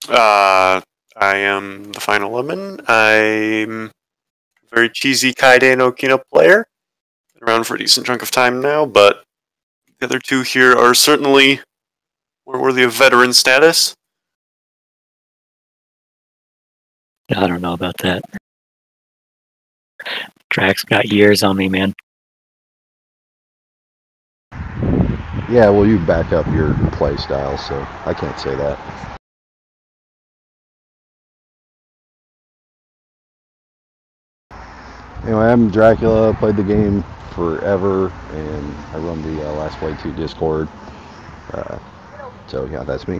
I am the final lemon. I'm a very cheesy Kaide no Okina player. Been around for a decent chunk of time now, but the other two here are certainly more worthy of veteran status. I don't know about that. Drax got years on me, man. Yeah, well, you back up your play style, so I can't say that. Anyway, I'm Dracula, played the game forever, and I run the Last Play 2 Discord. So, yeah, that's me.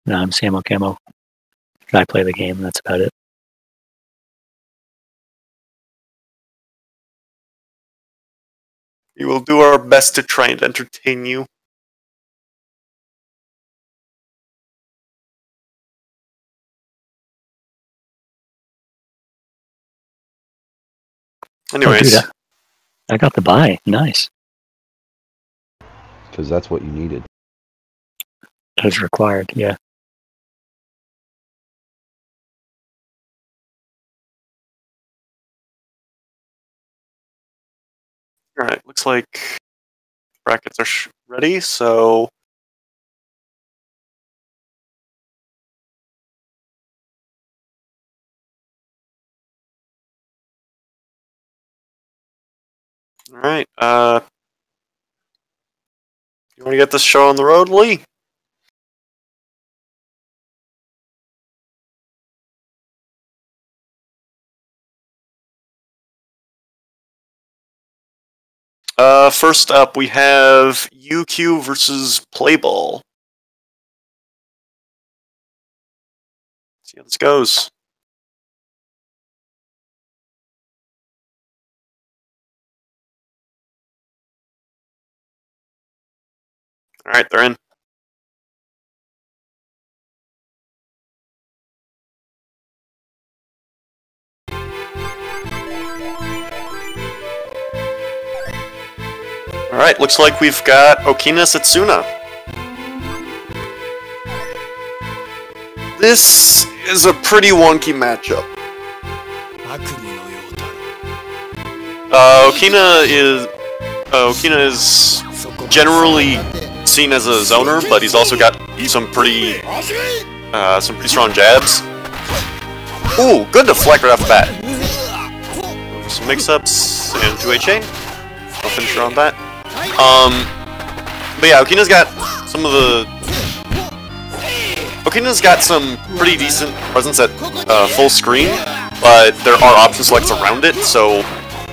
No, I'm Samo Camo. I play the game, that's about it. We will do our best to try and entertain you. Anyways. Oh, dude, I got the buy. Nice. Because that's what you needed. That was required, yeah. Alright, looks like brackets are ready, so... Alright, you want to get this show on the road, Lee? First up, we have UQ versus Playball. Let's see how this goes. Alright, they're in. Alright, looks like we've got Okina Setsuna. This is a pretty wonky matchup. Okina is generally seen as a zoner, but he's also got some pretty strong jabs. Ooh, good deflect right off the bat. Some mix-ups and 2A chain. I'll finish her on that. But yeah, Okina's got some pretty decent presence at full screen, but there are option selects around it, so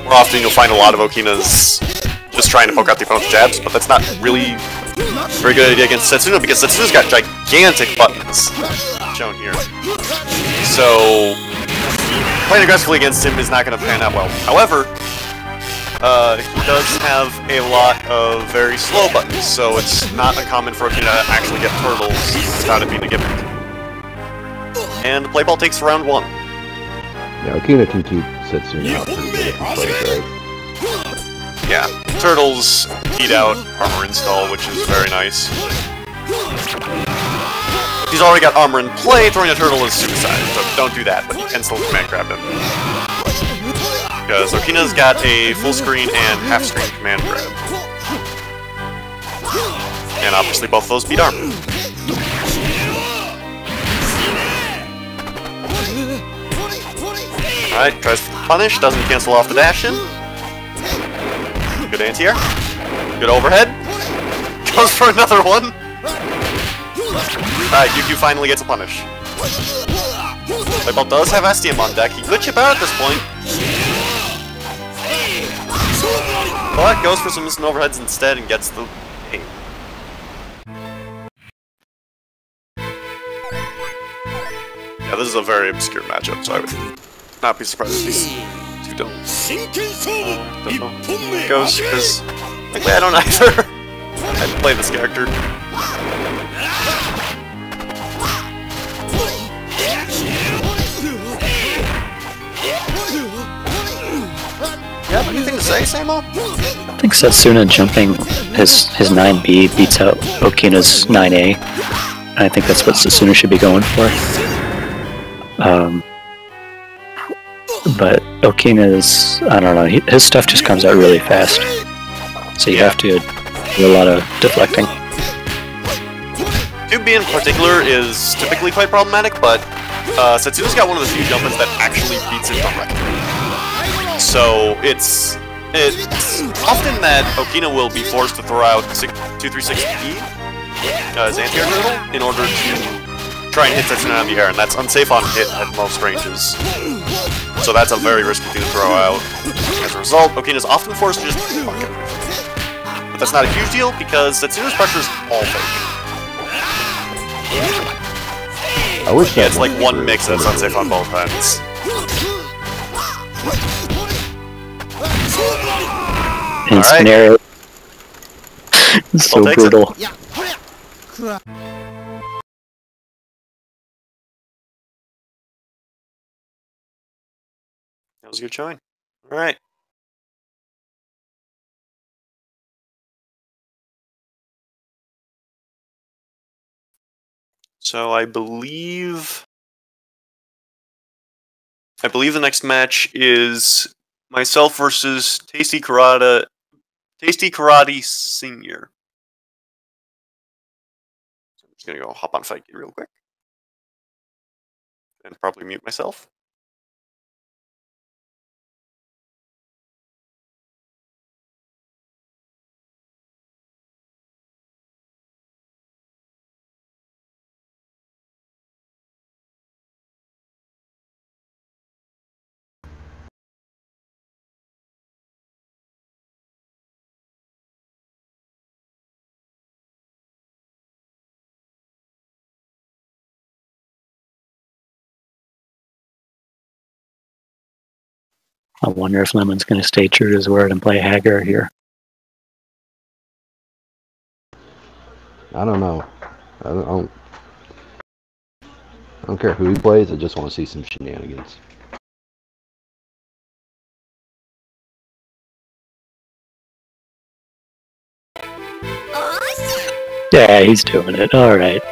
more often you'll find a lot of Okina's just trying to poke out the opponent's jabs, but that's not really a very good idea against Setsuna, because Setsuna's got gigantic buttons shown here. So playing aggressively against him is not going to pan out well. However, he does have a lot of very slow buttons, so it's not uncommon for Okina to actually get turtles without it being a gimmick. And Playball takes round 1. Yeah, Okina can keep Setsuna out pretty good if he plays right. Yeah, turtles heat out armor install, which is very nice. If he's already got armor in play, throwing a turtle is suicide, so don't do that, but you can still command grab him. Because Okina's got a full screen and half screen command grab. And obviously both of those beat armor. Alright, tries for the punish, doesn't cancel off the dash in. Good anti-air. Good overhead. Goes for another one. Alright, UQ finally gets a punish. Playball does have STM on deck. He could chip out at this point. But goes for some missing overheads instead and gets the aim. Yeah, this is a very obscure matchup, so I would not be surprised if these two don't know how it goes, because frankly I don't either. I didn't play this character. You have anything to say, Samo? think Setsuna jumping his 9B beats out Okina's 9A. And I think that's what Setsuna should be going for. But Okina's, I don't know, his stuff just comes out really fast. So you have to do a lot of deflecting. 2B in particular is typically quite problematic, but Setsuna's got one of the few jump-ins that actually beats it directly. So it's often that Okina will be forced to throw out 236E as anti-air turtle in order to try and hit Setsuna out of the air, and that's unsafe on hit at most ranges. So that's a very risky thing to throw out. As a result, Okina's often forced to just fuck everything. But that's not a huge deal because Setsuna's pressure is all fake. I wish it's like one mix that's unsafe on both ends. And scenario so brutal. That was a good showing. Alright. So I believe the next match is myself versus Tasty Karate Senior. So I'm just gonna go hop on Fight Kid real quick. And probably mute myself. I wonder if Lemon's going to stay true to his word and play Hagar here. I don't know. I don't care who he plays, I just want to see some shenanigans. Yeah, he's doing it. Alright.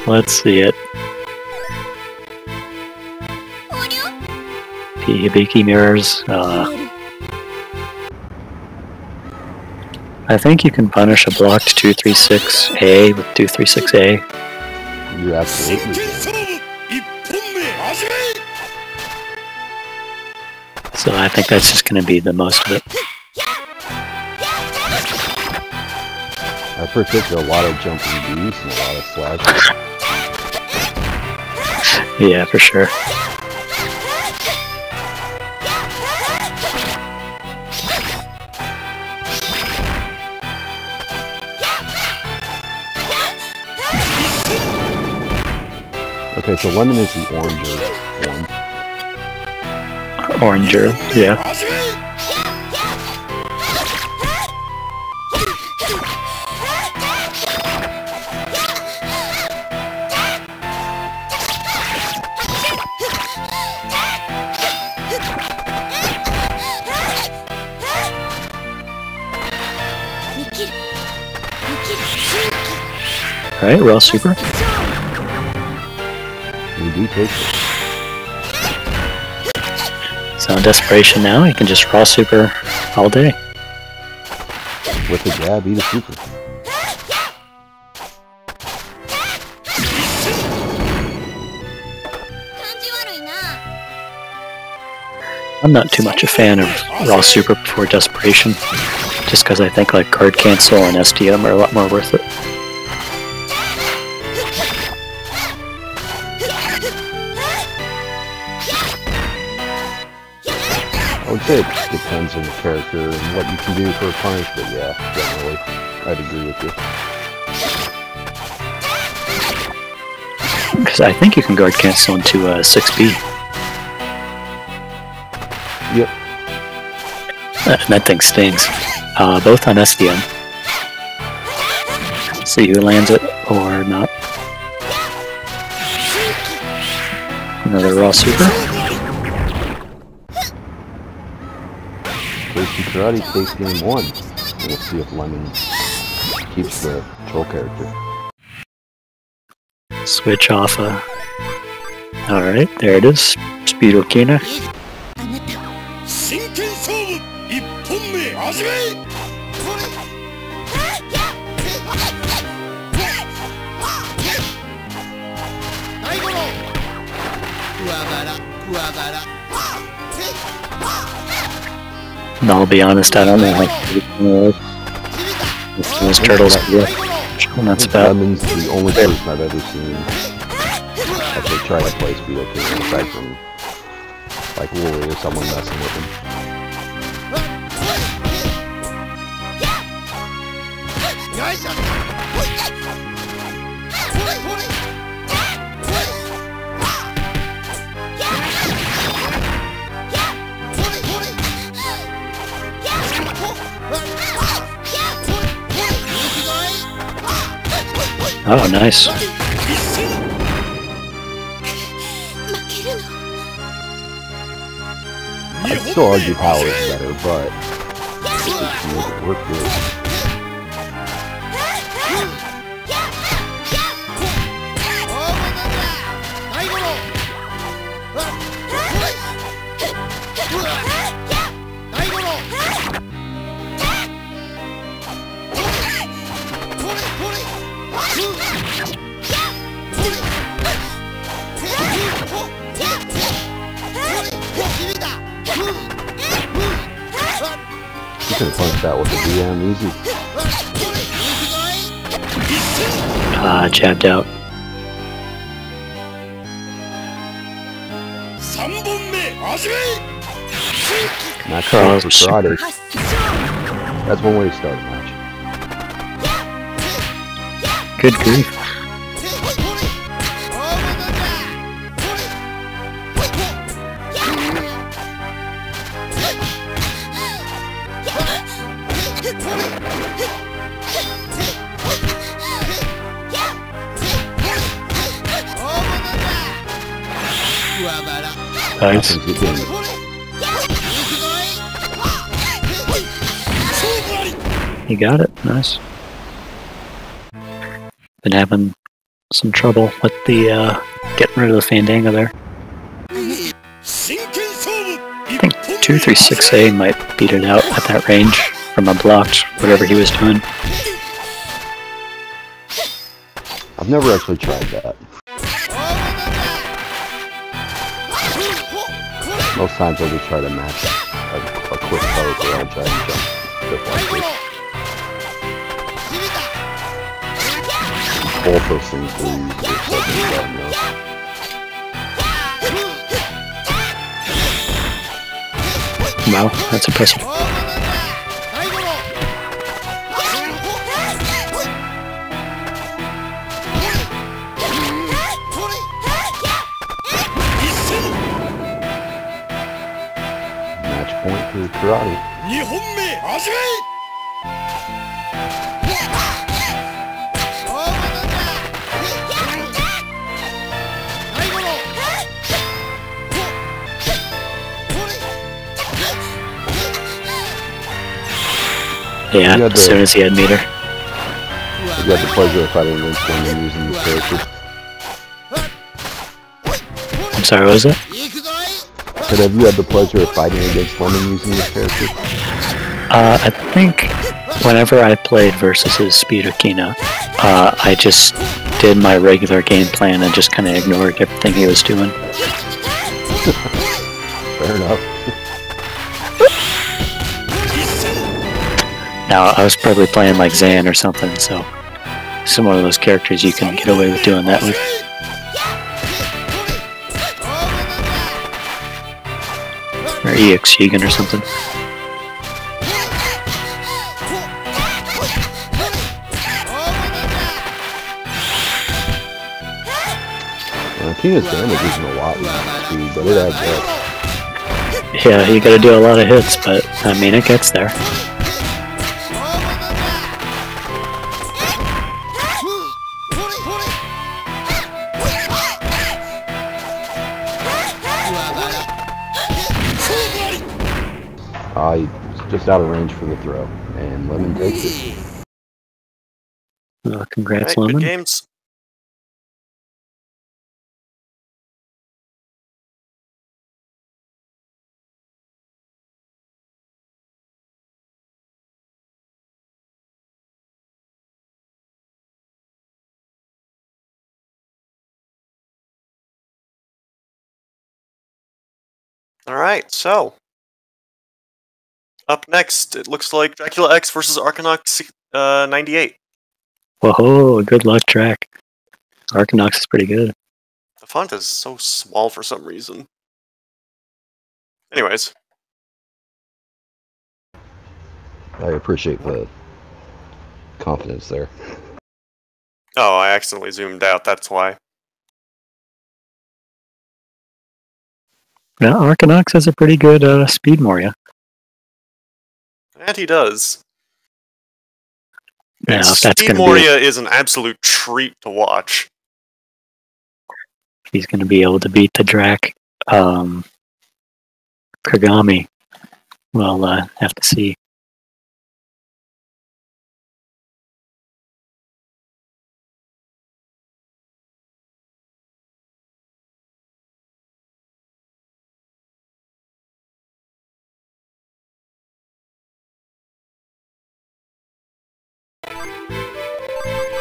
Let's see it. Hibiki mirrors. I think you can punish a blocked 236A with 236A. You absolutely can. So I think that's just going to be the most of it. I predict a lot of jumping Bs and a lot of slashes. Yeah, for sure. Okay, so Lemon is the oranger one. Oranger, yeah. Alright, we're all super. We do take it. So in desperation now, you can just raw super all day. With the jab, eat a super. I'm not too much a fan of raw super before desperation, just because I think like guard cancel and SDM are a lot more worth it. I would say it depends on the character and what you can do for a punish, but yeah, generally, I'd agree with you. Because I think you can guard cancel into 6B. Yep. That thing stings. Both on SDM. See who lands it or not. Another raw super. First to karate takes game 1. And we'll see if Lemon keeps the troll character. Switch off Alright, there it is. Speed Okina. 真剣勝負一本目始め And I'll be honest, I don't know how those turtles work. And that's about Lemon's the only person I've ever seen actually try to play Speed Okina aside from like Wooly or someone messing with him. Oh, nice. I'd still argue Power is better, but I think she made it work good. You could have punched that with the DM easy. Jabbed out. 3本目始め Not trying for karate. That's one way to start a match. Good grief. Nice. You got it. Nice. Been having some trouble with the getting rid of the Fandango there. I think 236A might beat it out at that range from unblocked, whatever he was doing. I've never actually tried that. Most times I'll just try to match a quick poke or I'll try and jump just like this. Both those things will use this second button though. Wow, that's impressive. Match point for karate. 2本目始め Yeah, as soon as he had meter. You got the pleasure of fighting against one and using this character. I'm sorry, what was it? But have you had the pleasure of fighting against Lemon using this character? I think whenever I played versus his Speed Okina, I just did my regular game plan and just kind of ignored everything he was doing. Fair enough. Now, I was probably playing like Zan or something, so some one of those characters you can get away with doing that with. Or EX Egan or something. Okina's damage isn't a lot with speed, but it adds up. Yeah, you gotta do a lot of hits, but I mean, it gets there. He just out of range for the throw, and Lemon takes it. Congrats, Alright, Lemon. good games. Alright, so up next, it looks like Dracula X versus Arkanox 98. Whoa, good luck, track. Arkanox is pretty good. The font is so small for some reason. Anyways. I appreciate the confidence there. Oh, I accidentally zoomed out, that's why. Now, Arkanox has a pretty good speed Moria. And he does. Now, And if that's Speed going to Moria is an absolute treat to watch. be, he's going to be able to beat the Drac Kagami. We'll have to see.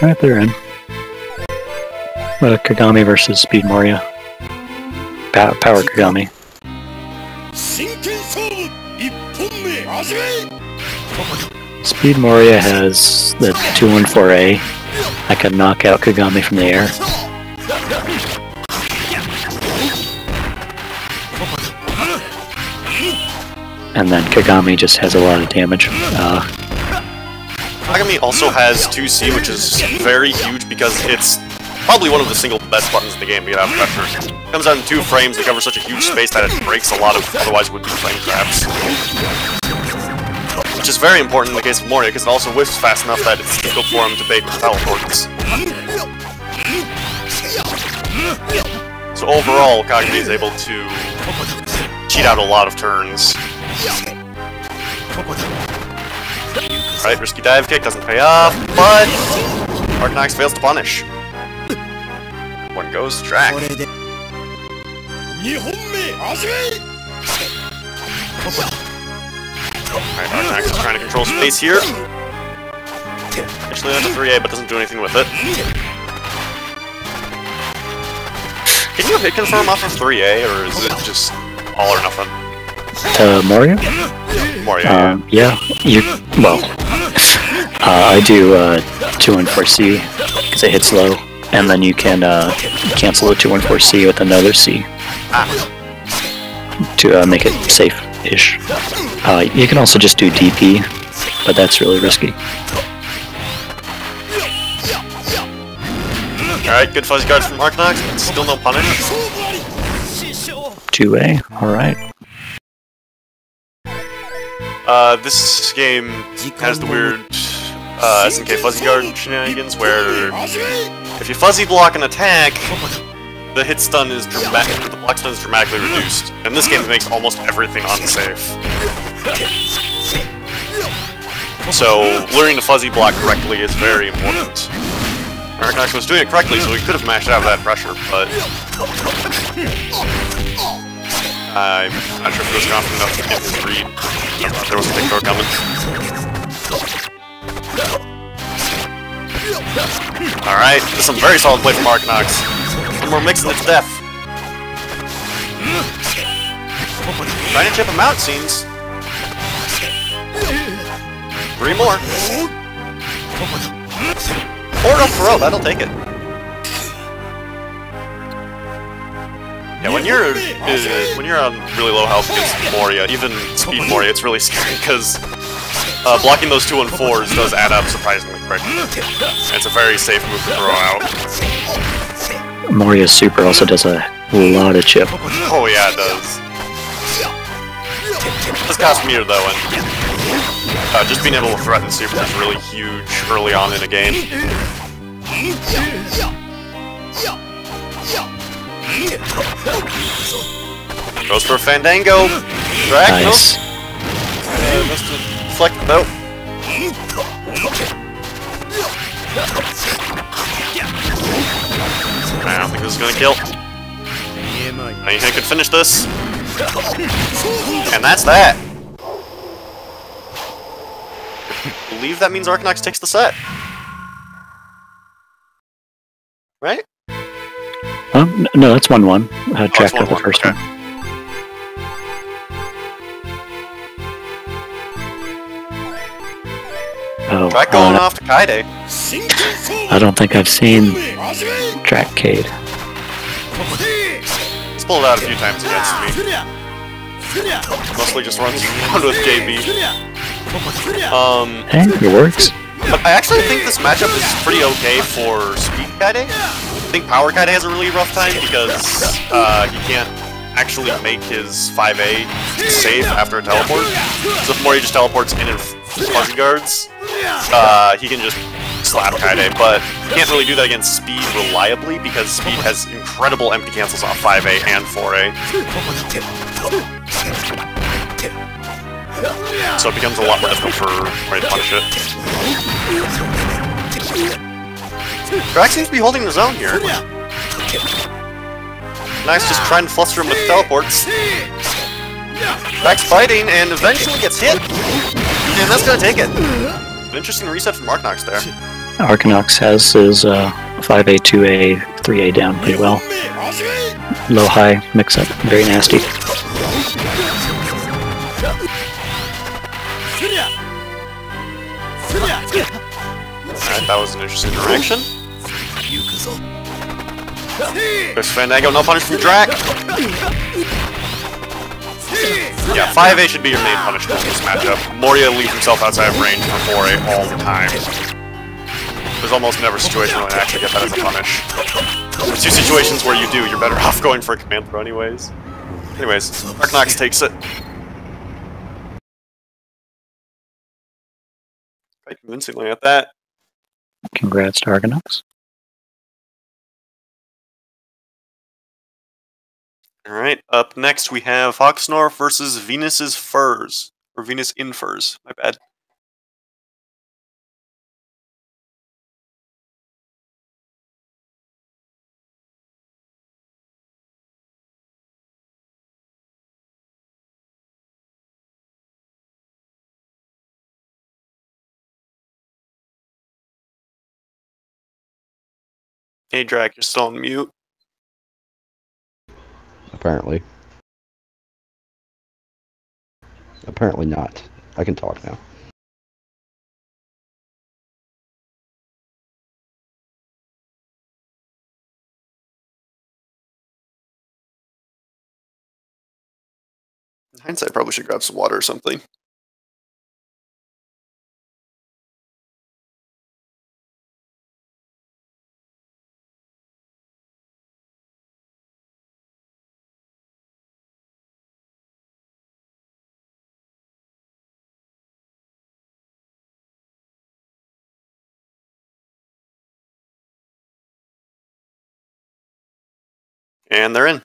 Right, they're in. Kagami versus Speed Moria. Power Kagami. 真剣勝負1本目始め Speed Moria has the 214A. I can knock out Kagami from the air. And then Kagami just has a lot of damage. Kagami also has 2C, which is very huge because it's probably one of the single best buttons in the game to get out of pressure. It comes out in 2 frames and covers such a huge space that it breaks a lot of otherwise would-be frame traps. Which is very important in the case of Moria, because it also whiffs fast enough that it's difficult for him to bait with teleports. So overall, Kagami is able to cheat out a lot of turns. Alright, risky dive kick doesn't pay off, but Arkanox fails to punish. One goes to Drac. 2本目始め Alright, Arkanox is trying to control space here. Initially onto 3A, but doesn't do anything with it. Can you hit confirm off of 3A, or is it just all or nothing? Moria? Moria, yeah. Yeah, I do 214C because it hits low, and then you can cancel the 214C with another C to make it safe-ish. You can also just do DP, but that's really risky. Alright, good fuzzy guards from Arkanox, but still no punish. 2A, alright. This game has the weird SNK fuzzy guard shenanigans where if you fuzzy block an attack, the hit stun is the block stun is dramatically reduced. And this game makes almost everything unsafe. So learning to fuzzy block correctly is very important. Arkanox was doing it correctly, so he could have mashed out of that pressure, but I'm not sure if he was confident enough to get his read. I thought there was a big throw coming. Alright, this is some very solid play from Arkanox. One more mix and it's death. Trying to chip him out, seems. 3 more. Or a throw, that'll take it. Yeah, when you're on really low health against Moria, even Speed Moria, it's really scary because blocking those 2 and 4s does add up surprisingly quick. And it's a very safe move to throw out. Moria's super also does a lot of chip. Oh yeah, it does. This cost meter though, and just being able to threaten super is really huge early on in a game. Goes for a Fandango. Drac, Nice. Missed it. deflect though. I don't think this is gonna kill. I could finish this. And that's that. I believe that means Arkanox takes the set. Right? No, that's 1-1. Jack got the 1-1, first okay. one. Oh, Drac going off to Kaide. I don't think I've seen Drac Cade. He's pulled it out a few times against me. Mostly just runs around with JB. Hey, it works. But I actually think this matchup is pretty okay for Speed Kaide. I think Power Kaide has a really rough time because he can't actually make his 5A save after a teleport. So if Mori just teleports in and fuzzy guards, he can just slap Kaide, but he can't really do that against Speed reliably because Speed has incredible empty cancels off 5A and 4A. So it becomes a lot more difficult for Mori to punish it. Drac seems to be holding the zone here. Nice, just trying to fluster him with teleports. Drac's fighting and eventually gets hit. And that's gonna take it. An interesting reset from Arkanox there. Arkanox has his 5A, 2A, 3A down pretty well. Low-high mix-up, very nasty. Alright, that was an interesting direction. There's Fandango, no punish from Drac. Yeah, 5A should be your main punishment in this matchup. Moria leaves himself outside of range for 4A all the time. There's almost never a situation where I actually get that as a punish. There's two situations where you do, you're better off going for a command throw anyways. Anyways, Arkanox takes it. Quite convincingly at that. Congrats to Arkanox. Alright, up next we have Hawksnor versus Venus's Furs. Or Venus in Furs, my bad. Hey Drac, you're still on mute. Apparently. Apparently not. I can talk now. In hindsight, I probably should grab some water or something. And they're in.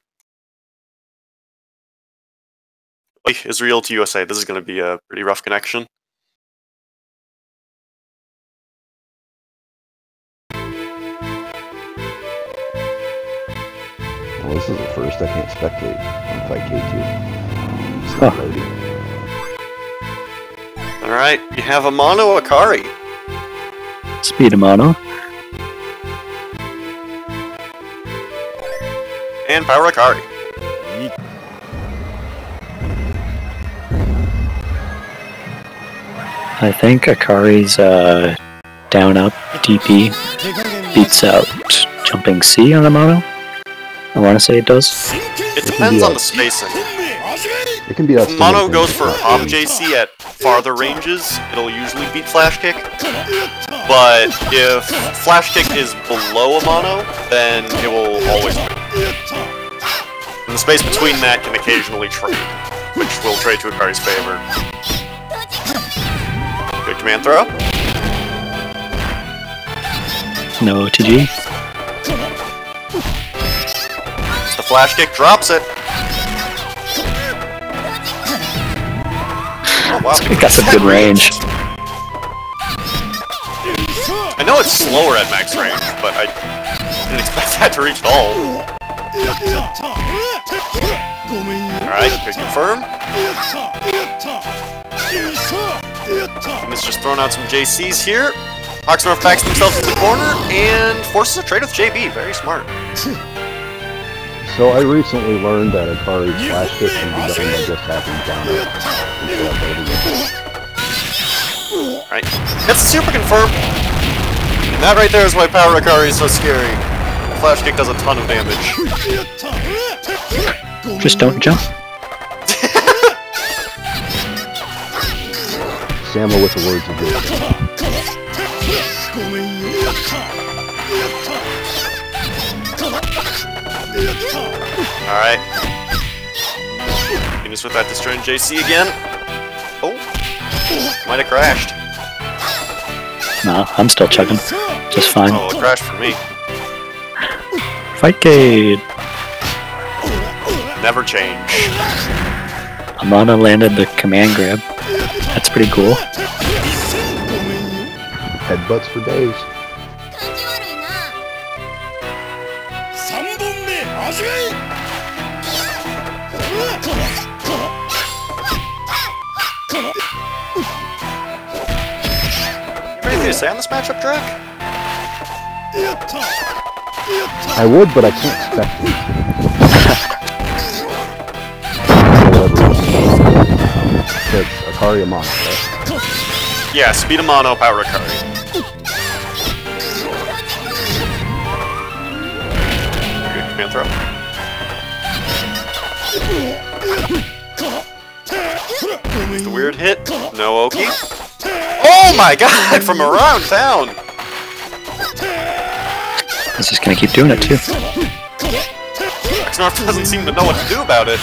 Israel to USA. This is going to be a pretty rough connection. Well, this is the first I can't spectate on Fight K2. It's not loading. Alright, you have Amano Akari. Speed Amano. And Power Akari. I think Akari's down-up DP beats out jumping C on Amano. I want to say it does. It depends on the spacing. It can be If Amano goes for off JC at farther ranges, it'll usually beat Flash Kick. But if Flash Kick is below Amano, then it will always win. And the space between that can occasionally trade, which will trade to Akari's favor. Good command throw. No OTG. The Flash Kick drops it. Oh, wow. It got some good range. I know it's slower at max range, but I didn't expect that to reach at all. Alright, can confirm. And it's just throwing out some JCs here. Oxnard backs themselves to the corner and forces a trade with JB. Very smart. So I recently learned that Akari's flash kick can be done by just tapping down it. Alright, that's a super confirm. And that right there is why Power Akari is so scary. The flash kick does a ton of damage. Just don't jump. Sammo with the words of wisdom. Alright. Venus with that destroying JC again. Oh. Might have crashed. No, I'm still chugging. Just fine. Oh, it crashed for me. Fightcade! Never change. Amano landed the command grab. That's pretty cool. Headbutts for days. 3本目始め Anything to say on this matchup, Drake? I would, but I can't spec it. It's Akari Amano, right? Yeah, speed Amano, power Akari. Good command throw. The weird hit. No Oki. Oh my god, from around town! He's just gonna keep doing it too. Xnarf doesn't seem to know what to do about it.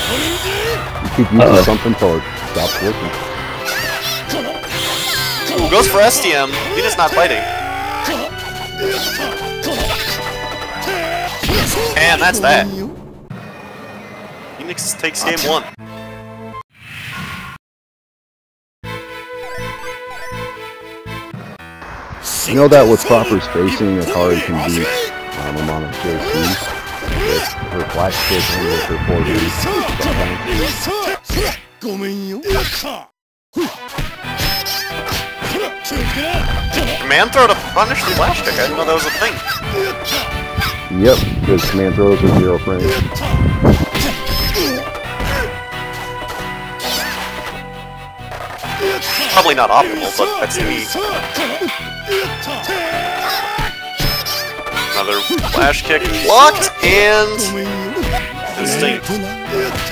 You keep using something till it stops working. Ooh, goes for STM. Venus not fighting. And that's that. Phoenix takes game 1. You know that with proper spacing, Akari can beat Amano JC with her flash kick and with her forward sometimes. ごめんよ Command throw to punish the flash kick. I didn't know that was a thing. Yep, because command throws are 0 frames. Probably not optimal, but that's neat. Another flash kick blocked and instinct.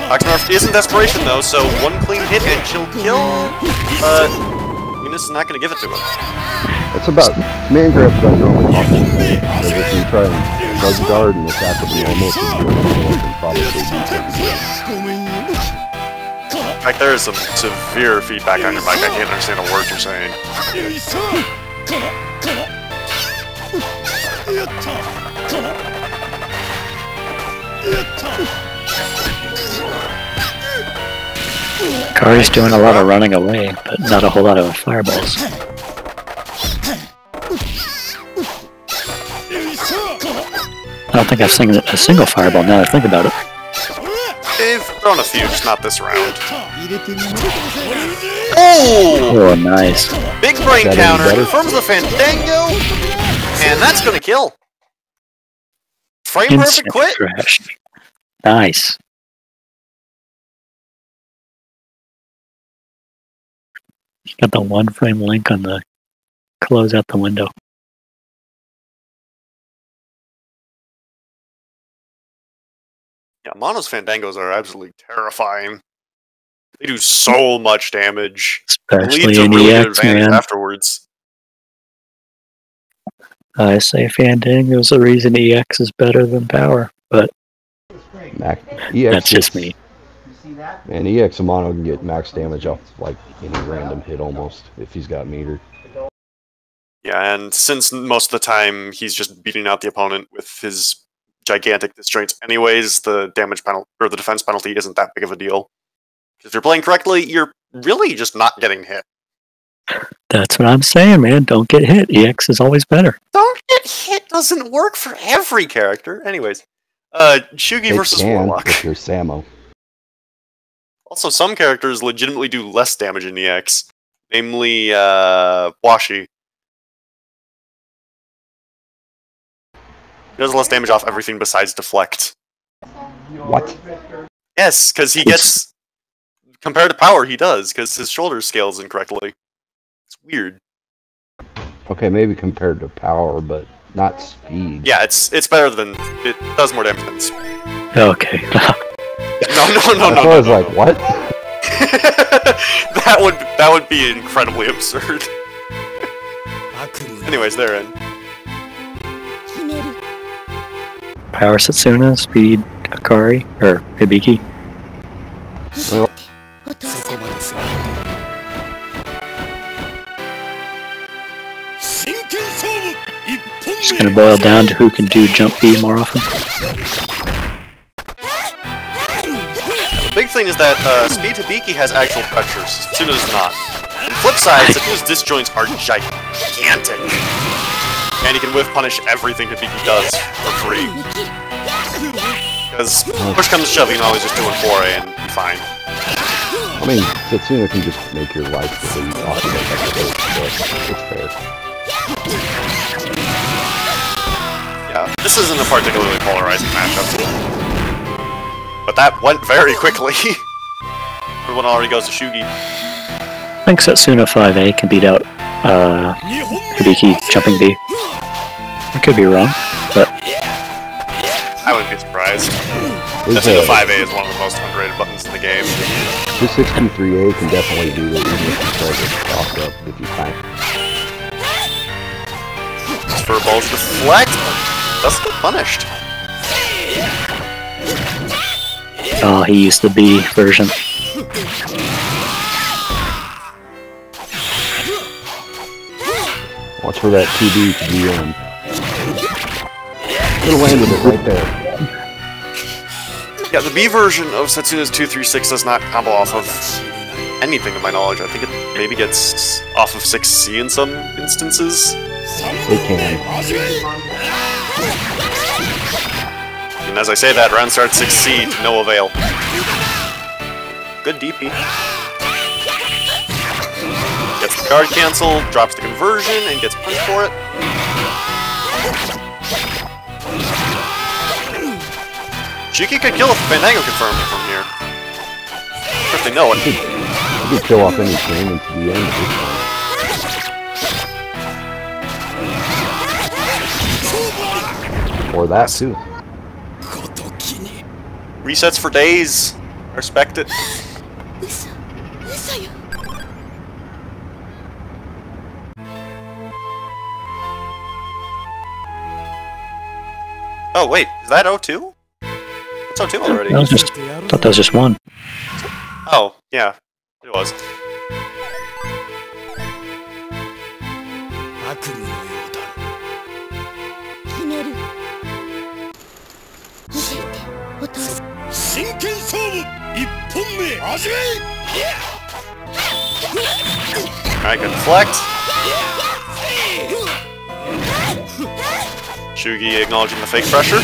Oxnarf is in desperation though, so one clean hit and she'll kill. But Venus is not going to give it to him. That's about command grab's about your only option. Because if you try and bug guard and attack with the almost and do it and probably beat it. In fact, there is some severe feedback on your mic. I can't understand a word you're saying. Akari's doing a lot of running away, but not a whole lot of fireballs. I don't think I've seen a single fireball now that I think about it. They've thrown a few, just not this round. Oh! Oh, nice. Big brain counter, confirms the Fandango, and that's gonna kill. Frame perfect Instant quit. crash. Nice. Got the 1 frame link on the close out the window. Yeah, Mono's Fandangos are absolutely terrifying. They do so much damage. They lead Especially to in really good EX, advantage man. afterwards. I say Fandango's the reason EX is better than Power, but EX that's just me. And EX Amano can get max damage off like any random hit almost if he's got meter. Yeah, and since most of the time he's just beating out the opponent with his gigantic disjoints anyways, the damage penalty or the defense penalty isn't that big of a deal. If you're playing correctly, you're really just not getting hit. That's what I'm saying, man. Don't get hit. EX is always better. Don't get hit doesn't work for every character. Anyways, Shugi It versus can Warlock. if you're Samo. Also, some characters legitimately do less damage in EX. Namely, Washi. He does less damage off everything besides deflect. What? Yes, because he gets... Compared to power, he does, because his shoulder scales incorrectly. It's weird. Okay, maybe compared to power, but not speed. Yeah, it's better than... It does more damage than speed. Okay. No. I was like, what? that would be incredibly absurd. Anyways, they're in. Power Setsuna, speed Akari, or Hibiki. Well, Just gonna boil down to who can do jump B more often. The big thing is that Speed Hibiki has actual pressure, Setsuna does not. On the flip side, Setsuna's disjoints are gigantic. And he can whiff punish everything Hibiki does for free. Because push comes to shove, you can always just do an 4A and be fine. I mean, Setsuna can just make your life really awesome. It's fair. Yeah, this isn't a particularly polarizing matchup. But that went very quickly. Everyone already goes to Shugi. I think Setsuna 5A can beat out Hibiki jumping B. I could be wrong, but I wouldn't be surprised. This Setsuna 5A is one of the most underrated buttons in the game. This 623A can definitely do it even if you try to cross up if you can. Furballs deflect, doesn't get punished. oh, he used the B version. Watch for that 2D to be in. Could have landed it right there. Yeah, the B version of Setsuna's 236 does not combo off of anything to my knowledge. I think it maybe gets off of 6C in some instances. It can. And as I say that, round starts 6C to no avail. Good DP. Gets the card cancel, drops the conversion, and gets punished for it. Shugi could kill if Fandango confirmed it from here. Of course they know it. You could kill off any chain into the end at this point. Or that too. Resets for days. I respect it. Oh wait, is that O2? It's O2 already. That was just, thought that was just one. Oh, yeah, it was. Alright, good deflect. Shugi acknowledging the fake pressure.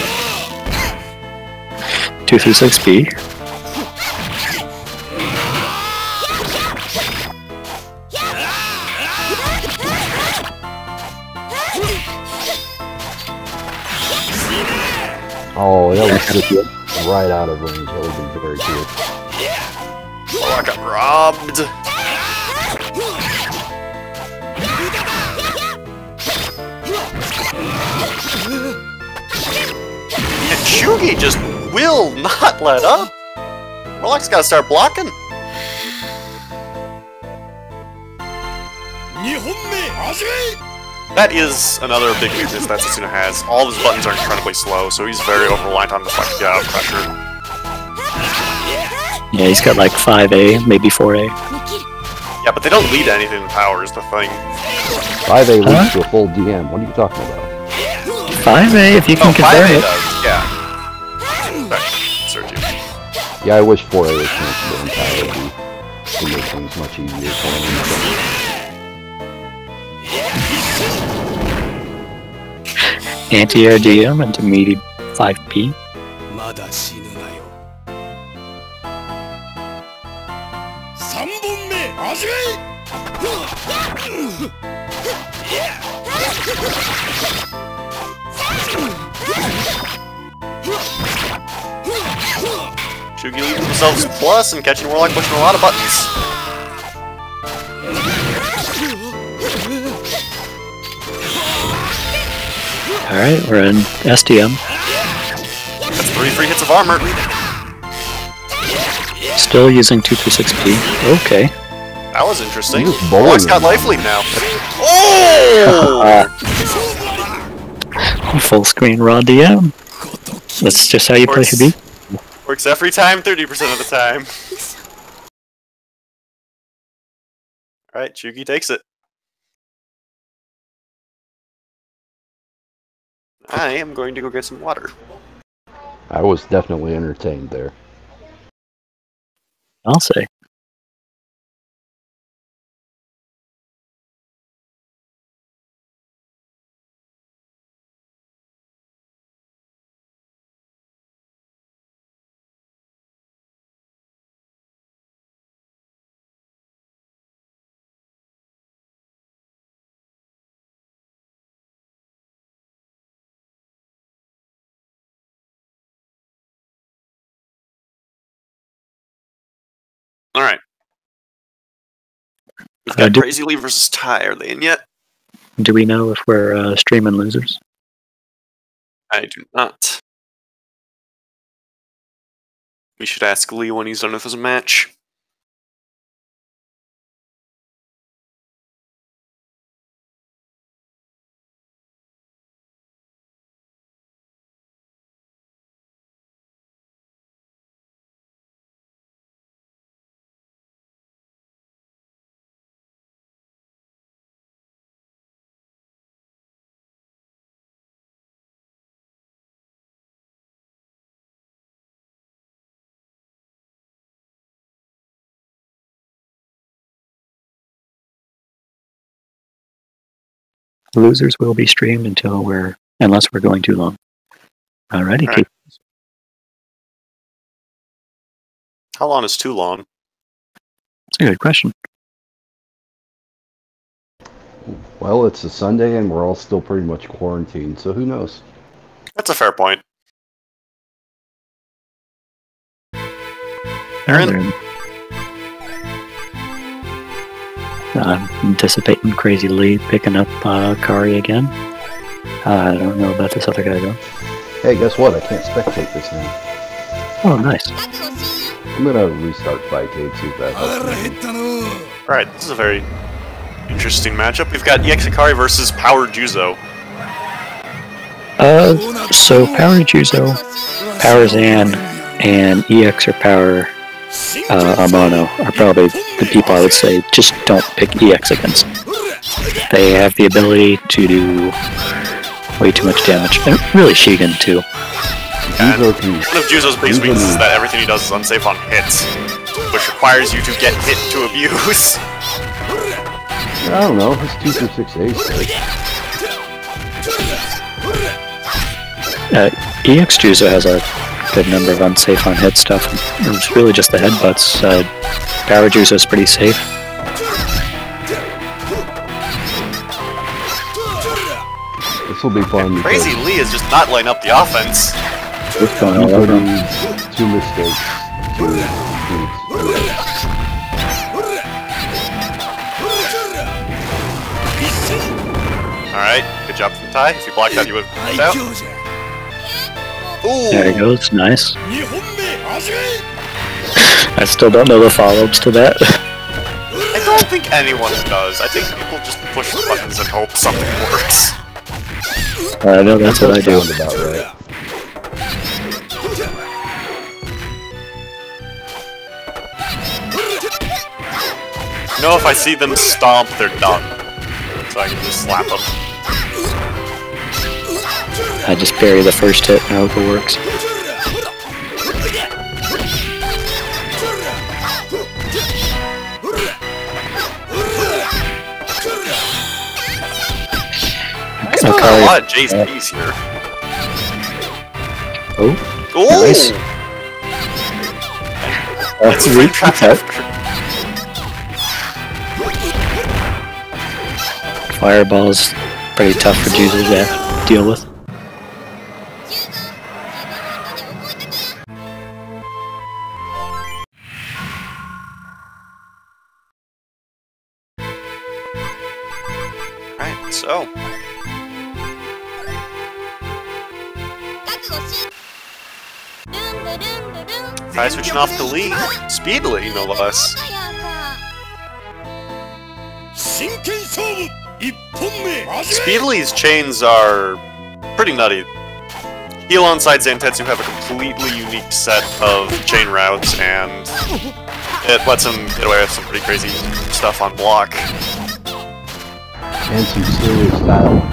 236B. Oh, that was just right out of range. That would have been very good. Oh, I got robbed. And Shugi just will not let up. Warlock's gotta start blocking. That is another big weakness that Setsuna has. All of his buttons are incredibly slow, so he's very over-reliant on deflect to get out of pressure. Yeah, he's got like 5A, maybe 4A. Yeah, but they don't lead to anything in power is the thing. 5A leads to a full DM. What are you talking about? 5A if you can convert 5A it. does, yeah. Sorry, Sergio. Yeah, I wish 4A was canceled entirely. to make things much easier for him. Anti-air DM into meaty 5P. まだ死ぬなよ。3本目始め。Shugi leaving themselves plus and catching Warlock pushing a lot of buttons. Alright, we're in SDM. That's 3 free hits of armor. Still using 236P. Okay. That was interesting. He was bowling Warlock's got him. life lead now. Oh! Full screen raw DM. That's just how you play Habib. Works every time, 30% of the time. Alright, Shugi takes it. I am going to go get some water. I was definitely entertained there. I'll say. Alright. We've got do- Crazy Lee versus Ty. Are they in yet? Do we know if we're streaming losers? I do not. We should ask Lee when he's done with his match. Losers will be streamed unless we're going too long. Alrighty, Alright. How long is too long? That's a good question. Well, it's a Sunday and we're all still pretty much quarantined, so who knows? That's a fair point. Aaron? Aaron? I'm anticipating Crazy Lee picking up Kari again. I don't know about this other guy though. Hey, guess what? I can't spectate this now. Oh, nice. I'm gonna restart Fightcade, see if that helps. 腹減ったの。 Alright, this is a very interesting matchup. We've got EX Akari versus Power Juzo. So Power Juzo, Power Zan, and EX or Power Amano are probably the people I would say just don't pick EX against. They have the ability to do way too much damage. And really Shigen too. And Juzo can- one of Juzo's biggest weaknesses is that everything he does is unsafe on hits, which requires you to get hit to abuse. I don't know, his 2 for 6 ace. EX Juzo has a good number of unsafe on hit stuff. It's really just the headbutts. Power Juzo is pretty safe. This will be fun because Crazy Lee is just not lighting up the offense. It's going all Juzo over him. needs 2 mistakes to beat. Alright, good job from Ty. If you blocked that, you would have out. 今日じゃ。 Ooh! There he goes, nice. 2本目始め。 I still don't know the follow-ups to that. I don't think anyone does. I think people just push the buttons and hope something works. I know that's what I do. Sound about right. You know, if I see them stomp, they're done. So I can just slap them. I just bury the first hit and hope it works. He's pulling a lot of J's and B's here. Oh, Oh! nice. It's a free trap. Fireball's pretty tough for Juzu to deal with. Alright, so. Try switching off to Lee. Speedily, no less. Speedly's chains are pretty nutty. Heal on side Zantetsu have a completely unique set of chain routes, and it lets him get away with some pretty crazy stuff on block. And some serious style.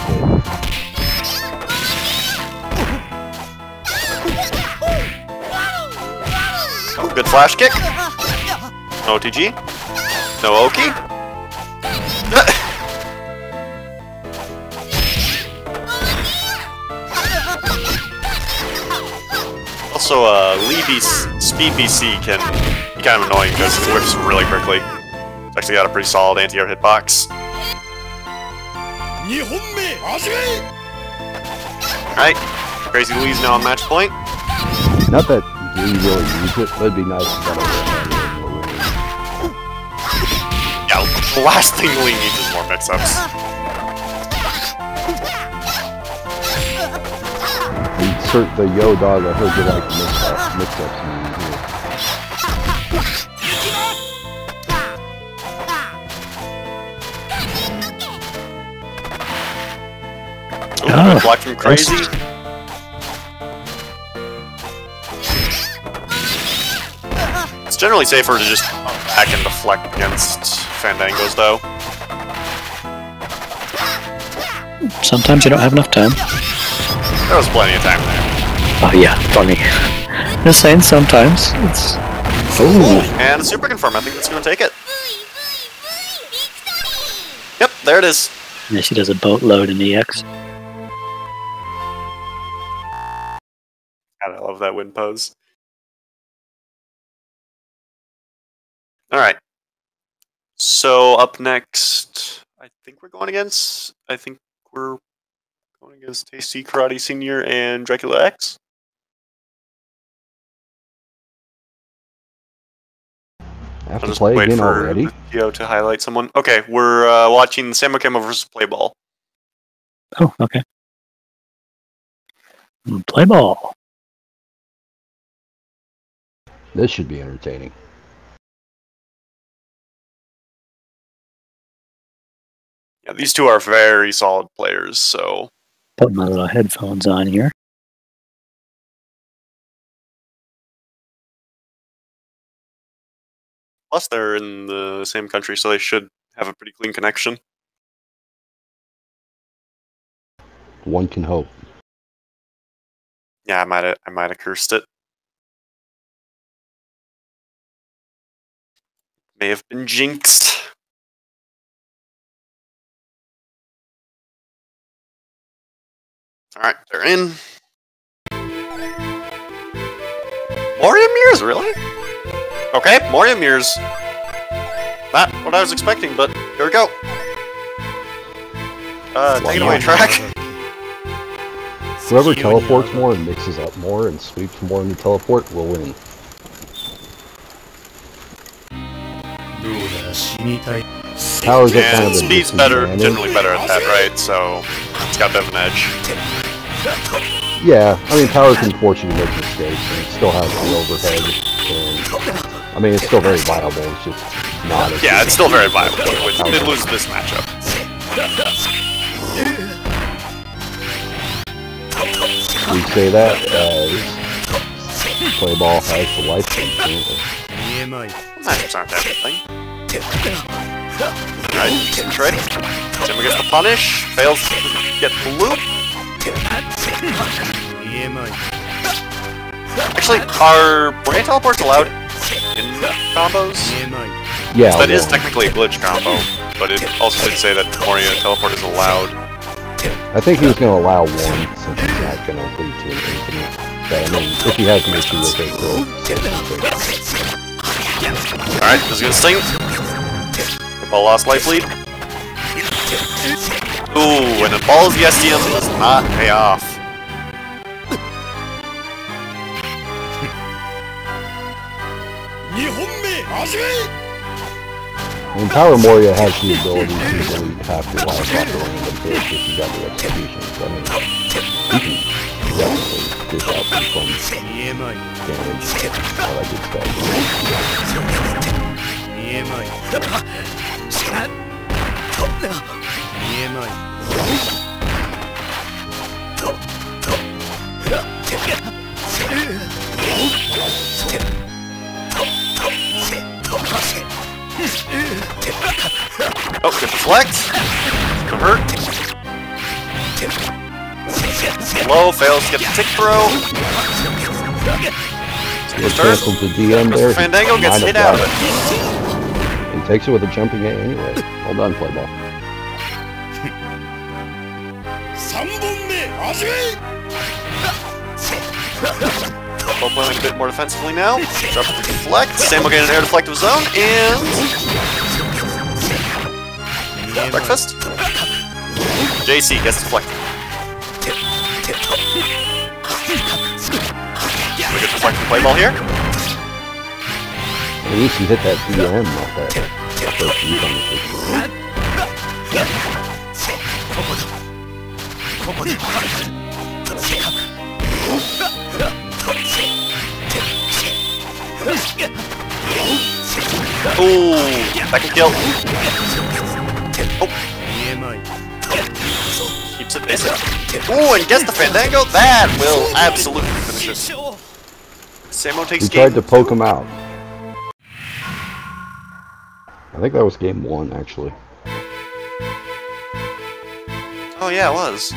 Oh, good flash kick. No OTG. No Oki. Also, Speed BC can be kind of annoying because it works really quickly. It's actually got a pretty solid anti-air hitbox. Alright, Crazy Lee's now on match point. Not that Lee really needs it, but it'd be nice to get over. Yeah, the last thing Lee needs is more mix-ups. Insert the yo dog, I heard you like mix-ups. Ooh, block from Crazy. It's generally safer to just back and deflect against Fandangos, though. Sometimes you don't have enough time. There was plenty of time there. Oh yeah, funny. Just saying, sometimes it's. Ooh. And a super confirm, I think that's going to take it. Yep, there it is. Yeah, she does a boatload in EX. God, I love that win pose. Alright. So, up next, I think we're going against Tasty Karate Senior and Dracula X. I have I'll to just play wait again for already. Theo to highlight someone. Okay, we're watching Samokemo versus Playball. Oh, okay. Play ball. This should be entertaining. Yeah, these two are very solid players, so... Put my little headphones on here. Plus, they're in the same country, so they should have a pretty clean connection. One can hope. Yeah, I might have cursed it. May have been jinxed. Alright, they're in. Moria Mirrors, really? Okay, Moria Mirrors. Not what I was expecting, but here we go. Take it away, track. Whoever teleports more and mixes up more and sweeps more in the teleport will win. Powers up kind of And a speed's better, disadvantage. generally better at that, right? So it's got a bit of an edge. Yeah, I mean, Power can force you to make mistakes and it still has the overhead. And, I mean, it's still very viable, it's just not as Yeah, it's still very viable. It loses this matchup. We say that as Playball has the life currently. Matchups aren't everything. Alright, seems ready. Simba gets the punish, fails to get the loop. Actually, are Moria teleports allowed in combos? Yeah, So that is well, technically a glitch combo, but it also did say that Moria teleport is allowed. I think he was going to allow one since he's not going to lead to an infinite. But I mean, if he has an issue with it, Alright, this is gonna sting. The ball lost life lead. Ooh, and the ball of the SDM does not pay off. I mean, Power Moria has the ability to really have to life off the random fish if you got the execution. So, I mean, you can definitely dish out some fun damage. All that good stuff. Oh, good deflect. Gonna hurt. Low, fails to get the tick throw. Good cancel to DM there. Fandango gets hit out of it. He takes it with a jumping A anyway. Well done, play ball. Both playing a bit more defensively now. Drop the deflect. Sam will get an air deflect of his own, and breakfast. JC gets deflected. We get deflected play ball here. At least you hit that DM off that first beat on the first. Ooh, second kill. Oh. Keeps it basic. Ooh, and gets the Fandango. That will absolutely finish it. Samo takes He game. tried to poke him out. I think that was game 1, actually. Oh yeah, it was.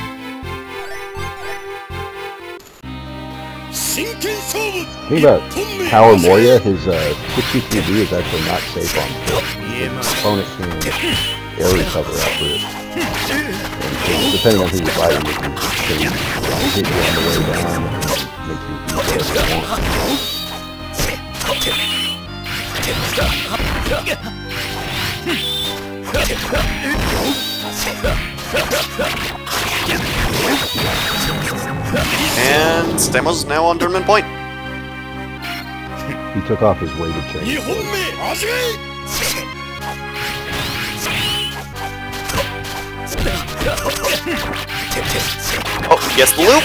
Think about Power Moria, his 63B is actually not safe on foot. His opponent can air recover after it. And so depending on who you're fighting, it can hit you on the way down and make you eat whatever you And Stamo's now on tournament point. He took off his weighted chain. Oh, he gets the loop.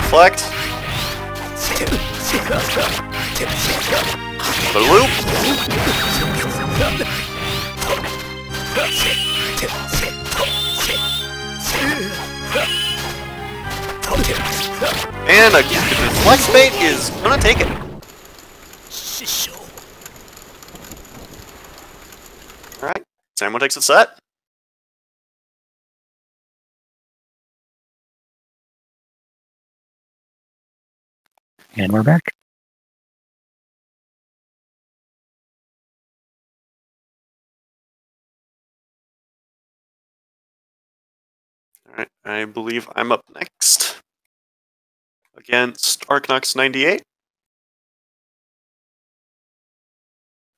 Deflect. The loop. And a flex bait is gonna take it. Alright, Samo takes a set. And we're back. Alright, I believe I'm up next. Against Arknox 98.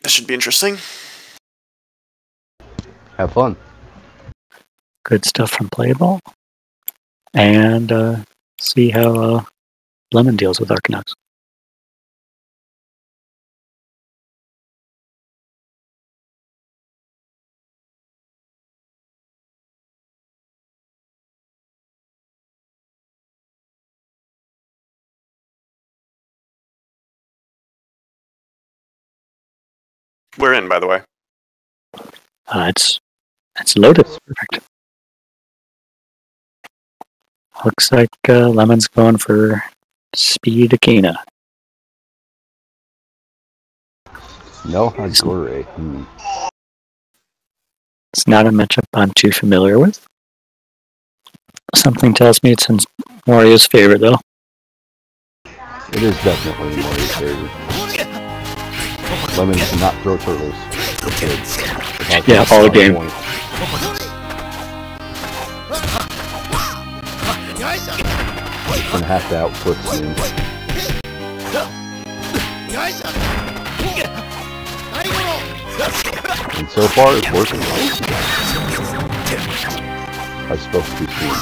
This should be interesting. Have fun. Good stuff from Playball. And see how Lemon deals with Arkanox. We're in, by the way. It's loaded. Perfect. Looks like Lemon's going for Speed Akina. No Hagure. It's not a matchup I'm too familiar with. Something tells me it's in Mario's favor, though. It is definitely Mario's favorite. Lemon cannot throw turtles. It's Yeah, all game. Point. Gonna have to output soon. And so far, it's working. I spoke too soon.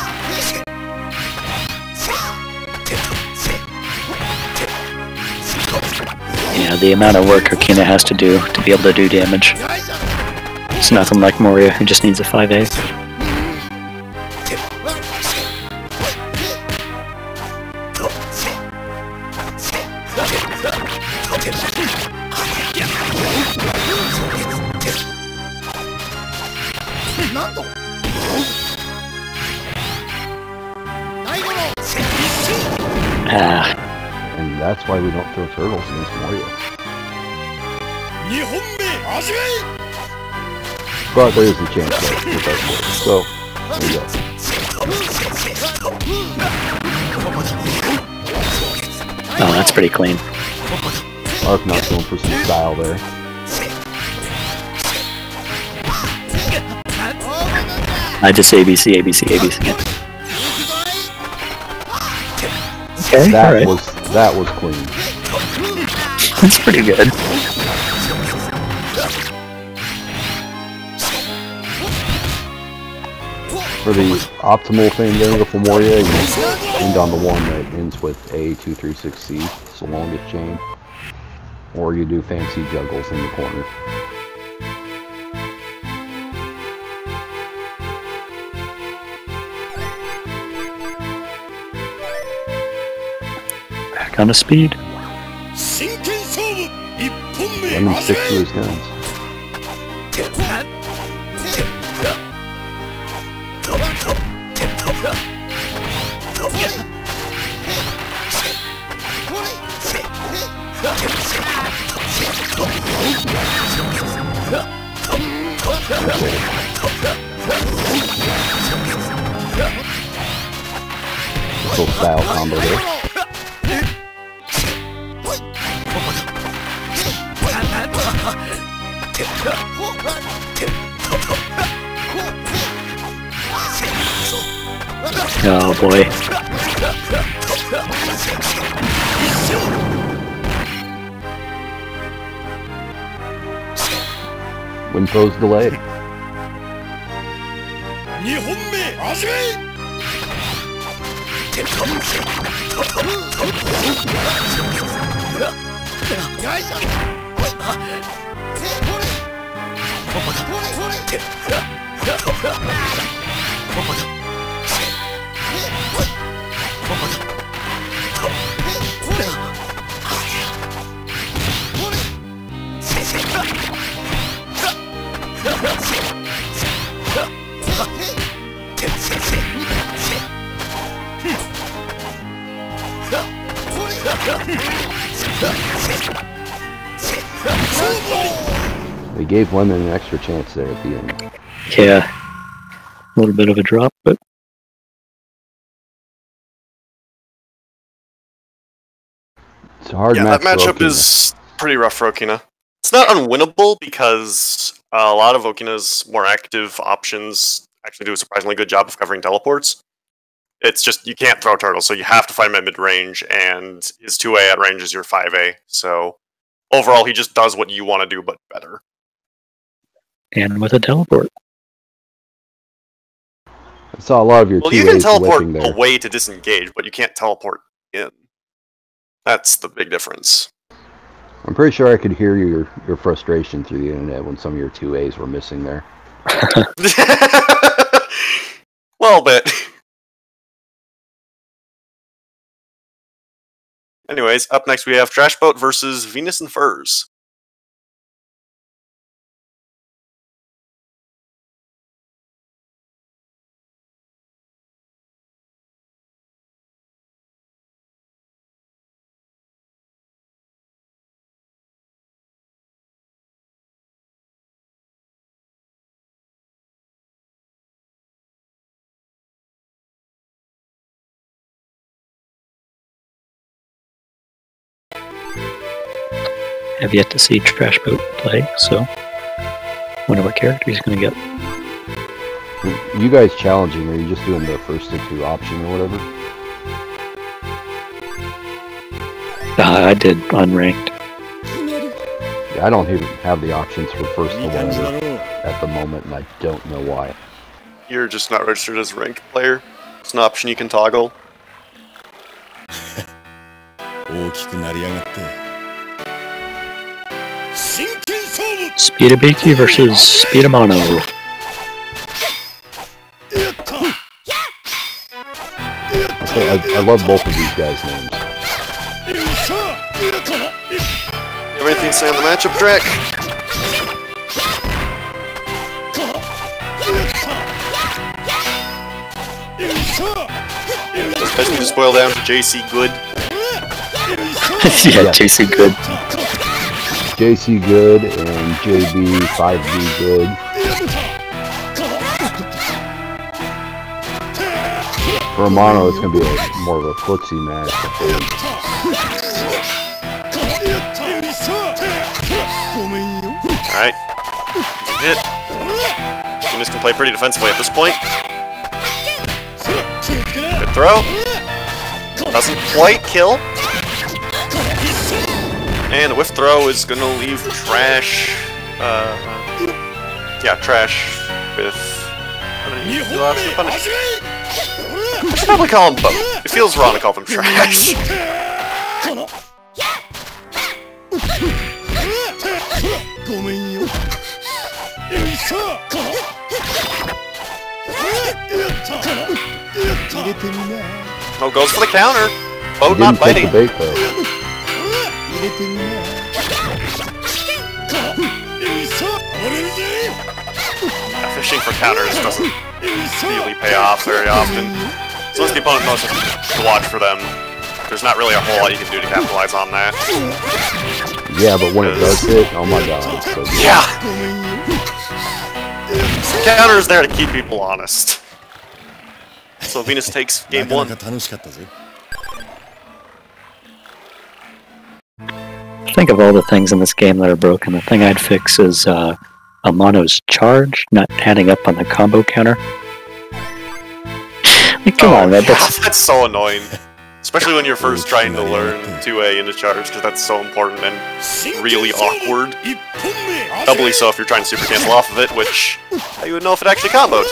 Yeah, the amount of work Okina has to do to be able to do damage. It's nothing like Moria, who just needs a 5A. Ah. And that's why we don't throw turtles against Moria. But there is a chance that it does work. So, there you go. Oh, that's pretty clean. Mark not going for some style there. I just ABC, ABC, ABC. Okay, alright. That was clean. That's pretty good. For the optimal Fandango for Moria, you end on the one that ends with A236C, it's the longest chain. Or you do fancy juggles in the corner. Back on the speed. Let him stick to his guns. Little style combo there. Oh boy. Winfrow's delay. They gave Lemon an extra chance there at the end. Yeah. A little bit of a drop, but it's a hard Yeah, match. that for matchup Okina. is pretty rough for Okina. It's not unwinnable because a lot of Okina's more active options actually do a surprisingly good job of covering teleports. It's just, you can't throw turtles, so you have to fight him at mid-range, and his 2A at range is your 5A, so overall he just does what you want to do, but better. and with a teleport. I saw a lot of your Well, 2As you can teleport whipping there. away to disengage, but you can't teleport in. That's the big difference. I'm pretty sure I could hear your frustration through the internet when some of your 2As were missing there. Well, but... Anyways, up next we have Trash Boat versus Venus and Furs. Have yet to see Trash Boat play, so Wonder what character he's gonna get. You guys challenging, or are you just doing the first to 2 option or whatever? I did unranked. Yeah, I don't even have the options for first to whatever at the moment, and I don't know why. You're just not registered as a ranked player. It's an option you can toggle. Speedabiki versus Speedamano. I love both of these guys' names. Everything say on the matchup, Drek? Does basically just boil down to JC Good. Yeah, JC Good. JC Good and JB 5B Good. For Amano, it's going to be more of a footsie match, I think. Alright. Hit. Venus can play pretty defensively at this point. Good throw. Doesn't quite kill. And the whiff throw is gonna leave Trash. Yeah, Trash with. Punish. I should probably call him both. It feels wrong to call them Trash. Oh, goes for the counter. Boat not biting. Bait, though. Yeah, fishing for counters doesn't really pay off very often. So once the opponent knows to watch for them, there's not really a whole lot you can do to capitalize on that. Yeah, but when it does hit, oh my god, it's so good. Yeah! Counter is there to keep people honest. So Venus takes game 1. Think of all the things in this game that are broken. The thing I'd fix is Amano's charge not adding up on the combo counter. Like, come on, man. That's so annoying. Especially when you're first trying to learn 2A into charge, because that's so important and really awkward. Doubly so if you're trying to super cancel off of it, which how you would know if it actually comboed.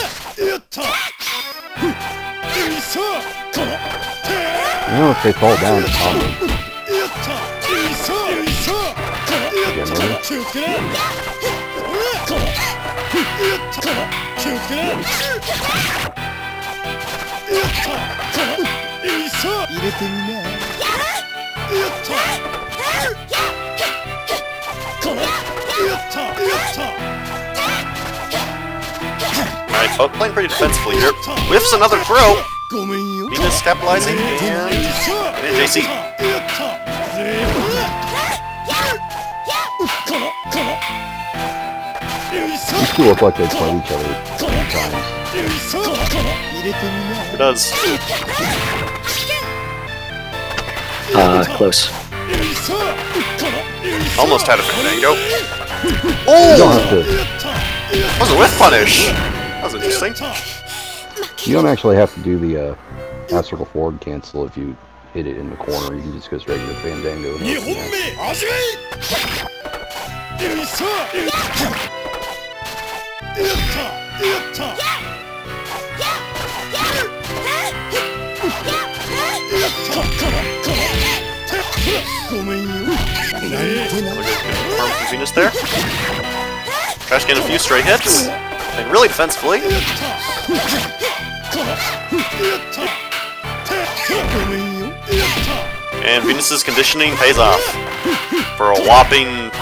I don't know if they fall down to combo. Alright, both playing pretty defensively here. Whiffs another throw. Venus capitalizing, and JC. These two look like they play each other sometimes. It does. Close. Almost had a Fandango. You don't have to. That was a whiff punish. That was interesting. You don't actually have to do the half circle forward cancel if you hit it in the corner. You can just go straight into Fandango. Venus there. Trash getting a few stray hits. And really defensively. And Venus's conditioning pays off. For a whopping 5%.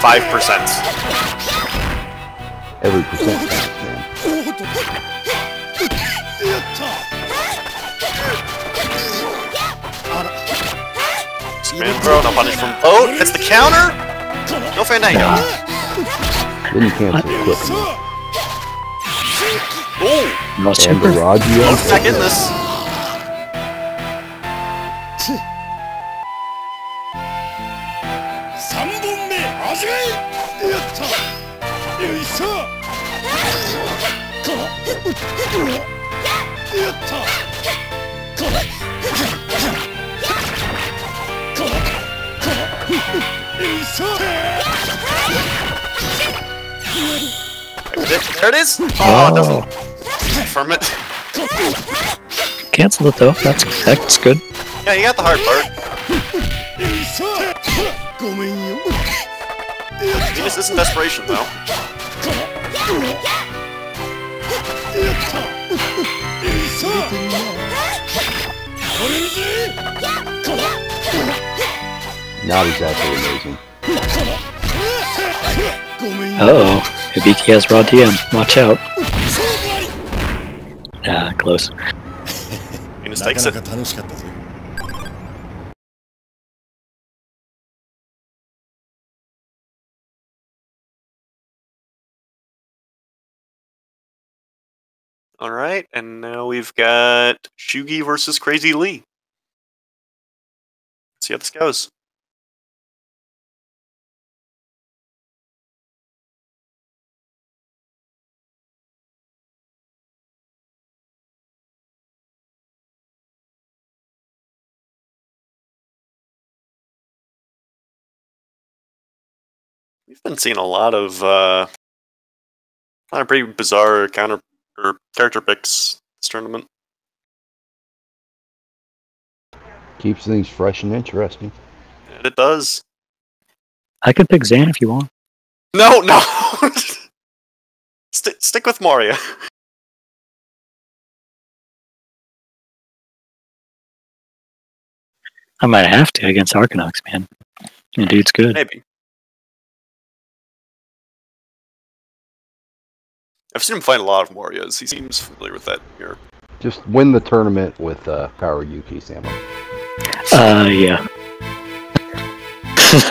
Every percent counts, man. Spin throw, no punish from boat. Hits the counter. No Fandango. Then you cancel it quick enough. Ooh. No And super. the Raggio. Back in this. There it is! Oh, it doesn't confirm it. Cancel it though. That's good. Yeah, you got the hard part. Venus isn't desperation though. Not exactly amazing. Uh-oh. Hibiki has raw DM. Watch out. Ah, close. Venus takes it. Alright, and now we've got Shugi versus Crazy Lee. Let's see how this goes. We've been seeing a lot of pretty bizarre character picks this tournament. Keeps things fresh and interesting. And it does. I could pick Zan if you want. No! Stick with Moria. I might have to against Arcanox, man. The dude's good. Maybe. I've seen him fight a lot of Morias. He seems familiar with that here. Just win the tournament with Power Yuki, Samo. Yeah.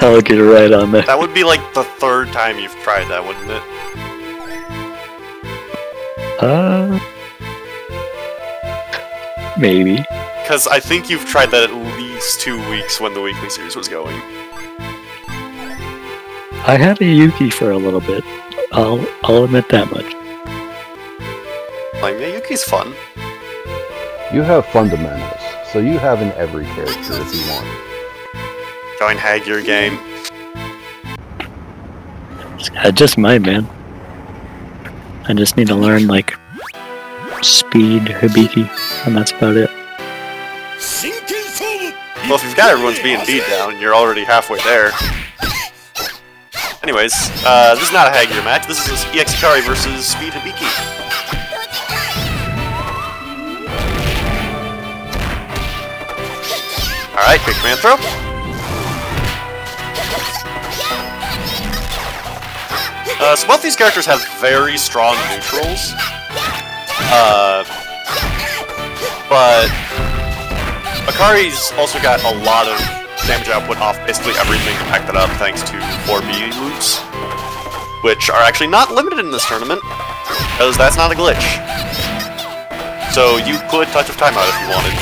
I'll get it right on there. That would be like the third time you've tried that, wouldn't it? Maybe. Because I think you've tried that at least 2 weeks when the weekly series was going. I had a Yuki for a little bit. I'll admit that much. Like, yeah, Yuki's fun. You have fundamentals, so you have in every character if you want. Join Hag your game. I just might, man. I just need to learn, like, speed, Hibiki, and that's about it. Well, if you've got everyone's B&B down, you're already halfway there. Anyways, this is not a Hag-Gear match. This is EX Hikari versus Speed Hibiki. Alright, quick command throw. So both these characters have very strong neutrals. But Hikari's also got a lot of damage output off basically everything to pack that up thanks to 4B loops, which are actually not limited in this tournament, because that's not a glitch. So you could Touch of Timeout if you wanted.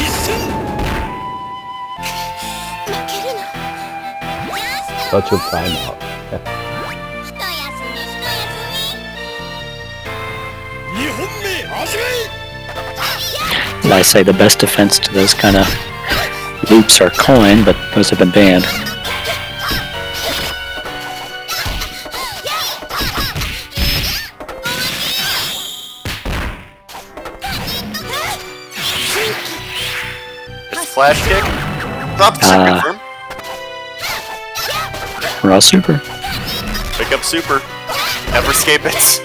Touch of Timeout. I say the best defense to those kind of loops are coin, but those have been banned. Flash kick. Drop the super confirm. Raw super. Pick up super. Never escape it.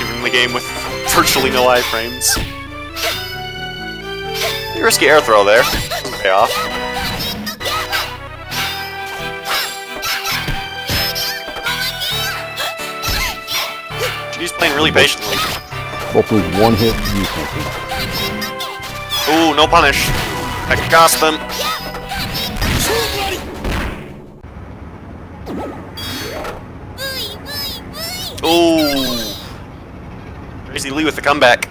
Even the game with virtually no iframes. Risky air throw there. Doesn't pay off. She's playing really patiently. Both with one hit, you something. Ooh, no punish. I can cost them. Ooh. Crazy Lee with the comeback.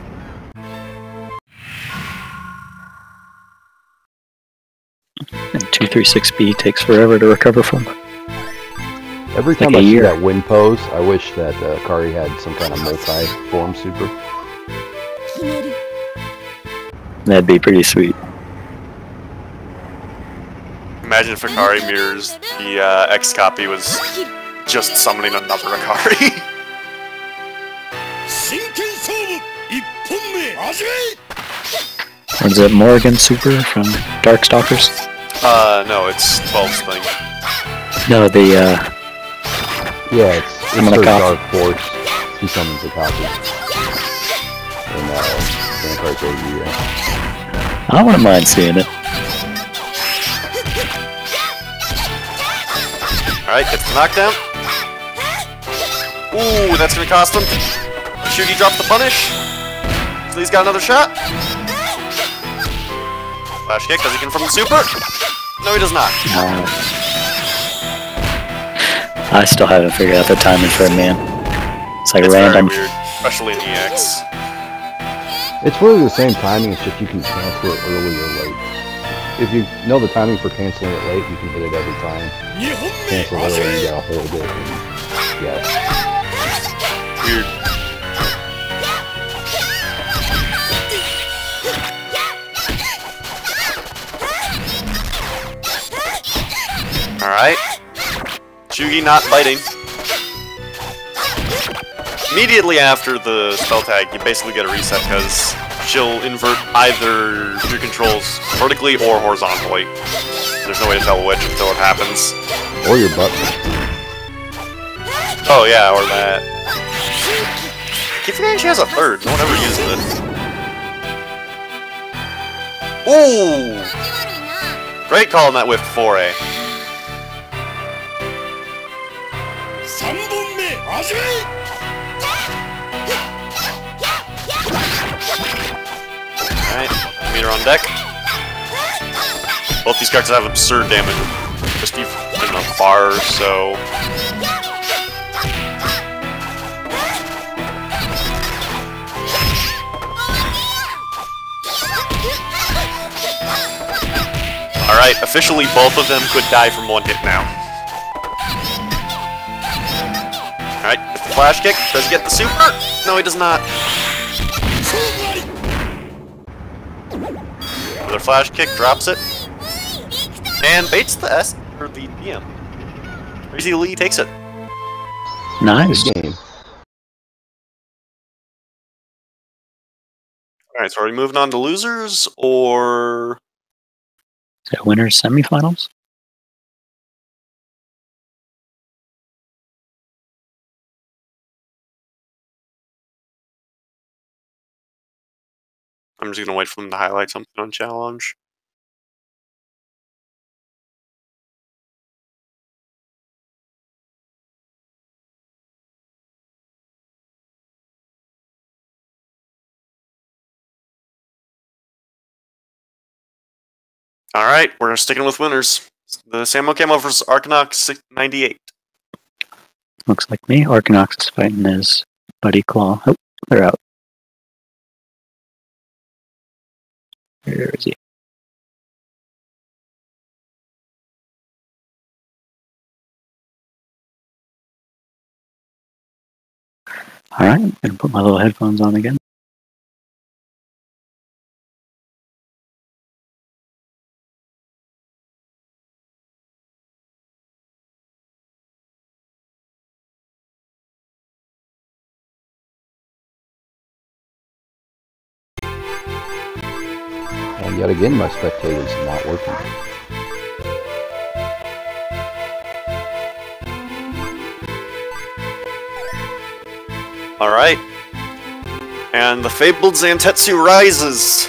And 236B takes forever to recover from. Every time like I a see year. that wind pose, I wish that Kari had some kind of multi-form super. That'd be pretty sweet. Imagine if Akari mirrors the X copy was just summoning another Akari. 真剣勝負一本目始め Or is it Morrigan Super from Darkstalkers? No, it's 12's thing. No, the Yeah, it's I'm gonna her copy. Dark Force. She summons a copy. And Vampire AU, yeah. I wouldn't mind seeing it. Alright, gets the knockdown. Ooh, that's gonna cost him. Shugi drops the punish. So he's got another shot. Flash kick, does he confirm the super? No, he does not. I still haven't figured out the timing for a man. It's like It's random. very weird, especially in EX. It's really the same timing, it's just you can cancel it early or late. If you know the timing for canceling it late, you can hit it every time. 2本目 Cancel 始 early, you め gotta hold it. And, yeah. Weird. Alright. Shugi not biting. Immediately after the spell tag, you basically get a reset because she'll invert either your controls vertically or horizontally. There's no way to tell which until it happens. Or your button. Oh yeah, or that. I keep forgetting she has a third. No one ever uses it. Ooh! Great call on that whiff foray. 3本目始め Alright, meter on deck. Both these characters have absurd damage. Just even a bar or so. Alright, officially both of them could die from one hit now. Alright, with the flash kick, does he get the super? No, he does not. Another flash kick, drops it. And baits the S or the DM. Crazy Lee takes it. Nice. Good game. Alright, so are we moving on to losers, or... Is it winners semifinals? I'm just gonna wait for them to highlight something on challenge. Alright, we're sticking with winners. The Samo Camo vs Arkanox 98. Looks like me. Arkanox is fighting his buddy Claw. Oh, they're out. Where is he? Alright, I'm gonna put my little headphones on again. And yet again, my spectator's not working. Alright. And the fabled Zantetsu rises.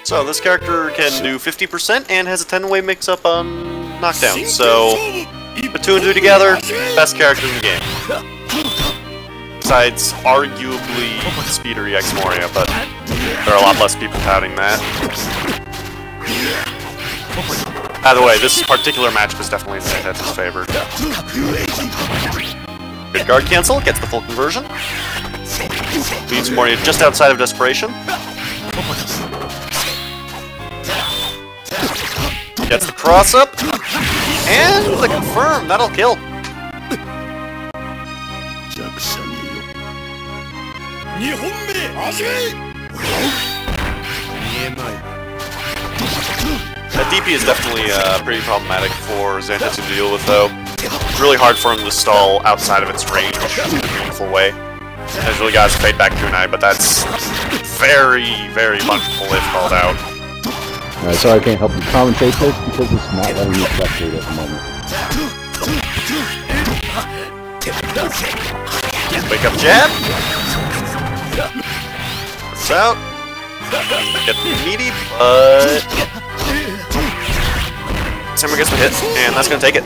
So this character can do 50% and has a 10-way mix-up on knockdown. So the two and two together, best character in the game. Besides, arguably, Speeder EX Moria, but there are a lot less people touting that. By the way, this particular matchup is definitely in Zantetsu's favor. Good guard cancel, gets the full conversion. Leaves Moria just outside of desperation. Gets the cross up. And the confirm, that'll kill. That DP is definitely pretty problematic for Zantetsu to deal with, though. It's really hard for him to stall outside of its range in a meaningful way. He's really got his fade back kunai, but that's very, very punishable if called out. Alright, sorry I can't help you commentate this because it's not letting me spectate at the moment. Wake up jab. It's out. Get meaty, but Samurai gets the hit, and that's gonna take it.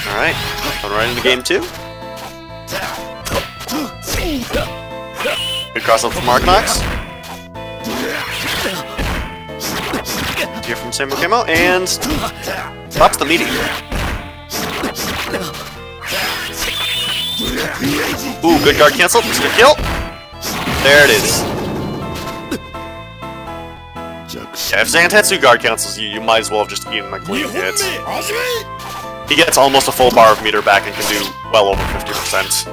Alright, going right into game 2. Good cross up from Arkanox. Here from Samurai came out, and stops the meaty. Ooh, good guard cancel. It's gonna kill. There it is. Yeah, if Zantetsu guard cancels you, you might as well have just eaten like clean hits. He gets almost a full bar of meter back and can do well over 50%.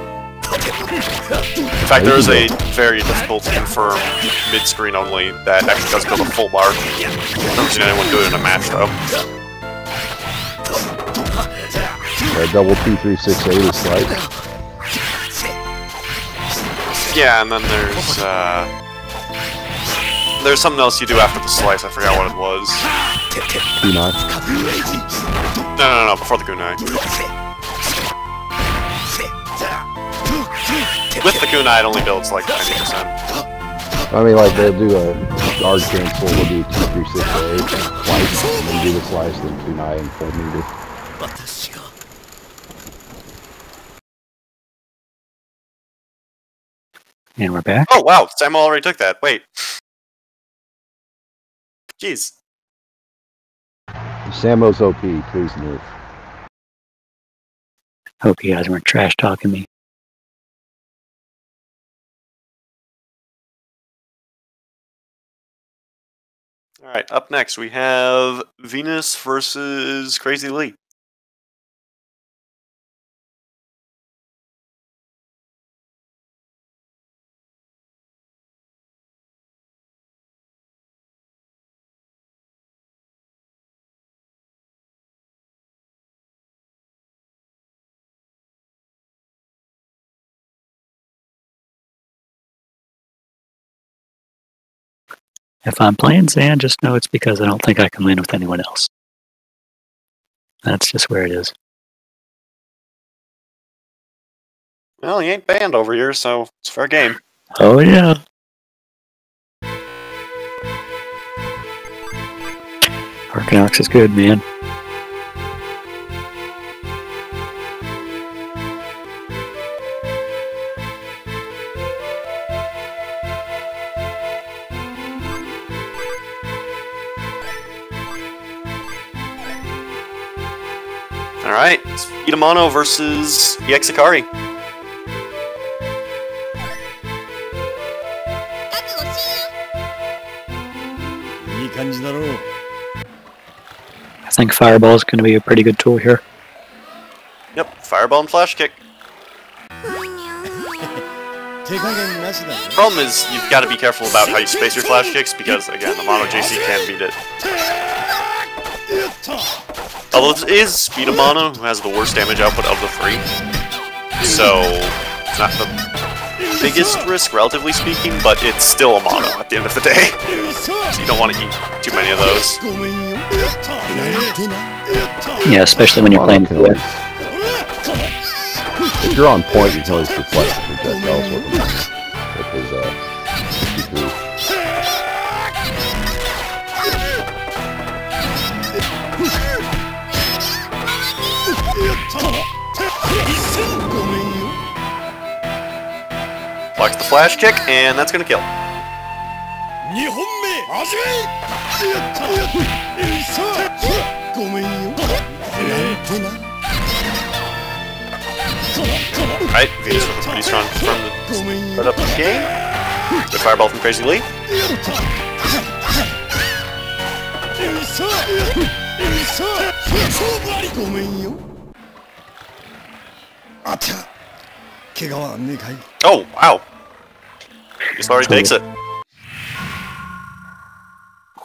In fact, there is a very difficult to confirm mid-screen only that actually does build a full bar. I've never seen anyone do it in a match, though. Double 2-3-6-8 is slice. Yeah, and then there's something else you do after the slice. I forgot what it was. Kunai. No, before the kunai. With the kunai, it only builds like 90%. I mean, like, they'll do a guard cancel, they'll do 2-3-6-8, slice, and then do the slice, then kunai and full meter. And we're back. Oh, wow, Sam already took that. Wait. Jeez. Samo's OP, please nerf. Hope you guys weren't trash talking me. Alright, up next we have Venus versus Crazy Lee. If I'm playing Zan, just know it's because I don't think I can win with anyone else. That's just where it is. Well, he ain't banned over here, so it's fair game. Oh yeah. Arkanox is good, man. Alright, it's Itamano versus EX Akari. I think Fireball is going to be a pretty good tool here. Yep, Fireball and Flash Kick. The problem is, you've got to be careful about how you space your Flash Kicks, because, again, the Mono JC can beat it. Although it is Speedomano who has the worst damage output of the three, so it's not the biggest risk, relatively speaking, but it's still a mono at the end of the day. So you don't want to eat too many of those. Yeah, especially when you're playing with. If you're on point, you can always deflect the projectiles with his 53. Blocks the Flash Kick, and that's gonna kill. Alright, Venus with a pretty strong from the start up of the game. Good fireball from Crazy Lee. Oh, wow. He already takes it. A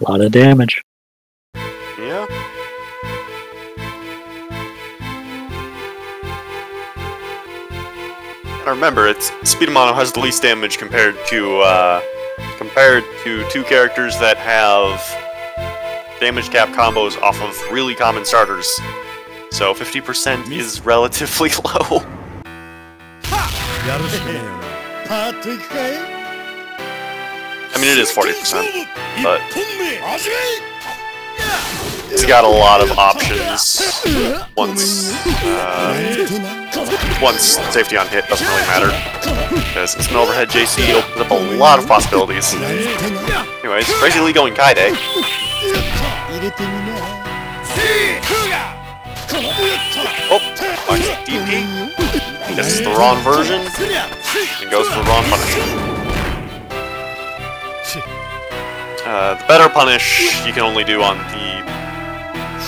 lot of damage. Yeah. And remember, Speed Mono has the least damage compared to two characters that have damage cap combos off of really common starters. So 50% is relatively low. I mean, it is 40%, but he's got a lot of options. Once safety on hit doesn't really matter, because it's an overhead JC opens up a lot of possibilities. Anyways, Crazy Lee going Kaide. Oh, finds DP. This is the wrong version, and goes for the wrong punish. The better punish you can only do on the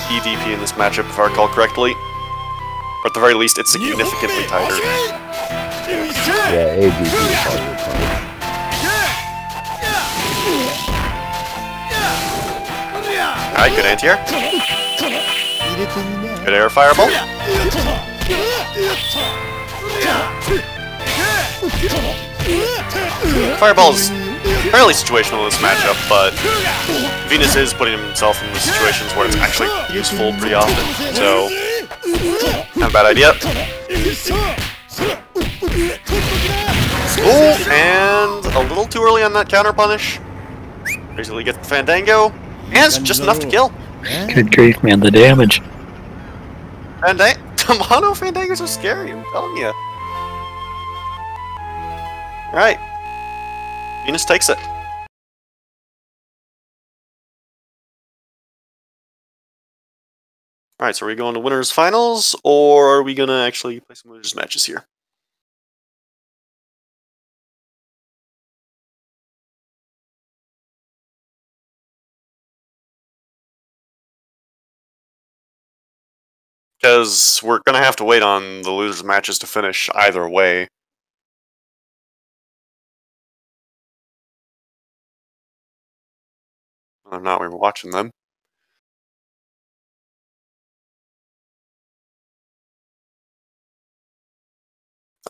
EDP in this matchup, if I recall correctly. Or at the very least, it's significantly tighter. Yeah, ADP is harder to punish. Alright, good anti-air. Good air fireball. Fireball's fairly situational in this matchup, but Venus is putting himself in the situations where it's actually useful pretty often, so not a bad idea. Ooh, and a little too early on that counter punish. Basically gets the Fandango, and it's just enough to kill. Good grief, man, the damage. Mono Fandangos are scary, I'm telling you. Alright. Venus takes it. Alright, so are we going to winners finals, or are we going to actually play some winners matches here? Because we're going to have to wait on the losers matches to finish either way. Whether or not we were watching them.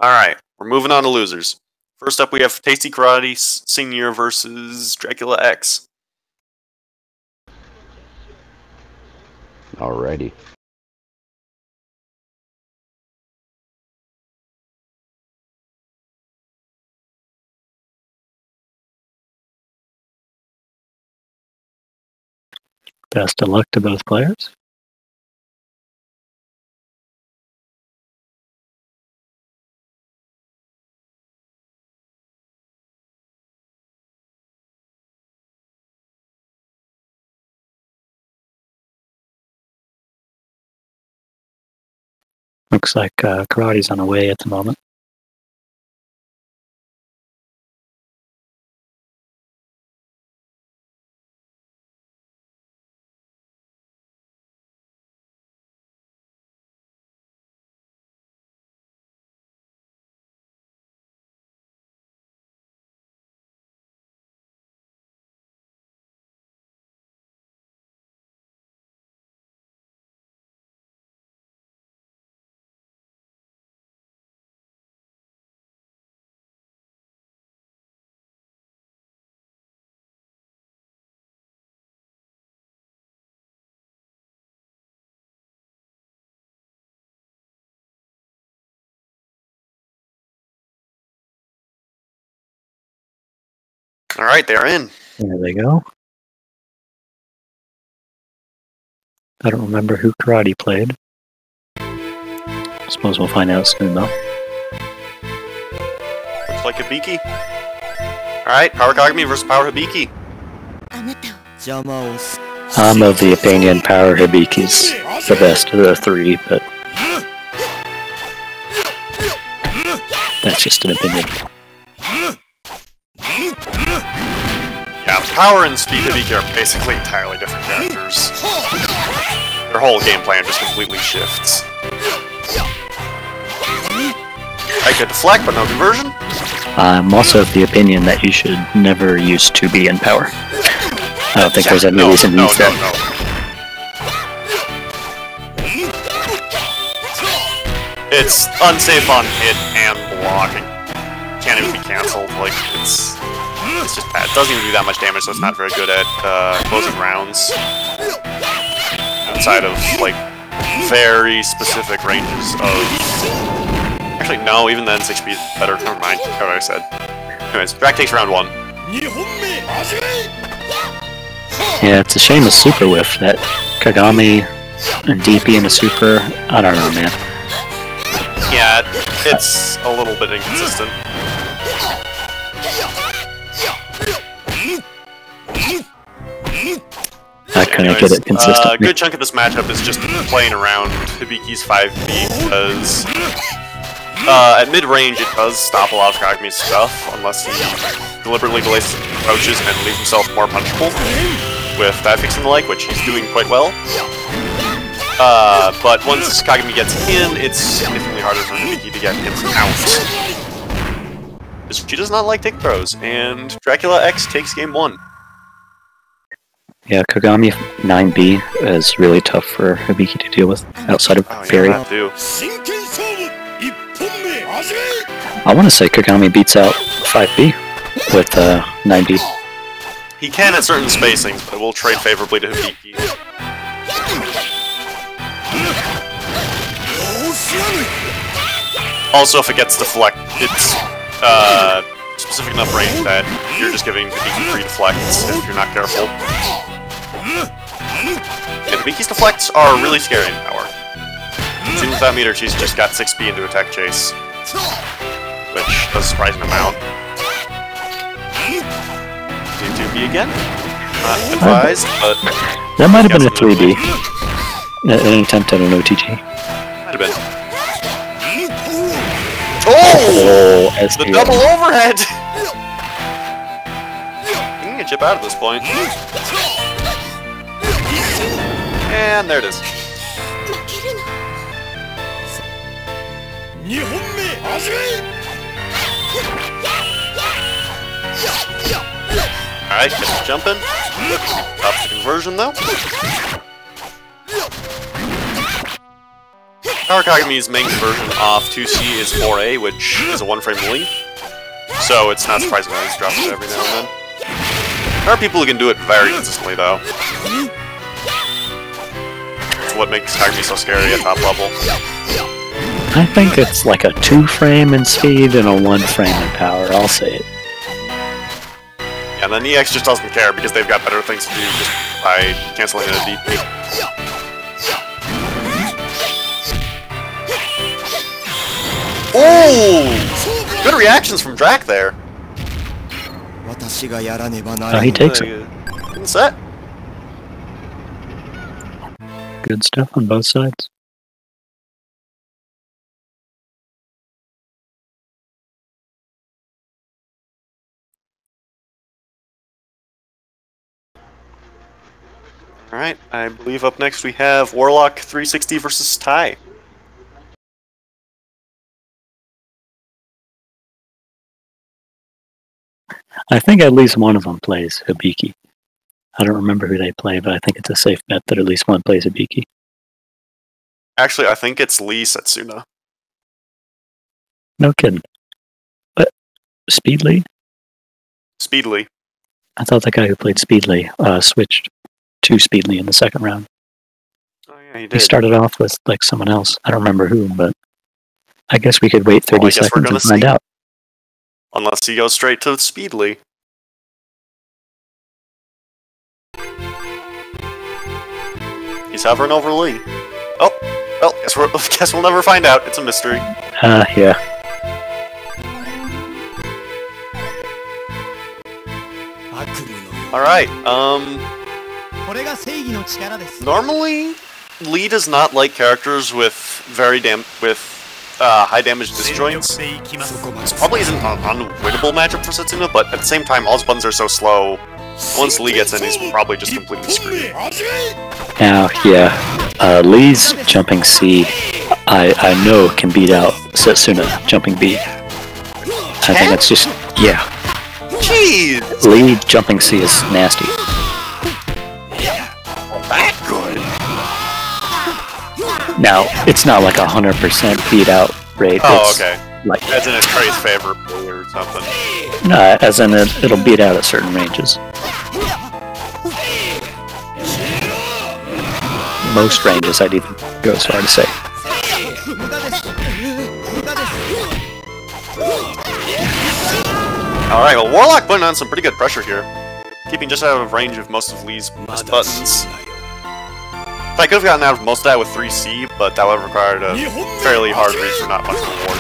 Alright, we're moving on to losers. First up we have Tasty Karate Senior versus Dracula X. Alrighty. Best of luck to both players. Looks like Karate's on the way at the moment. Alright, they're in. There they go. I don't remember who Karate played. I suppose we'll find out soon, though. Looks like Hibiki. Alright, Power Kagami versus Power Hibiki. I'm of the opinion Power Hibiki's the best of the three, but that's just an opinion. Yeah, Power and Speed Hibiki are basically entirely different characters. Their whole game plan just completely shifts. I could deflect, but no conversion. I'm also of the opinion that you should never use 2B in Power. I don't think there's any reason to use that. It's unsafe on hit and blocking. Can't even be cancelled. Like, it's just bad. It doesn't even do that much damage, so it's not very good at closing rounds. Outside of, like, very specific ranges of... Actually, no, even then 6B is better. Never mind. What I said. Anyways, Drac takes round 1. Yeah, it's a shame with Super Whiff that Kagami and DP in the Super... I don't know, man. Yeah, it's a little bit inconsistent. I couldn't get it consistently. A good chunk of this matchup is just playing around Hibiki's 5B, because at mid-range it does stop a lot of Kagami's stuff, unless he deliberately delays his approaches and leaves himself more punchable with dive fix and the like, which he's doing quite well. But once Kagami gets in, it's significantly harder for Hibiki to get hits out. She does not like take throws, and Dracula X takes game 1. Yeah, Kagami 9B is really tough for Hibiki to deal with outside of Barry. Yeah, I want to say Kagami beats out 5B with 9B. he can at certain spacings, but it will trade favorably to Hibiki. Also, if it gets deflect, it's specific enough range that you're just giving Hibiki free deflects if you're not careful. And Hibiki's deflects are really scary in Power. Even with that meter, she's just got 6B into attack chase, which does a surprising amount. 2B again? Not advised, but... That might have been a 3B. An attempt at an OTG. Might have been. Oh! The double overhead! You can get chip out at this point. And there it is. Alright, gets jumping. Stops the conversion though. Power Kagami's main conversion off 2C is 4A, which is a 1-frame lead. So it's not surprising that he's dropping it every now and then. There are people who can do it very consistently though. It's what makes Kagami so scary at top level. I think it's like a 2-frame in speed and a 1-frame in power, I'll say it. Yeah, and then EX just doesn't care because they've got better things to do just by canceling a DP. Oh! Good reactions from Drac there. Oh, he takes it. Good set. Good stuff on both sides. Alright, I believe up next we have Warlock 360 versus Tai. I think at least one of them plays Hibiki. I don't remember who they play, but I think it's a safe bet that at least one plays Hibiki. Actually, I think it's Lee Setsuna. No kidding. But Speedly? Speedly. I thought the guy who played Speedly switched to Speedly in the second round. Oh yeah, he did. He started off with like someone else. I don't remember who, but I guess we could wait 30 seconds and find out. Unless he goes straight to Speedly. He's hovering over Lee. Oh, well, guess we'll never find out. It's a mystery. Yeah. Alright, normally, Lee does not like characters with high damage disjoints. This probably isn't an unwinnable matchup for Setsuna, but at the same time, all his buttons are so slow. Once Lee gets in, he's probably just completely screwed. Now, yeah, Lee's jumping C, I know can beat out Setsuna jumping B. I think that's just, yeah. Jeez! Lee jumping C is nasty. That good. Now, it's not like 100% beat out rate. Oh, it's okay. like, As in it's Trey's favorite or something. as in it'll beat out at certain ranges. Most ranges, I'd even go as far to say. Alright, well, Warlock putting on some pretty good pressure here. Keeping just out of range of most of Lee's buttons. I could have gotten out of most of that with 3C, but that would have required a fairly hard reach for not much reward.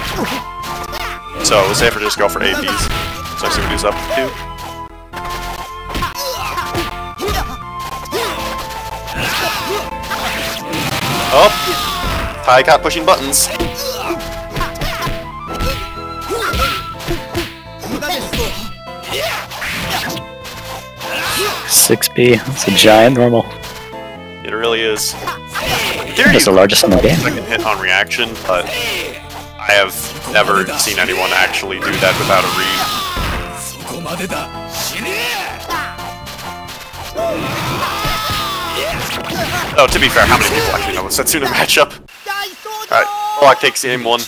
So it was safer to just go for APs. So I see what he's up to. Oh! Tai caught pushing buttons. 6B, that's a giant normal. It really is. That's the largest in the game. Second hit on reaction, but I have never seen anyone actually do that without a read. Oh, to be fair, how many people actually know the Setsuna matchup? Alright, Warlock takes aim 1.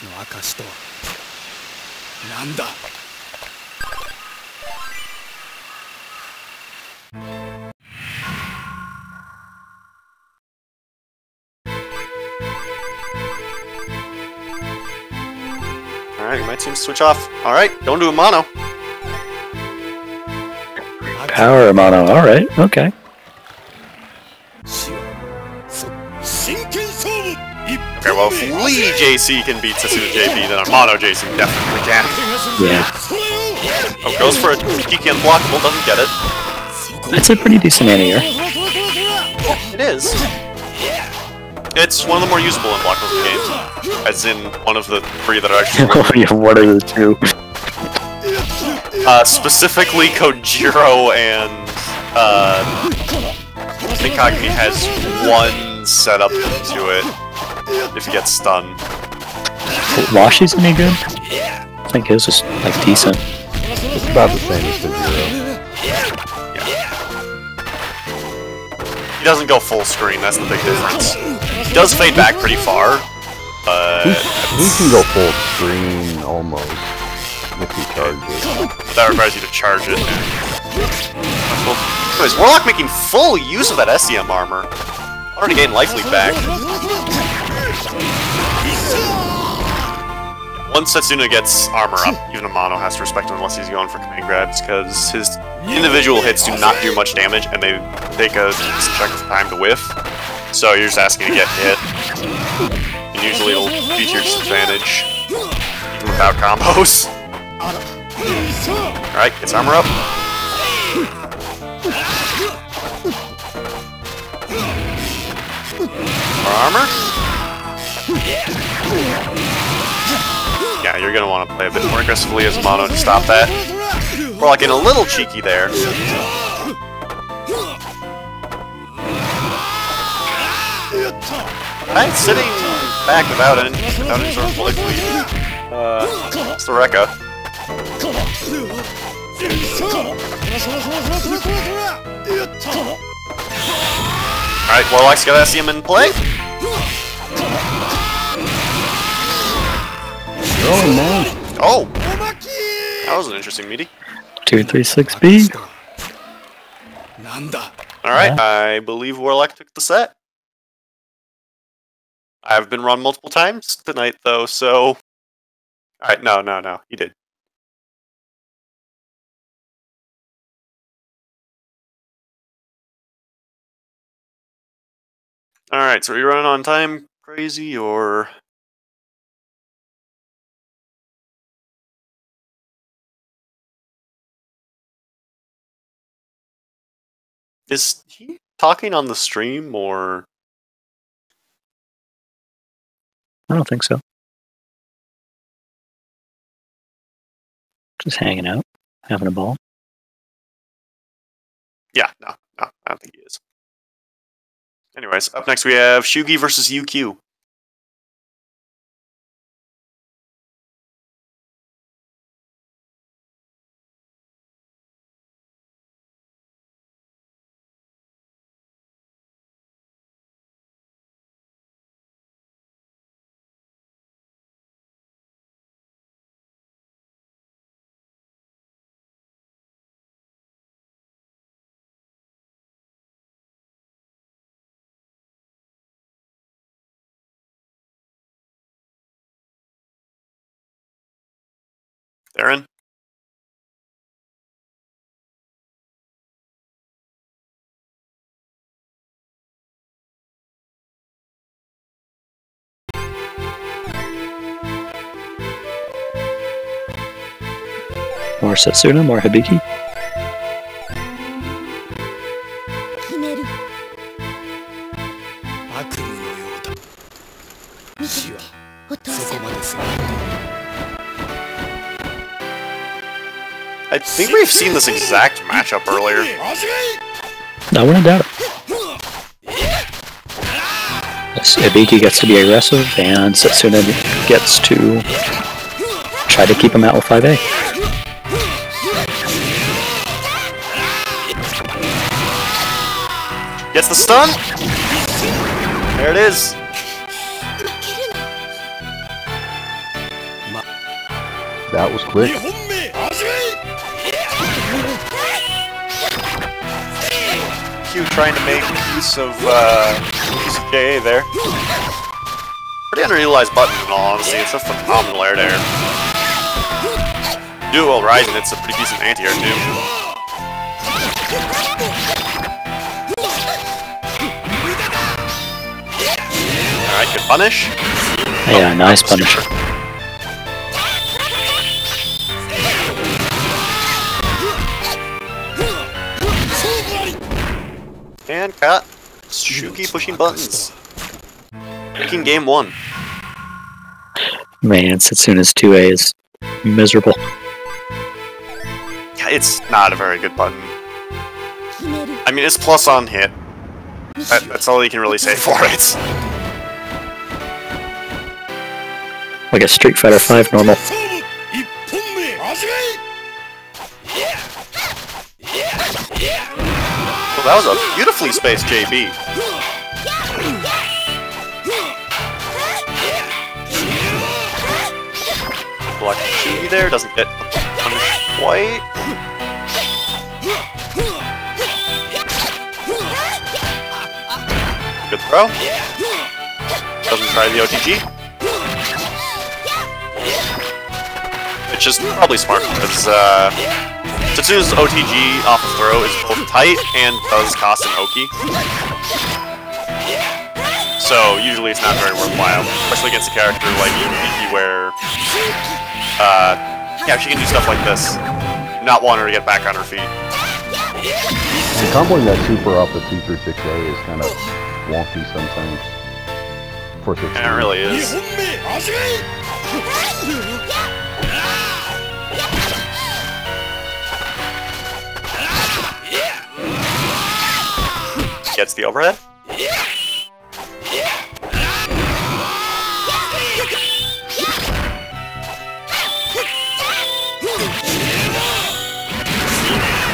Alright, we might seem to switch off. Alright, don't do a mono. Power mono, alright, okay. Okay, well, if Lee JC can beat Setsuna JP, then a mono JC definitely can. Yeah. Oh, goes for a Kiki unblockable, doesn't get it. It's a pretty decent anti-air. It is. It's one of the more usable unblockable games. As in, one of the 3 that are actually Yeah, what are the two? specifically Kojiro and Mikagami has one setup to it if he gets stunned. Washi's any good? I think his is like decent. It's about the same as Kojiro. He doesn't go full screen, that's the big difference. He does fade back pretty far, but He can go full screen almost if you charge it. that requires you to charge it. Anyways, Warlock making full use of that SEM armor. Already gained life lead back. Once Setsuna gets armor up, even a mono has to respect him unless he's going for command grabs, because his individual hits do not do much damage, and they take a decent chunk of time to whiff. So you're just asking to get hit. And usually it'll be to your disadvantage, even without combos. Alright, gets armor up. More armor? Yeah, you're gonna want to play a bit more aggressively as mono to stop that. We're like getting a little cheeky there. Alright, sitting back without any sort of life lead. It's the Rekka. Alright, Warlock's got SEM in play. Oh, man. Oh! That was an interesting meaty. 236B. Alright, I believe Warlock took the set. I've been run multiple times tonight, though, so... Alright, no, he did. Alright, so are you running on time crazy, or... Is he talking on the stream, or... I don't think so. Just hanging out, having a ball. Yeah, no, I don't think he is. Anyways, up next we have Shugi versus UQ. Darren? More Setsuna, more Hibiki. 決める。悪夢のようだ。死はお父そこさん。まで迫る。 I think we've seen this exact matchup earlier. I wouldn't doubt it. Yes, Hibiki gets to be aggressive, and Setsuna gets to try to keep him out with 5A. Gets the stun! There it is! That was quick. 2本目始め。 Q trying to make use of JA there. Pretty underutilized button in all honesty, it's a phenomenal air to air. Do it while rising, it's a pretty decent anti-air too. Alright, good punish. Yeah, nice punish. And cut. Shuki pushing buttons. Making game 1. Man, Setsuna's 2A is miserable. Yeah, it's not a very good button. 決める。 I mean, it's plus on hit. That's all you can really say for it. Like a Street Fighter 5 normal. 勝負1本目始め。 Well, that was a beautifully spaced JB. Block Shugi there, doesn't get punished quite. Good throw. Doesn't try the OTG. It's just probably smart because Setsuna's OTG off of throw is both tight and does cost an Oki. So usually it's not very worthwhile, especially against a character like Yuki where yeah, she can do stuff like this. Not want her to get back on her feet. And comboing that super off the 236A is kind of wonky sometimes. Of course, it's And it really 2 is. 本目始め。 Gets the overhead.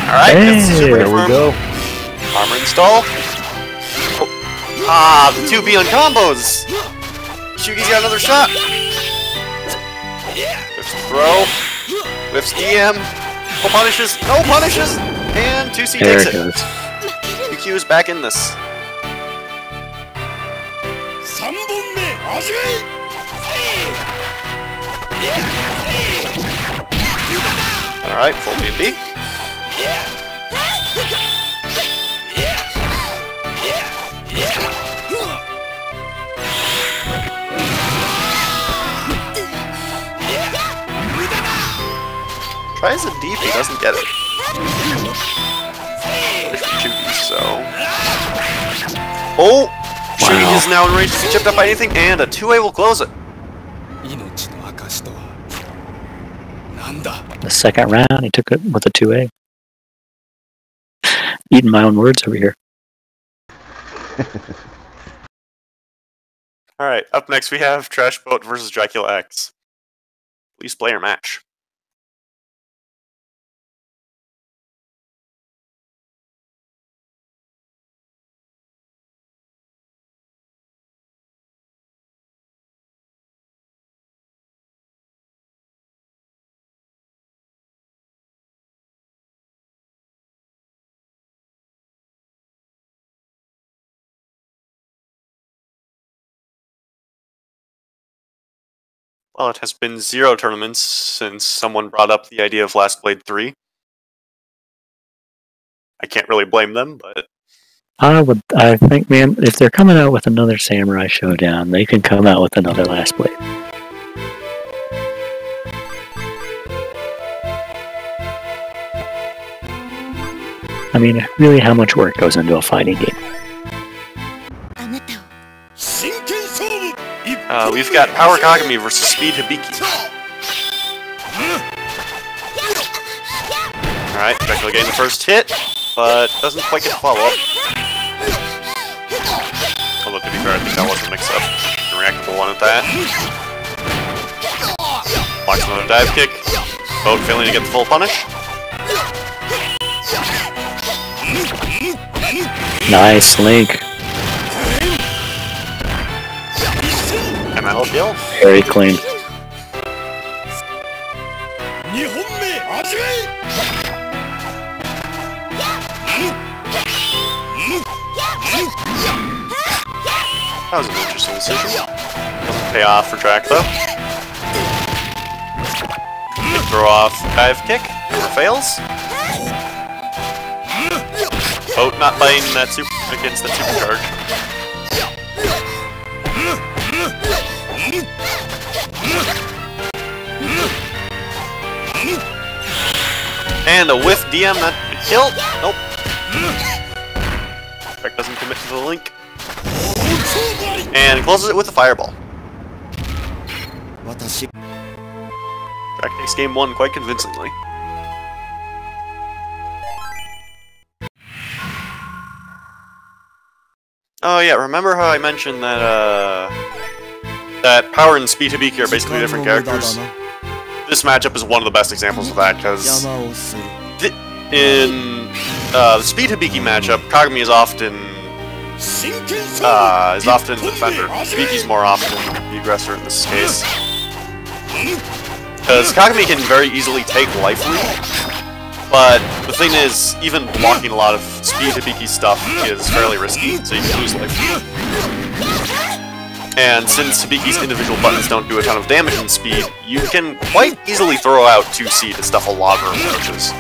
Alright, gets the Hey, super there we confirmed. go. Armor install. Oh. Ah, the 2B on combos! Shugi's got another shot! Whiffs the throw. Whiffs DM. No punishes. No punishes! And 2C There takes it it. goes. UQ is back in this. 3本目始め。 Alright, full B&B. Tries a deep, he doesn't get it. So. Oh! Shugi is now enraged to be chipped up by anything, and a 2A will close it. 命の証とはなんだ。The second round, he took it with a 2A. Eating my own words over here. Alright, up next we have Trash Boat versus Dracula X. Please play your match. Well, it has been 0 tournaments since someone brought up the idea of Last Blade 3. I can't really blame them, but... I think, man, if they're coming out with another Samurai Showdown, they can come out with another Last Blade. I mean, really, how much work goes into a fighting game? We've got Power Kagami versus Speed Hibiki. Alright, Dracula getting the first hit, but doesn't quite get the follow-up. Although, to be fair, I think that was a mix-up. A reactable one at that. Blocks another dive kick. Boat failing to get the full punish. Nice link. And that'll kill. Very clean. That was an interesting decision. Doesn't pay off for Drac though. Kick throw off dive kick. Never fails. Boat not biting that super against that supercharge. And a whiff DM that kill. Nope. Drake doesn't commit to the link. And closes it with a fireball. Drake takes game 1 quite convincingly. Oh yeah, remember how I mentioned that that Power and Speed Hibiki are basically different characters? This matchup is one of the best examples of that, because in the Speed Hibiki matchup, Kagami is often the defender. Hibiki's more often the aggressor in this case. Because Kagami can very easily take life lead, but the thing is, even blocking a lot of Speed Hibiki stuff is fairly risky, so you can lose life lead. And since Hibiki's individual buttons don't do a ton of damage in speed, you can quite easily throw out 2C to stuff a lot of approaches.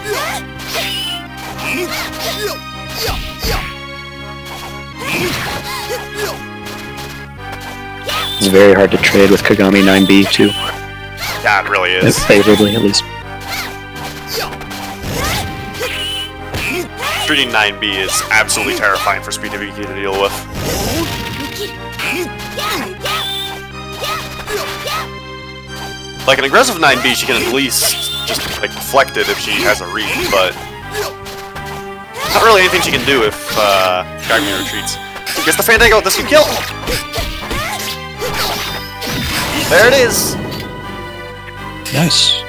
It's very hard to trade with Kagami 9B too. Yeah, it really is. Favorably, at least. Treating 9B is absolutely terrifying for Speed Hibiki to deal with. Like an aggressive 9B, she can at least just like deflect it if she has a read, but not really anything she can do if Kagami retreats. Gets the Fandango, this can kill! There it is! Nice.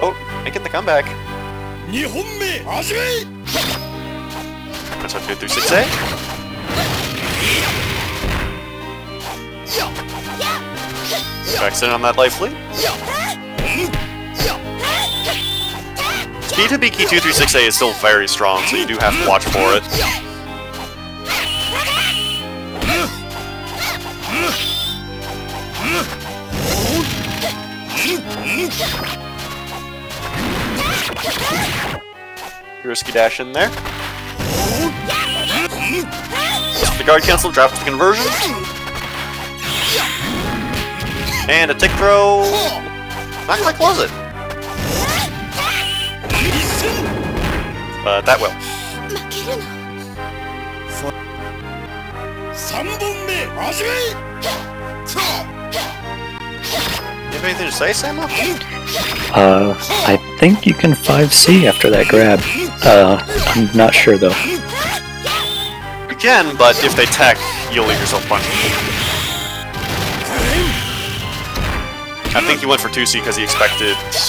Oh, making the comeback. That's what 2 through 6A. Backs in on that life lead. Speed Hibiki 2 through 6A is still very strong, so you do have to watch for it. Risky dash in there. The guard cancel drops the conversion. And a tick throw. Not quite close it. But that will. have anything to say, Samuel? I think you can 5C after that grab. I'm not sure though. You can, but if they tech, you'll leave yourself punching. I think he went for 2C because he expected to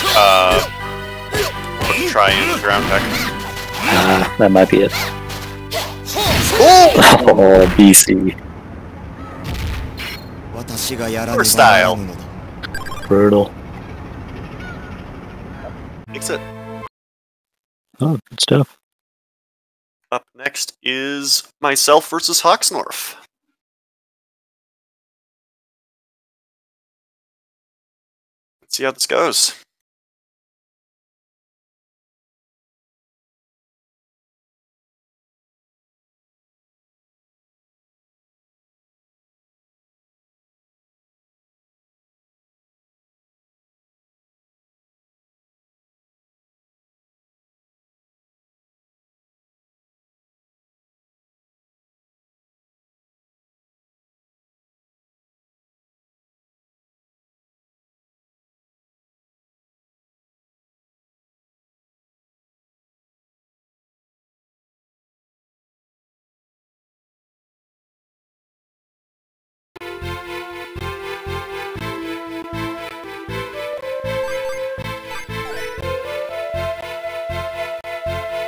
try and ground tech. That might be it. Oh, BC. Poor style. Brutal. Makes it. Oh, good stuff. Up next is myself versus Hawksnorf. Let's see how this goes.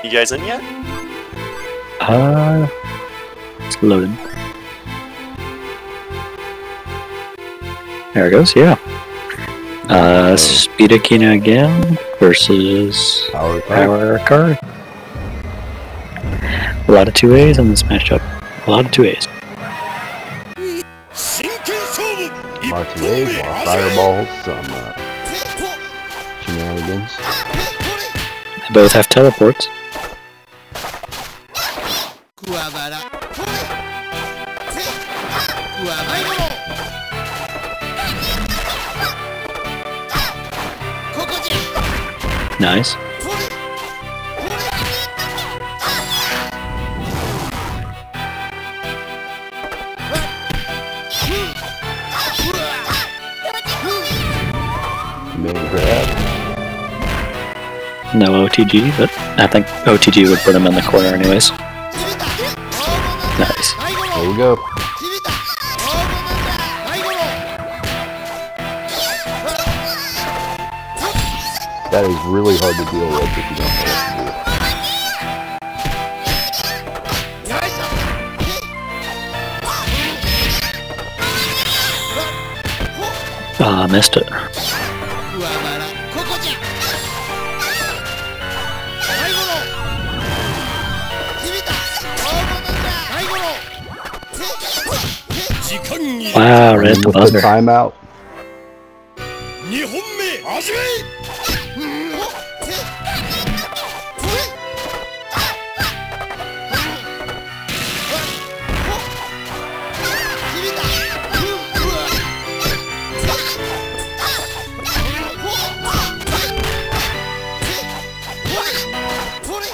You guys in yet? It's loading. There it goes, yeah. Speedakina again versus Power Card. A lot of 2As in this matchup. A lot of 2As. More 2As, more fireballs, some shenanigans. They both have teleports. Nice. No OTG, but I think OTG would put him in the corner anyways. Nice. There we go. That is really hard to deal with if you don't know what to do. Ah, missed it. Wow, red with buzzer. the timeout.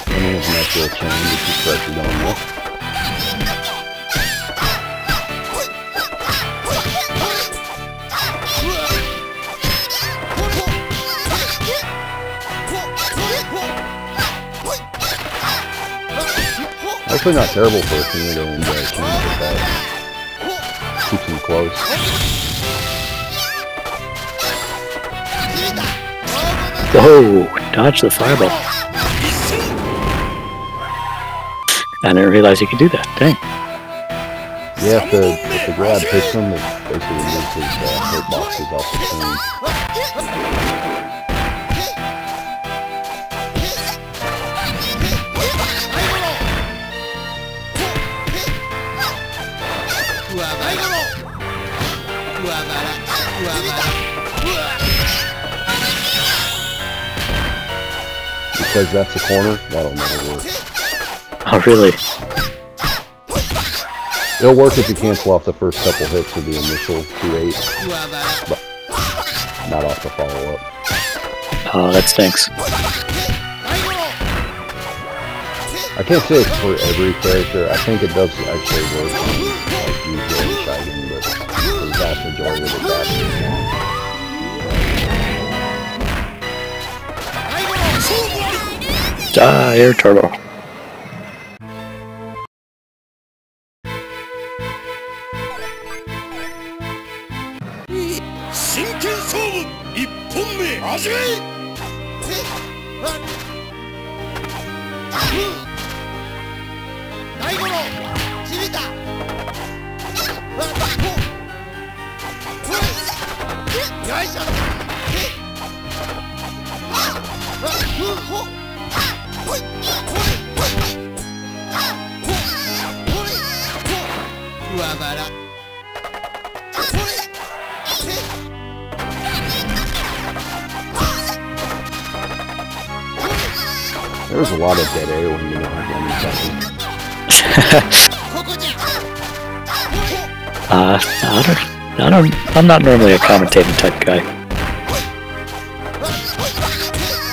And there's an actual change if you start to going with. Actually not terrible for a team to go and change like that. Keeps them close. Whoa! Dodge the fireball. I didn't realize you could do that. Dang. Yeah, if the grab hits him, it basically moves his hurt boxes off the screen. Because that's a corner, that'll never work. Oh, really? It'll work if you cancel off the first couple hits of the initial 2-8, but not off the follow-up. Oh, that stinks. I can't say it's for every character. I think it does actually work on like Yu-Gi-Oh! and Shaigen, but for the vast majority of the classes. Air turtle. There was a lot of dead air when you know I'm not normally a commentating type guy.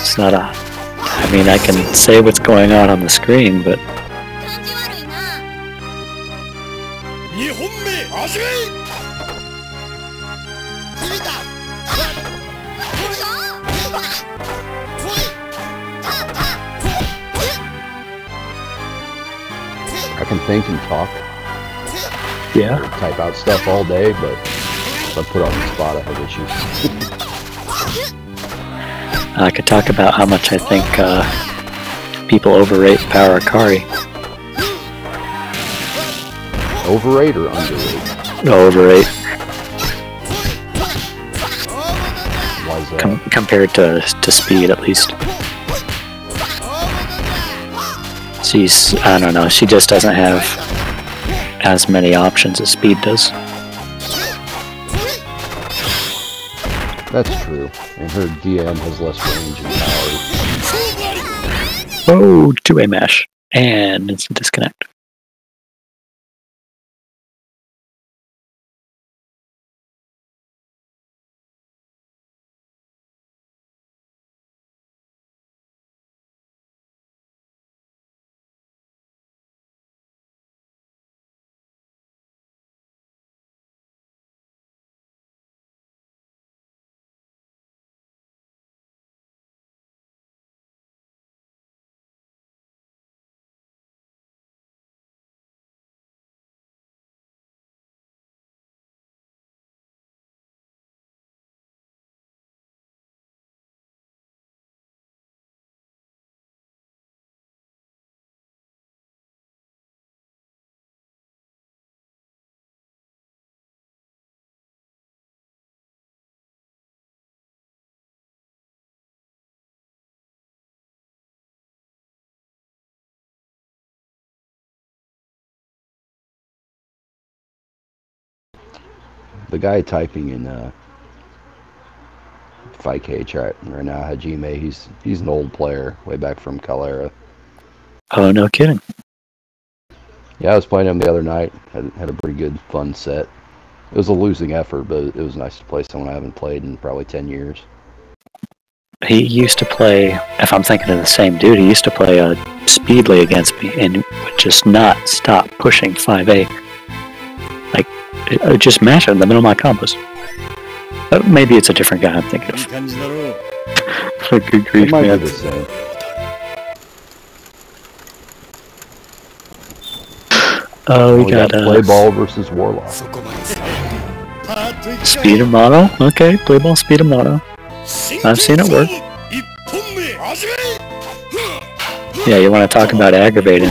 It's not a... I mean, I can say what's going on the screen, but... I can think and talk. Yeah. Type out stuff all day, but if I put on the spot, I have issues. I could talk about how much I think people overrate Power Akari. Overrate or underrate? Overrate. Why is that? Compared to Speed, at least. She's, I don't know, she just doesn't have as many options as Speed does. That's true, and her DM has less range and power. Oh, two-way mash. And instant disconnect. The guy typing in 5K chat right now, Hajime, he's an old player, way back from Calera. Oh, no kidding. Yeah, I was playing him the other night. Had a pretty good, fun set. It was a losing effort, but it was nice to play someone I haven't played in probably 10 years. He used to play, if I'm thinking of the same dude, he used to play Speedly against me and would just not stop pushing 5A. Like, it just mashed in the middle of my combos. Maybe it's a different guy I'm thinking of. Good grief, It might man. be the same. Oh, we We got play ball versus Warlock. Speed and Mono. Okay, play ball, Speed and Mono. I've seen it work. Yeah, you want to talk about aggravating.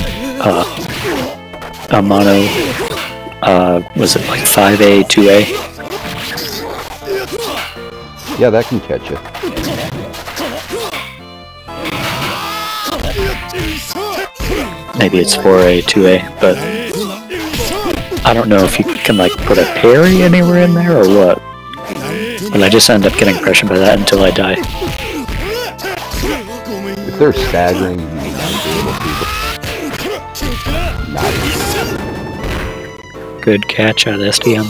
A Mono, was it like 5A, 2A? Yeah, that can catch you. Maybe it's 4A, 2A, but I don't know if you can like put a parry anywhere in there or what. But I just end up getting pressured by that until I die. If they're staggering, you might be able to. Not Good catch out of SDM.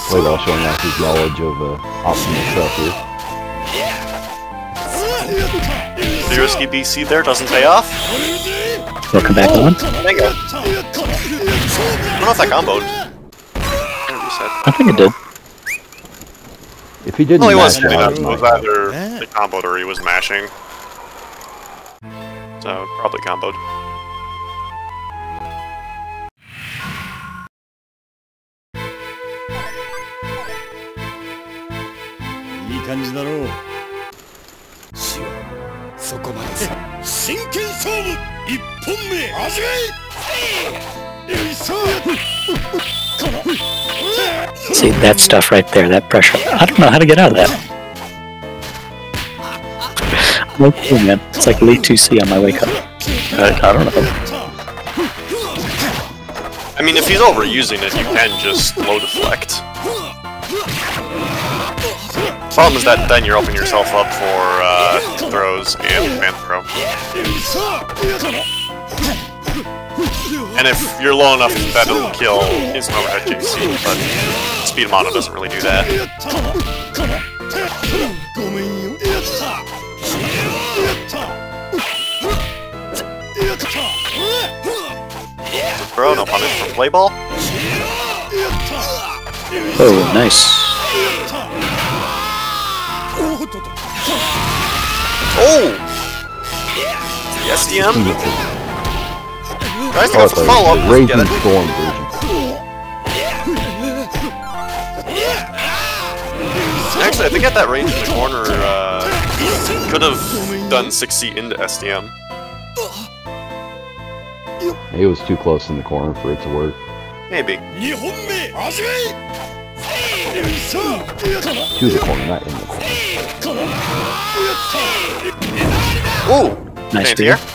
Played all showing off his knowledge of optimal stuff here. risky BC there, doesn't pay off. Welcome back, Owen. Thank you. I don't know if that comboed. I think it did. If he didn't Well, he was mash hitting out, up. it It was might- either the comboed or he was mashing. So, probably comboed. See, that stuff right there, that pressure. I don't know how to get out of that. Okay, man. It's like Lee 2C on my wake up. I don't know. I mean, if he's overusing it, you can just low deflect. Problem is that then you're opening yourself up for throws and fan throw. And if you're low enough that it'll kill instant overhead JC, but Speed Mono doesn't really do that. Throw, no punish from play ball. Oh, nice. Oh! The SDM? Guys, Oh, got it's some follow a up. Raging Get it. Storm version. Actually, I think at that range in the corner, could have done 6C into SDM. He was too close in the corner for it to work. Maybe. To the corner, not in the corner. Ooh! Nice Fancy spear. here.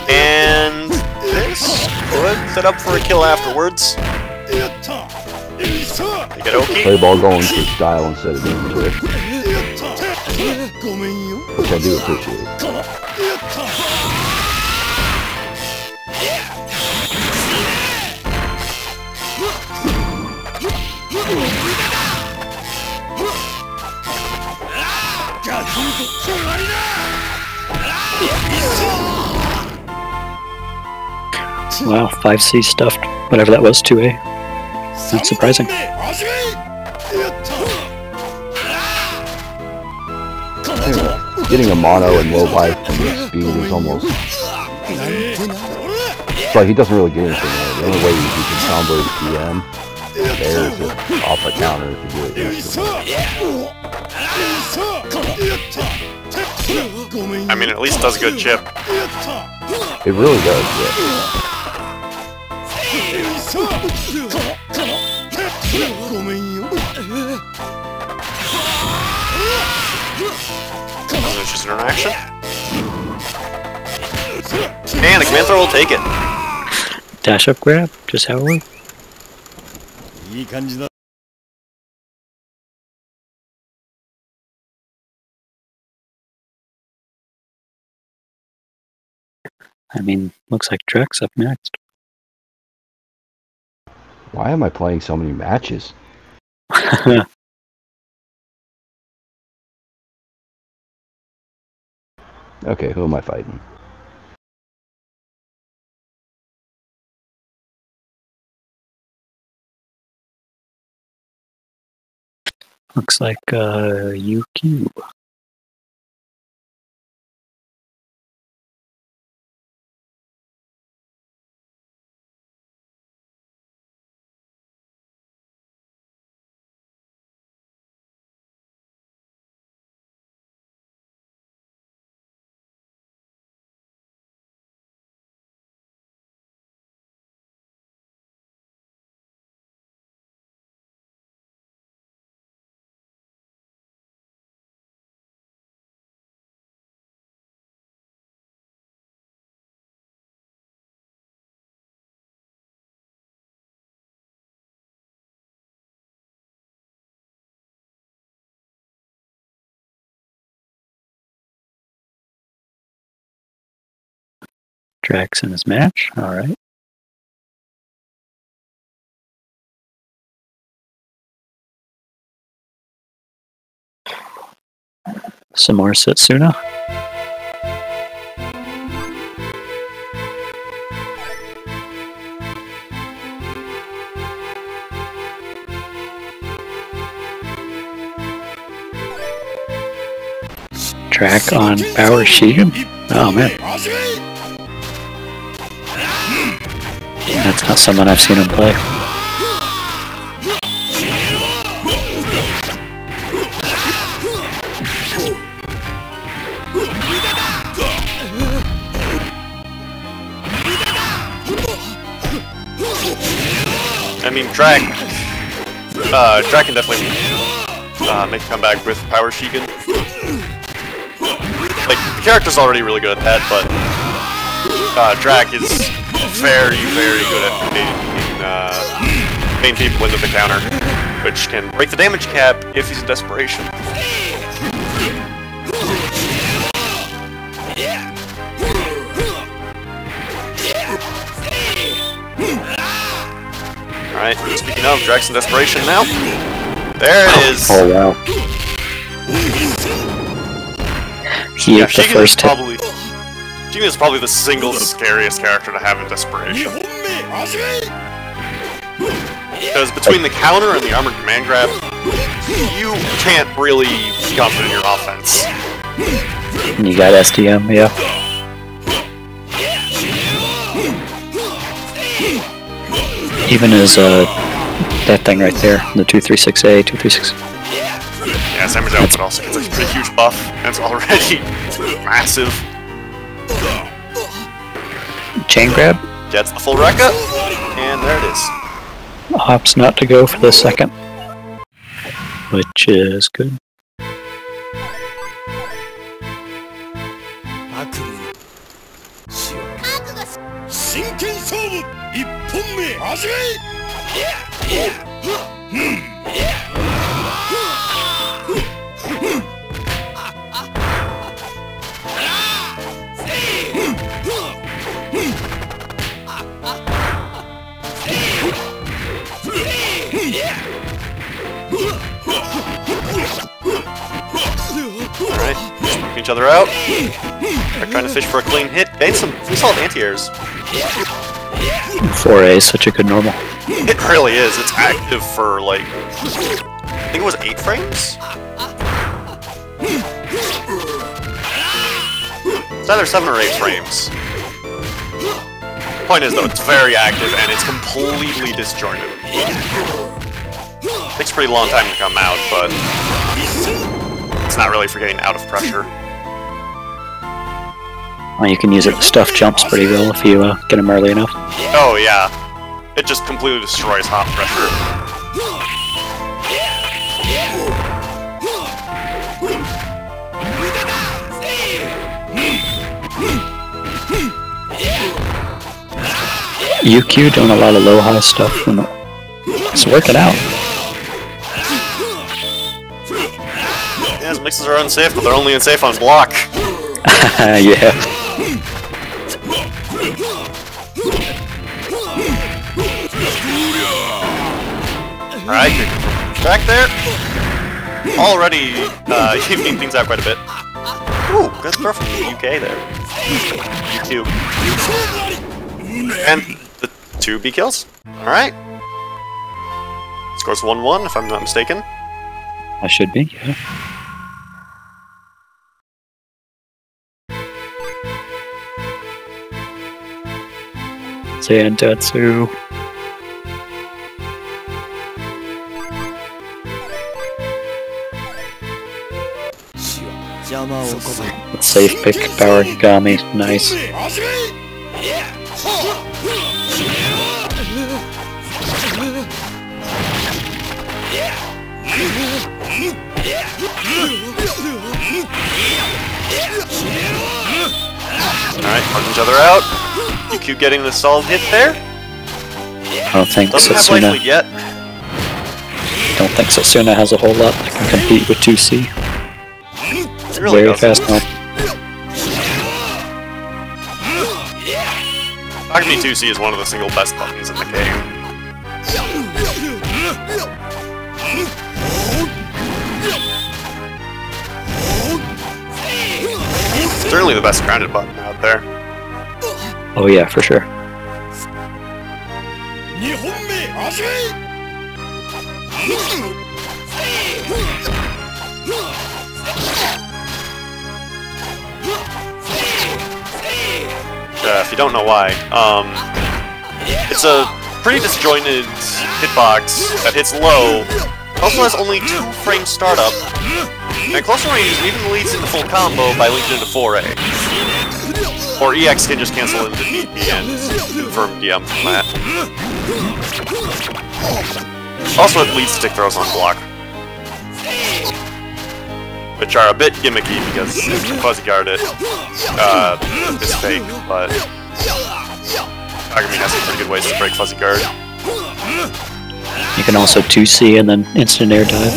And this could set up for a kill afterwards. You get Oki. Play ball going for style instead of being quick, which I do appreciate. Wow, 5C stuffed. Whatever that was, 2A. That's surprising. Getting a mono and low life and the speed is almost... It's like he doesn't really get anything there. The only way you can combo his PM there is off a counter if you do it instantly. I mean, at least does a good chip. It really does, yeah. Just interaction. And the command throw will take it. Dash up grab, just how it works. I mean, looks like Drex up next. Why am I playing so many matches? Okay, who am I fighting? Looks like UQ. Drex in his match, alright. Some more Setsuna. Track on Power Shigen? Oh man. That's not someone I've seen him play. I mean, Drag can definitely make a comeback with Power Shigen. Like, the character's already really good at that, but Drag is very, very good at making people into the counter, which can break the damage cap if he's in desperation. Alright, speaking of, Drag's in desperation now. There it is! Oh wow. He ate the first hit. Shigen is probably the single scariest character to have in desperation. Because between the counter and the armored command grab, you can't really be confident in your offense. You got SDM, yeah. Even as that thing right there, the 236A, 236. Yeah, Samur's output also gets a pretty huge buff, and it's already massive. Chain grab? Gets the full Rekka, and there it is. Opts not to go for the second, which is good. Alright, smoking each other out. They're trying to fish for a clean hit. Gain some pretty solid anti-airs. 4A is such a good normal. It really is. It's active for like, I think it was 8 frames? It's either 7 or 8 frames. The point is though, it's very active and it's completely disjointed. Takes a pretty long time to come out, but it's not really for getting out of pressure. Well, you can use it to stuff jumps pretty well if you get them early enough. Oh yeah, it just completely destroys hot pressure. UQ doing a lot of low-high stuff, and it's working out. Yeah, his mixes are unsafe, but they're only unsafe on block. Yeah. Alright, back there. Already evening things out quite a bit. Ooh, good throw from the UK there. U2. And the 2 B kills. Alright. Scores 1-1 if I'm not mistaken. I should be, yeah. Zantetsu. Safe pick, Power Kagami, nice. Alright, mark each other out. UQ getting the solid hit there. I don't think Doesn't have life Setsuna. lead yet. Don't think Setsuna has a whole lot that can compete with 2C. It really Very doesn't. fast now. Akame 2C is one of the single best buttons in the game. best grounded button out there. Oh yeah, for sure. 2本目始め If you don't know why, it's a pretty disjointed hitbox that hits low. It also has only 2-frame startup, and at closer range it even leads into full combo by linking into 4A. Or EX can just cancel into DP and confirm DM from that. Also, it leads stick throws on block, which are a bit gimmicky because if you fuzzy guard it, it's fake, but Kagami has some pretty good ways to break fuzzy guard. You can also 2C and then instant air dive.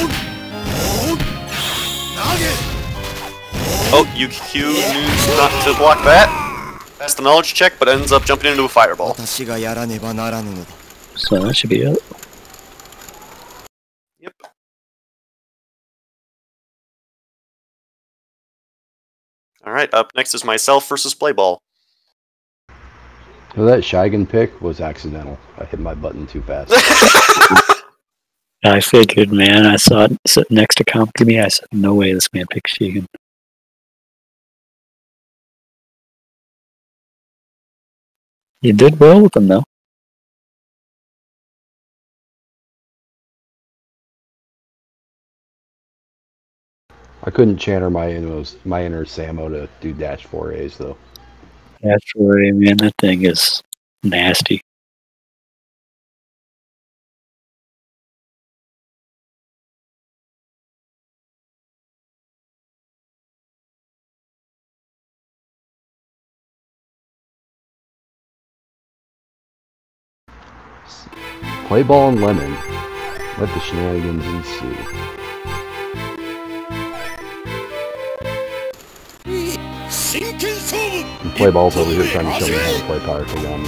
Oh, UQ knew not to block that. That's the knowledge check, but ends up jumping into a fireball. 私がやらねばならぬのだ So that should be it. Yep. Alright, up next is myself versus Playball. So that Shigan pick was accidental. I hit my button too fast. I figured, man. I saw it sitting next to Kagami. I said, no way this man picked Shigan. You did well with him, though. I couldn't channel my inner Samo to do dash 4As though. That's right, man. That thing is nasty. Play ball and lemon. Let the shenanigans ensue. 真剣勝負 And play ball's over here trying to show me how to play Power Kagami.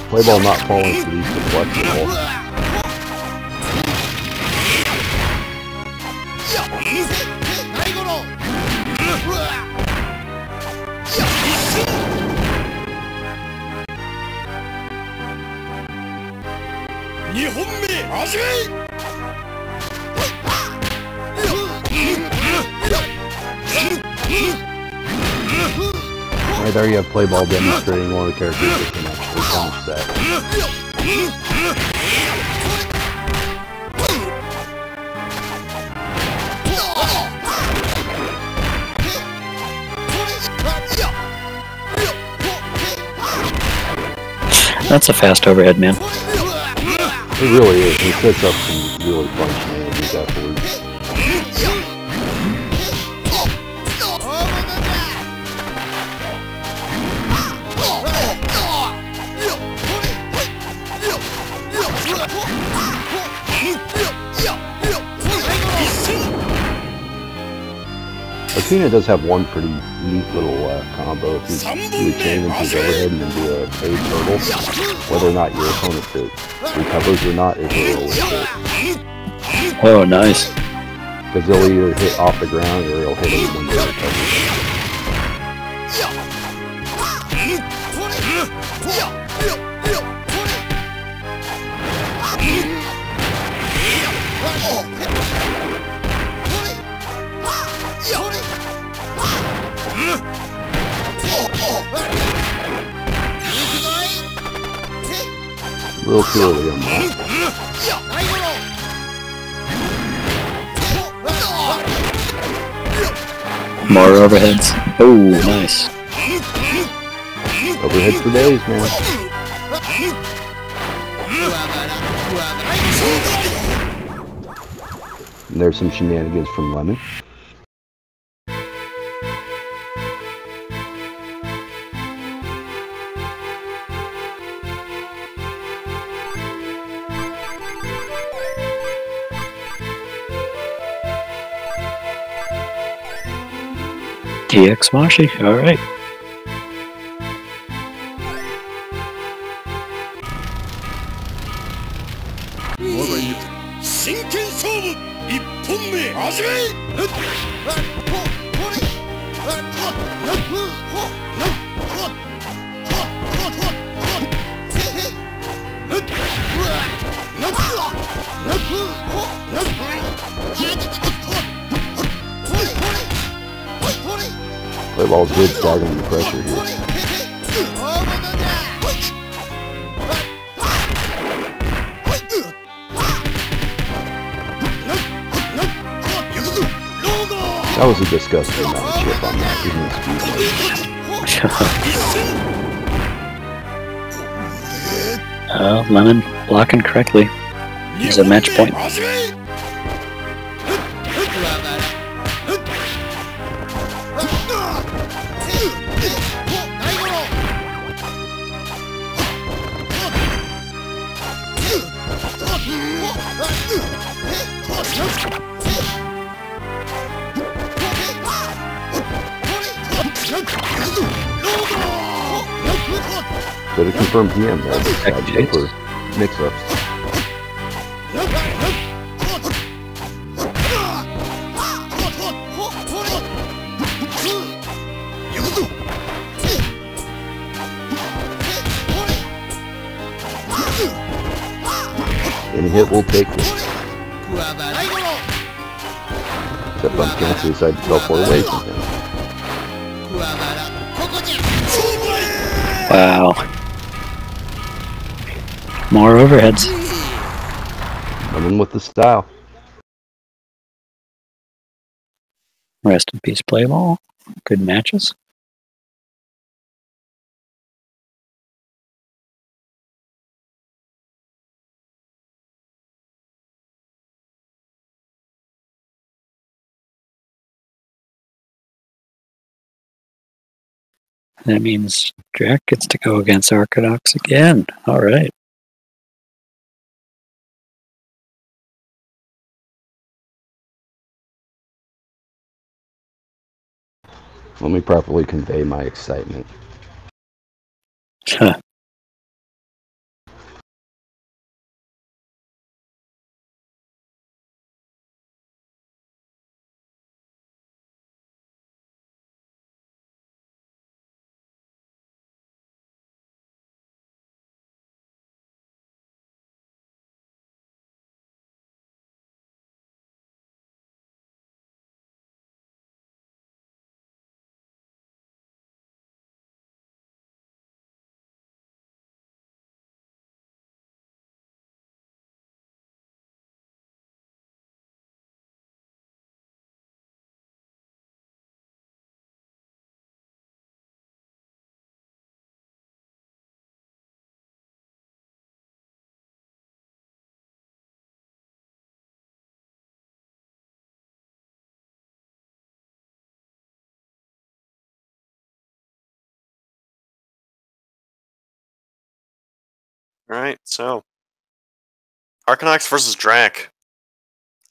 Play ball not falling for these deflections. Right there you have play ball demonstrating one of the characters that can actually punish that. That's a fast overhead, man. It really is. He sets up some really fun shenanigans afterwards. Okina does have one pretty neat little combo. If you do a chain into his overhead and then do a fade turtle, whether or not your opponent recovers or not is a little bit. Oh, nice. Because they'll either hit off the ground or they'll hit him when they recover. Real too early on that. More overheads. Oh, nice. Overhead for days, man. And there's some shenanigans from Lemon. DX Mashi, alright. 真剣勝負一本目始めPlayball's good staggering the pressure here. That was a disgusting amount of chip on that, even speed. Lemon blocking correctly. There's a match point. Could have confirmed PM there, but for mix-ups. Any hit will take it. Except on chance he decided to teleport away from him. Wow. More overheads. Coming with the style. Rest in peace, play ball. Good matches. That means Jack gets to go against Arcadox again. All right. Let me properly convey my excitement. Huh. Alright, so Arcanox versus Drac.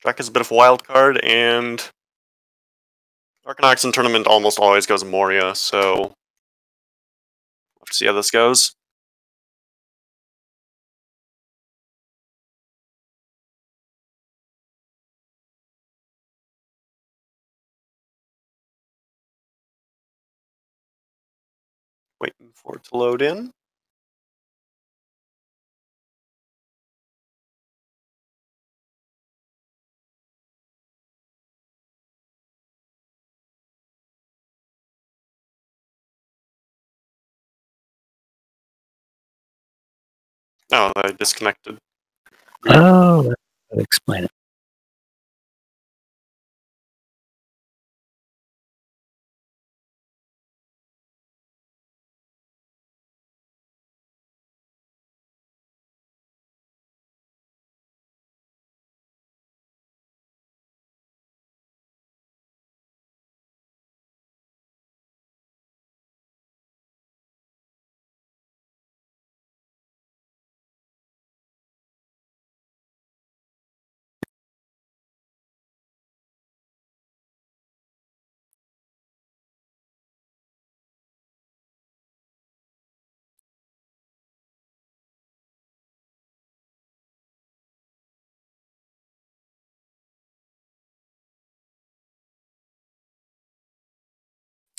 Drac is a bit of a wild card, and Arcanox in tournament almost always goes Moria, so we'll have to see how this goes. Waiting for it to load in. Oh, I disconnected. Oh, that would explain it.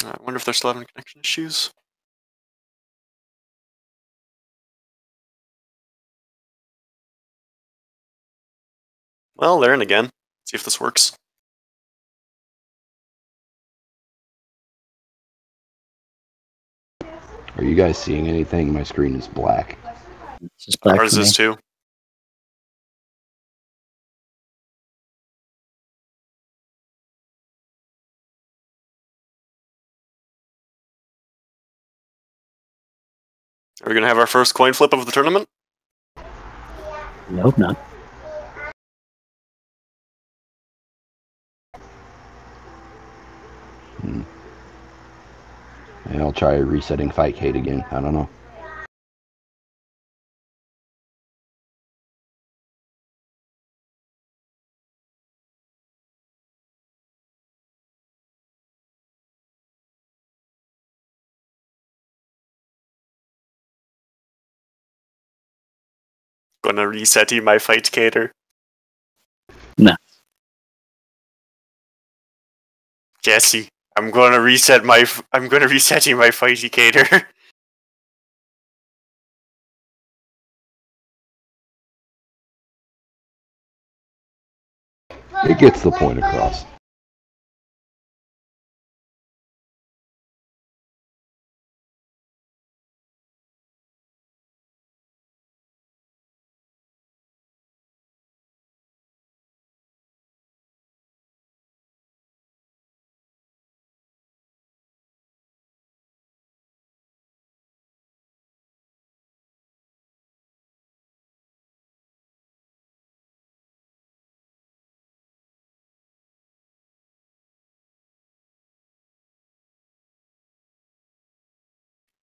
I wonder if they're still having connection issues. Well, they're in again. Let's see if this works. Are you guys seeing anything? My screen is black. It's just black Ours for me. is too. Are we gonna have our first coin flip of the tournament? I hope not. And I'll try resetting Fightcade again. I don't know. Gonna reset my Fightcader. No. Jesse, I'm gonna reset my Fightcader. It gets the point across.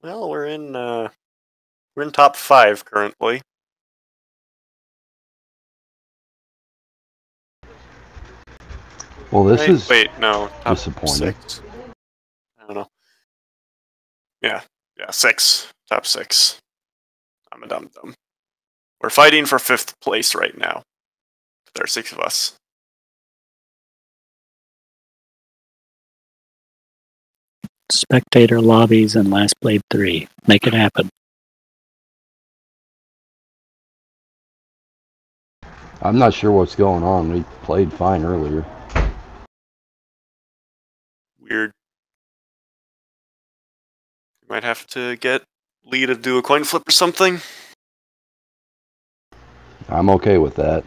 Well, we're in top 5 currently. Well, this Right? is Wait, no, top disappointing. 6. I don't know. Yeah, 6. Top 6. I'm a dum-dum. We're fighting for 5th place right now. There are 6 of us. Spectator lobbies and Last Blade 3. Make it happen. I'm not sure what's going on. We played fine earlier. Weird. Might have to get Lee to do a coin flip or something. I'm okay with that.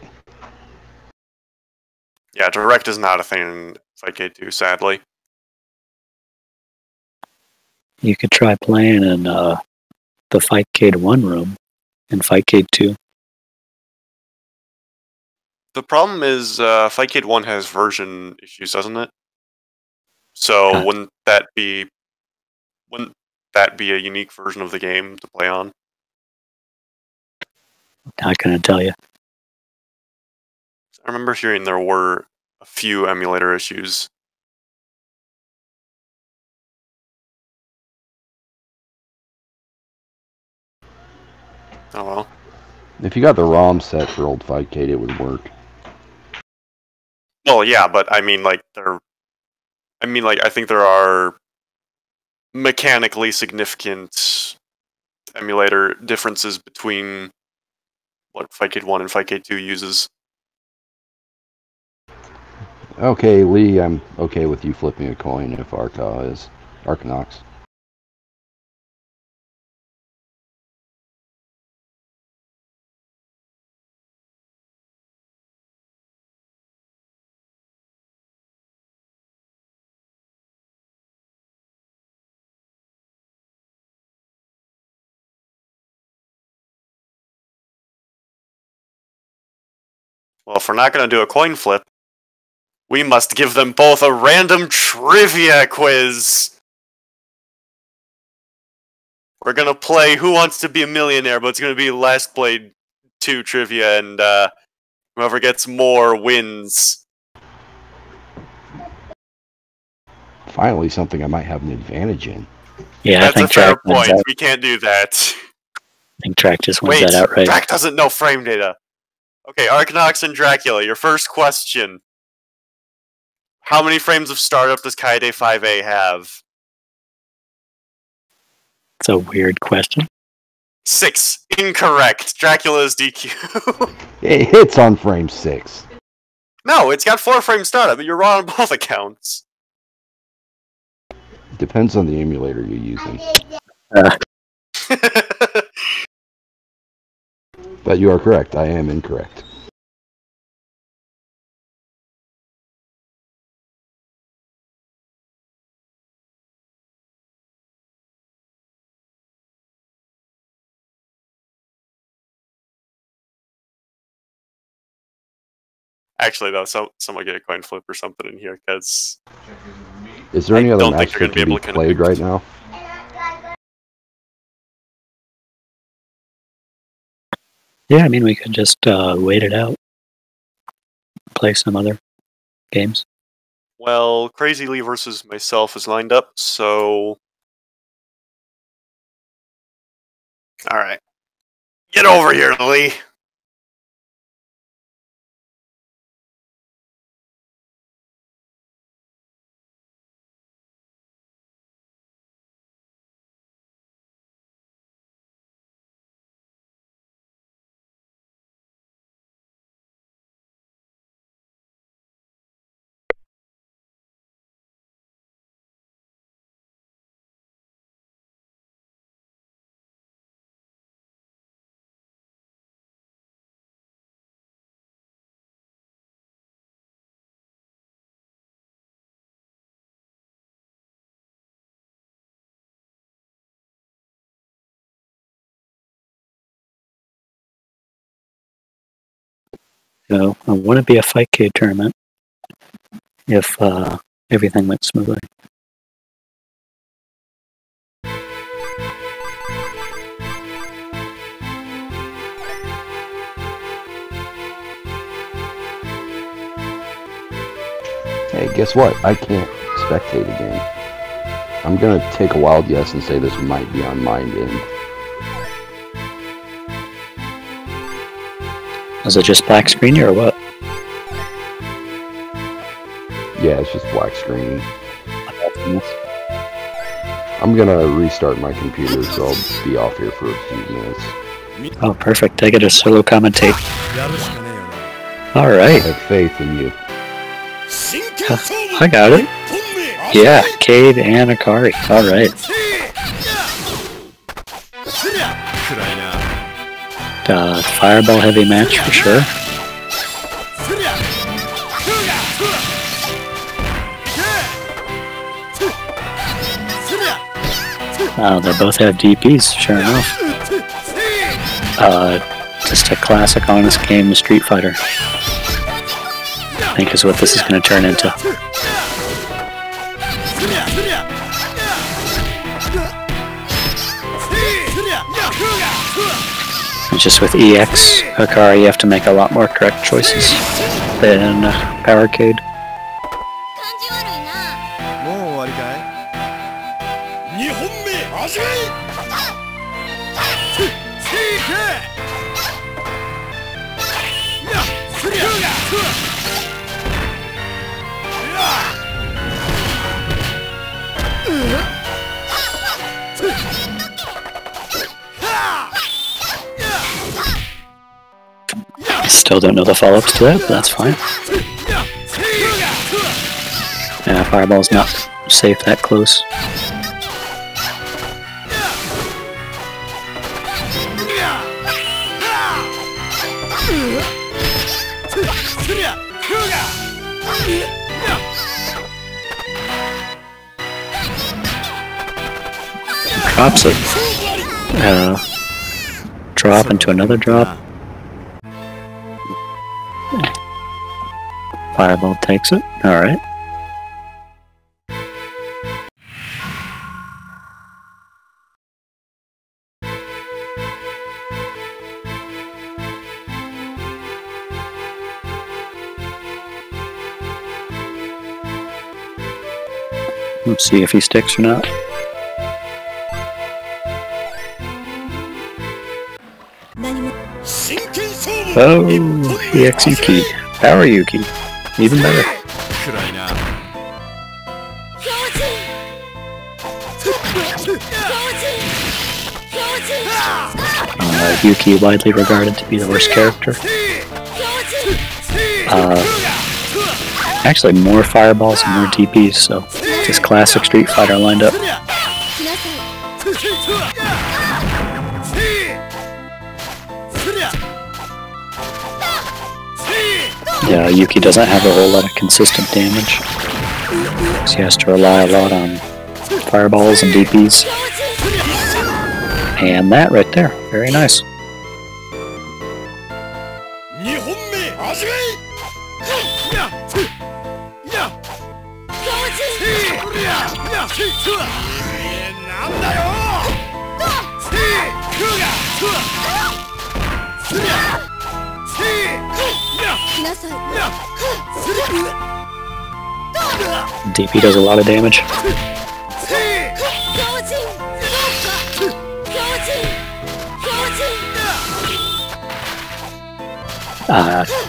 Yeah, direct is not a thing in Fightcade 2, sadly. You could try playing in the Fightcade 1 room in Fightcade 2. The problem is Fightcade 1 has version issues, doesn't it? So Huh. wouldn't that be a unique version of the game to play on? How can I tell you? I remember hearing there were a few emulator issues. Oh well. If you got the ROM set for old Fightcade, it would work. Well, yeah, but I mean, like, I think there are mechanically significant emulator differences between what Fightcade 1 and Fightcade 2 uses. Okay, Lee, I'm okay with you flipping a coin if Arkanox. Well, if we're not going to do a coin flip, we must give them both a random trivia quiz. We're going to play Who Wants to Be a Millionaire, but it's going to be Last Blade 2 trivia, and whoever gets more wins. Finally, something I might have an advantage in. Yeah, That's I think a fair Track wins point. that. We can't do that. I think Track just wins Wait, that outright. Drac doesn't know frame data. Okay, Arkanox and Dracula, your first question. How many frames of startup does Kaede 5A have? It's a weird question. 6. Incorrect. Dracula's DQ. It hits on frame 6. No, it's got 4-frame startup, but you're wrong on both accounts. Depends on the emulator you're using. But you are correct. I am incorrect. Actually, though, someone get a coin flip or something in here, because... Is there any I other don't think match they're that gonna be can able be to kinda played pick- right now? Yeah, I mean, we could just wait it out. Play some other games. Well, Crazy Lee versus myself is lined up, so... Alright. Get over here, Lee! So, it wouldn't be a Fightcade tournament if everything went smoothly. Hey, guess what? I can't spectate again. I'm gonna take a wild guess and say this might be on Mind End. Is it just black screen or what? Yeah, it's just black screen. I'm gonna restart my computer, so I'll be off here for a few minutes. Oh, perfect. I get a solo commentate. やるしかねえよな。 All I right. have faith in you. 真剣勝負 I got it. 本命 Yeah, Cade and Akari. All right. 暗いな。 Fireball heavy match for sure. They both have DPs, sure enough. Just a classic honest game Street Fighter. I think is what this is going to turn into. It's just with EX, Akari, you have to make a lot more correct choices than Powercade. 感じ悪いな。もう終わりかい。 2本目味わい Still don't know the follow-ups to that, but that's fine. Yeah, Fireball's not safe that close. Drops it. Drop into another drop. Fireball takes it. Alright. Let's see if he sticks or not. Oh, EX Yuki. Power Yuki. Even better. 暗いな。 強靭強靭 Yuki widely regarded to be the worst character. Actually, more fireballs and more DPs, so just classic Street Fighter lined up. Yeah, Yuki doesn't have a whole lot of consistent damage. So he has to rely a lot on fireballs and DPs. And that right there, very nice. DP does a lot of damage.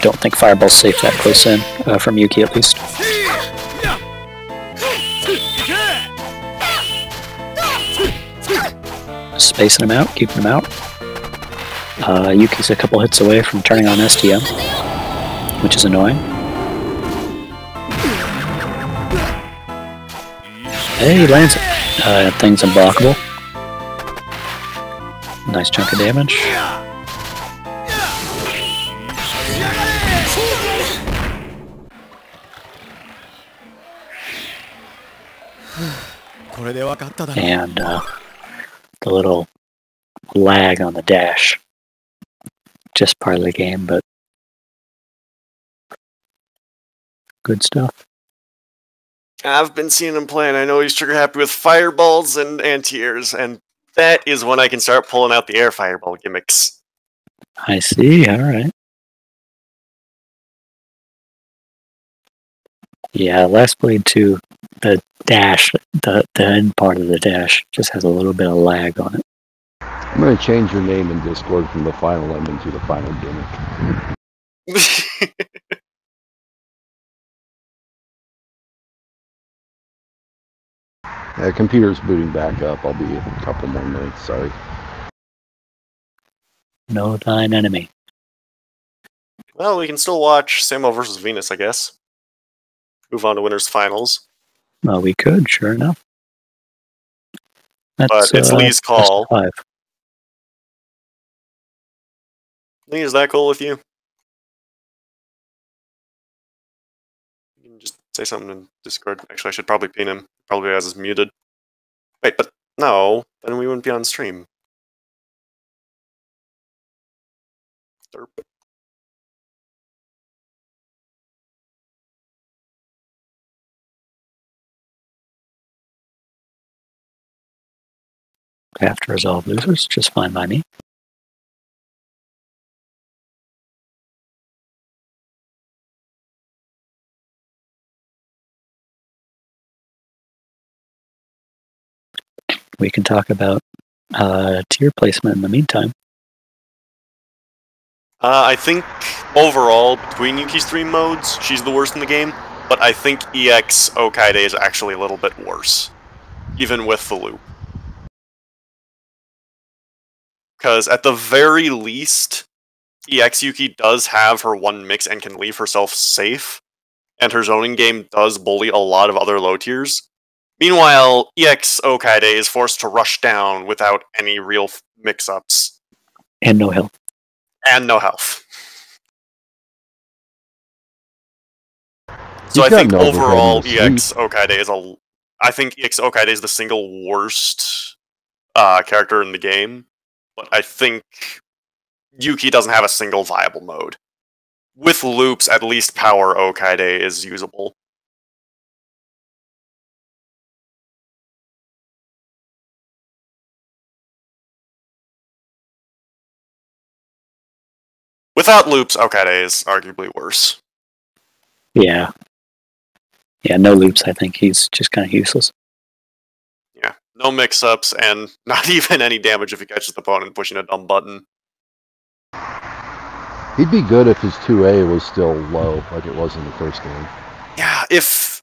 Don't think Fireball's safe that close in, from Yuki at least. Spacing him out, keeping him out. Yuki's a couple hits away from turning on STM, which is annoying. Hey, he lands it. That thing's unblockable. Nice chunk of damage. And the little lag on the dash. Just part of the game, but good stuff. I've been seeing him play, and I know he's trigger happy with fireballs and anti-airs, and that is when I can start pulling out the air fireball gimmicks. I see, alright. Yeah, Last Blade 2, the dash, the end part of the dash just has a little bit of lag on it. I'm going to change your name in Discord from the Final Lemon to the Final Gimmick. Computer's booting back up. I'll be a couple more minutes, sorry. Know thine enemy. Well, we can still watch Samo vs. Venus, I guess. Move on to winners finals. Well, we could, sure enough. But it's Lee's call. +5. Lee, is that cool with you? You can just say something in Discord. Actually, I should probably pin him. Probably has us muted. Wait, but no, then we wouldn't be on stream. Derp. Have to resolve losers, just fine by me. We can talk about tier placement in the meantime. I think overall, between Yuki's 3 modes, she's the worst in the game, but I think EX Okaide is actually a little bit worse, even with the loop. Because at the very least, EX Yuki does have her one mix and can leave herself safe, and her zoning game does bully a lot of other low tiers. Meanwhile, EX Okaide is forced to rush down without any real mix-ups. And no health. And no health. So I think overall, EX Okaide is I think EX Okaide is the single worst character in the game. But I think Yuki doesn't have a single viable mode. With loops, at least Power Okaide is usable. Without loops, Okaide is arguably worse. Yeah. Yeah, no loops, I think he's just kind of useless. Yeah, no mix-ups, and not even any damage if he catches the opponent pushing a dumb button. He'd be good if his 2A was still low, like it was in the first game. Yeah, if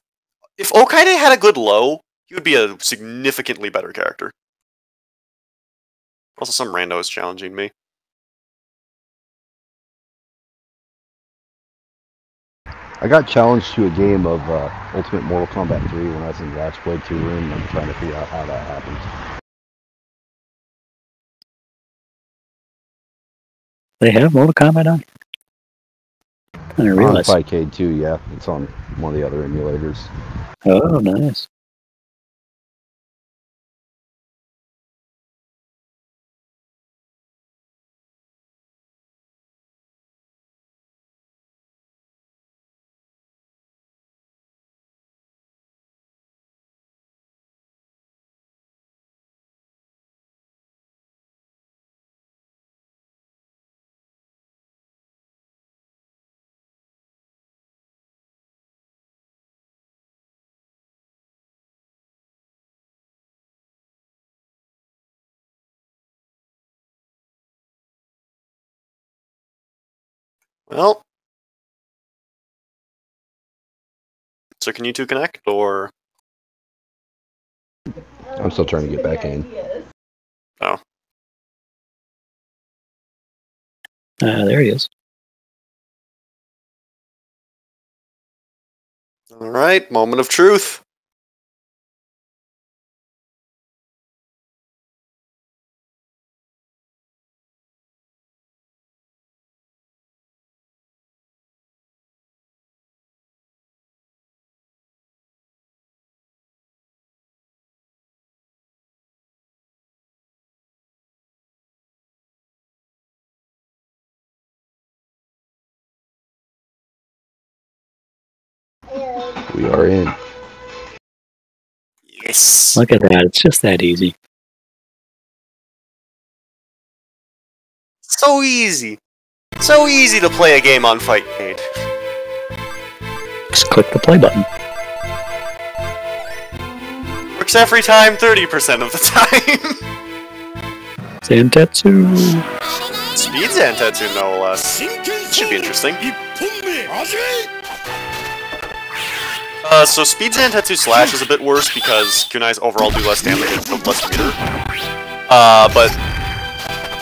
Okaide had a good low, he would be a significantly better character. Also, some rando is challenging me. I got challenged to a game of Ultimate Mortal Kombat 3 when I was in the Last Blade 2 room, and I'm trying to figure out how that happens. They have Mortal Kombat on? I didn't On realize. Fightcade 2, yeah. It's on one of the other emulators. Oh, nice. Well. So can you two connect, or? I'm still trying to get back in. Oh. There he is. Alright, moment of truth. We are in. Yes. Look at that. It's just that easy. So easy. So easy to play a game on Fightcade. Just click the play button. Works every time, 30% of the time. Zantetsu. Speed Zantetsu, no less. Should be interesting. So Speed Zantetsu Slash is a bit worse because kunais overall do less damage and build less meter. But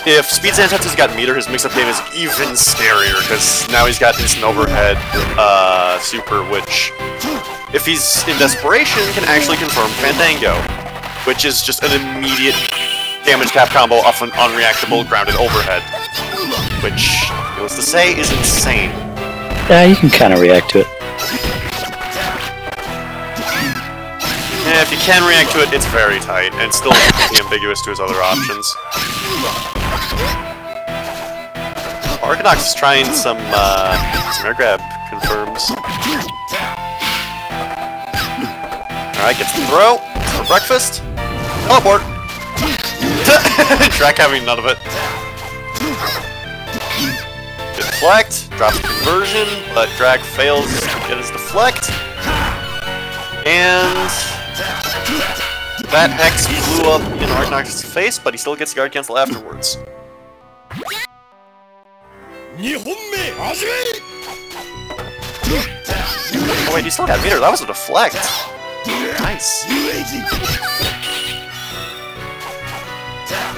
if Speed Zantetsu's got meter, his mix-up game is even scarier because now he's got instant overhead super, which, if he's in desperation, can actually confirm Fandango, which is just an immediate damage cap combo off an unreactable grounded overhead, which, needless to say, is insane. Yeah, you can kind of react to it. Yeah, if you can react to it, it's very tight, and still completely ambiguous to his other options. Arcanox is trying some air grab confirms. Alright, gets the throw for breakfast. Teleport! Drac having none of it. Deflect, drops conversion, but Drac fails to get his deflect. And that Hex blew up in Arcanox's face, but he still gets guard cancel afterwards. Oh wait, he still got meter. That was a deflect. Nice.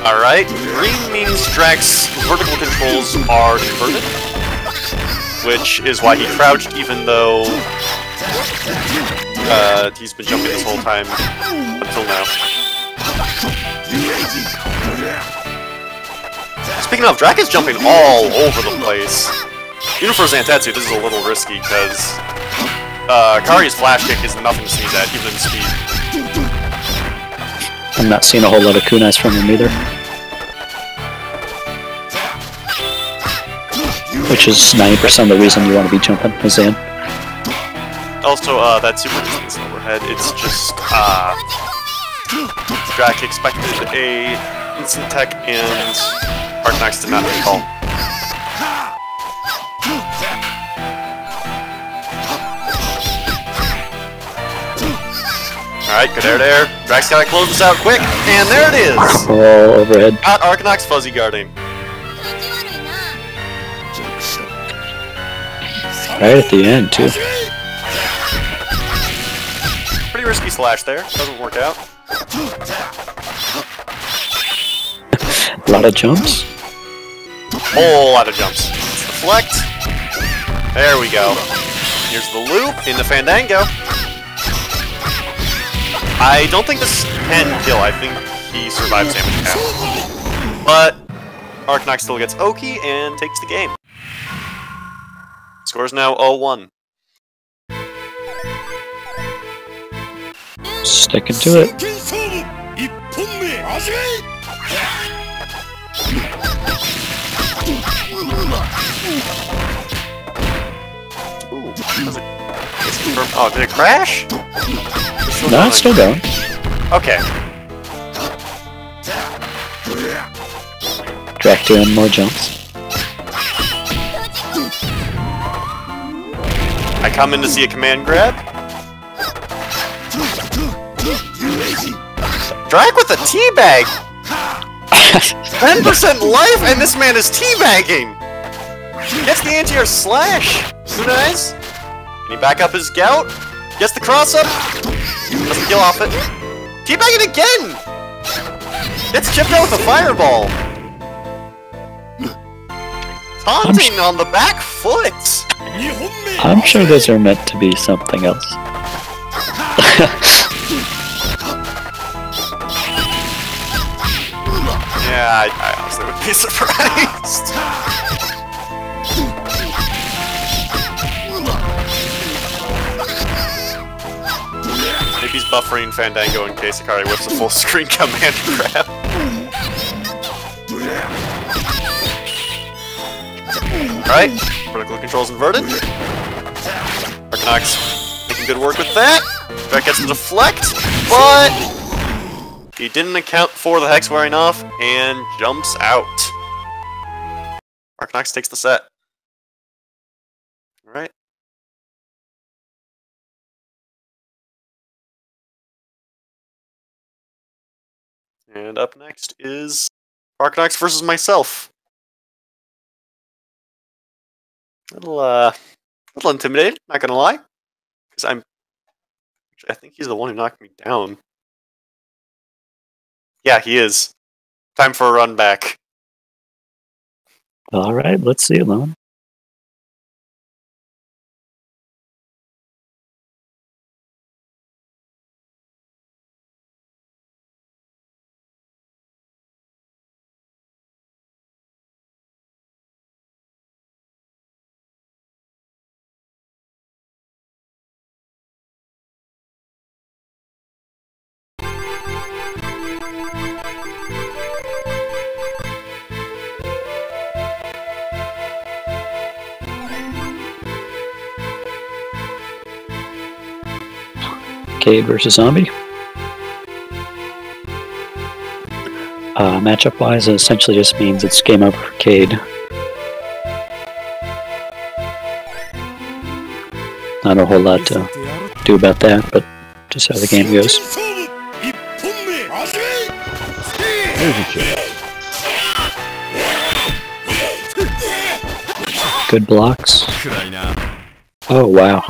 Alright, green means Drac's vertical controls are inverted, which is why he crouched even though he's been jumping this whole time until now. Speaking of, Drac is jumping all over the place. Even for Zantetsu, this is a little risky because Kari's flash kick is nothing to sneeze at, even in speed. I'm not seeing a whole lot of kunais from him either. Which is 90% of the reason you want to be jumping, is Zan. Also, that super distance overhead, it's just, Drac expected a instant tech and Arcanox did not recall. Alright, good air there. Drac's gotta close this out quick, and there it is! Oh, overhead. Got Arcanox fuzzy guarding. Right at the end, too. Pretty risky slash there. Doesn't work out. A lot of jumps. Whole lot of jumps. Deflect. There we go. Here's the loop into Fandango. I don't think this can kill. I think he survives damage now. But Arkanox still gets Oki and takes the game. Score's now 0-1. Sticking to it. 真剣勝負1本目始め Ooh, does it confirm? Oh, did it crash? No, it's still going. Okay. Drag doing more jumps. I come in to see a command grab. Drag with a teabag! 10% life and this man is teabagging! Gets the anti-air slash! Who knows? Can he back up his gout? Gets the cross up! Doesn't kill off it. Teabagging again! Gets chipped out with a fireball! Taunting on the back foot! 2本目 I'm sure those are meant to be something else. Yeah, I honestly would be surprised. Maybe he's buffering Fandango in case Akari whips a full screen command grab. Alright, vertical controls inverted. Arkanox making good work with that. That gets the deflect, but he didn't account for the hex wearing off and jumps out. Arkanox takes the set. Alright. And up next is Arkanox versus myself. Little intimidated, not gonna lie. Because I think he's the one who knocked me down. Yeah, he is. Time for a run back. Alright, let's see it, Lone. Cade versus Zombie. Matchup wise, it essentially just means it's game over for Cade. Not a whole lot to do about that, but just how the game goes. 真剣勝負1本目始め There's a chip. Good blocks. 暗いな Oh, wow.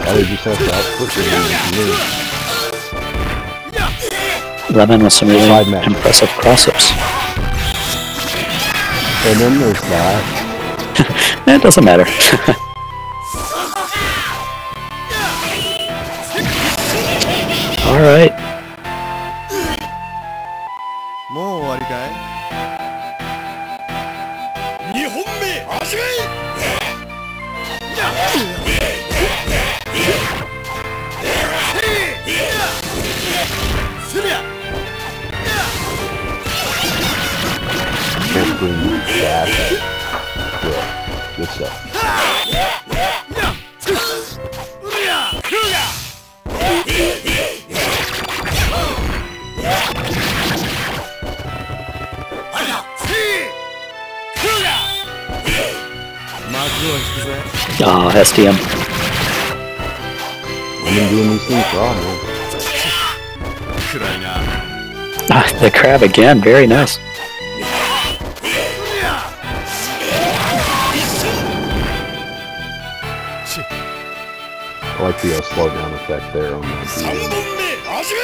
Why did you set that quickly? Lemon with some really Side match. impressive cross-ups. And then there's that. It doesn't matter. Alright. もう終わりかい2本目始め Can't bring that. Yeah. Good stuff. Ah, STM. I've been doing these things for all, man. 暗いな Ah, the crab again. Very nice. I like the slowdown effect there on that. 3本目始め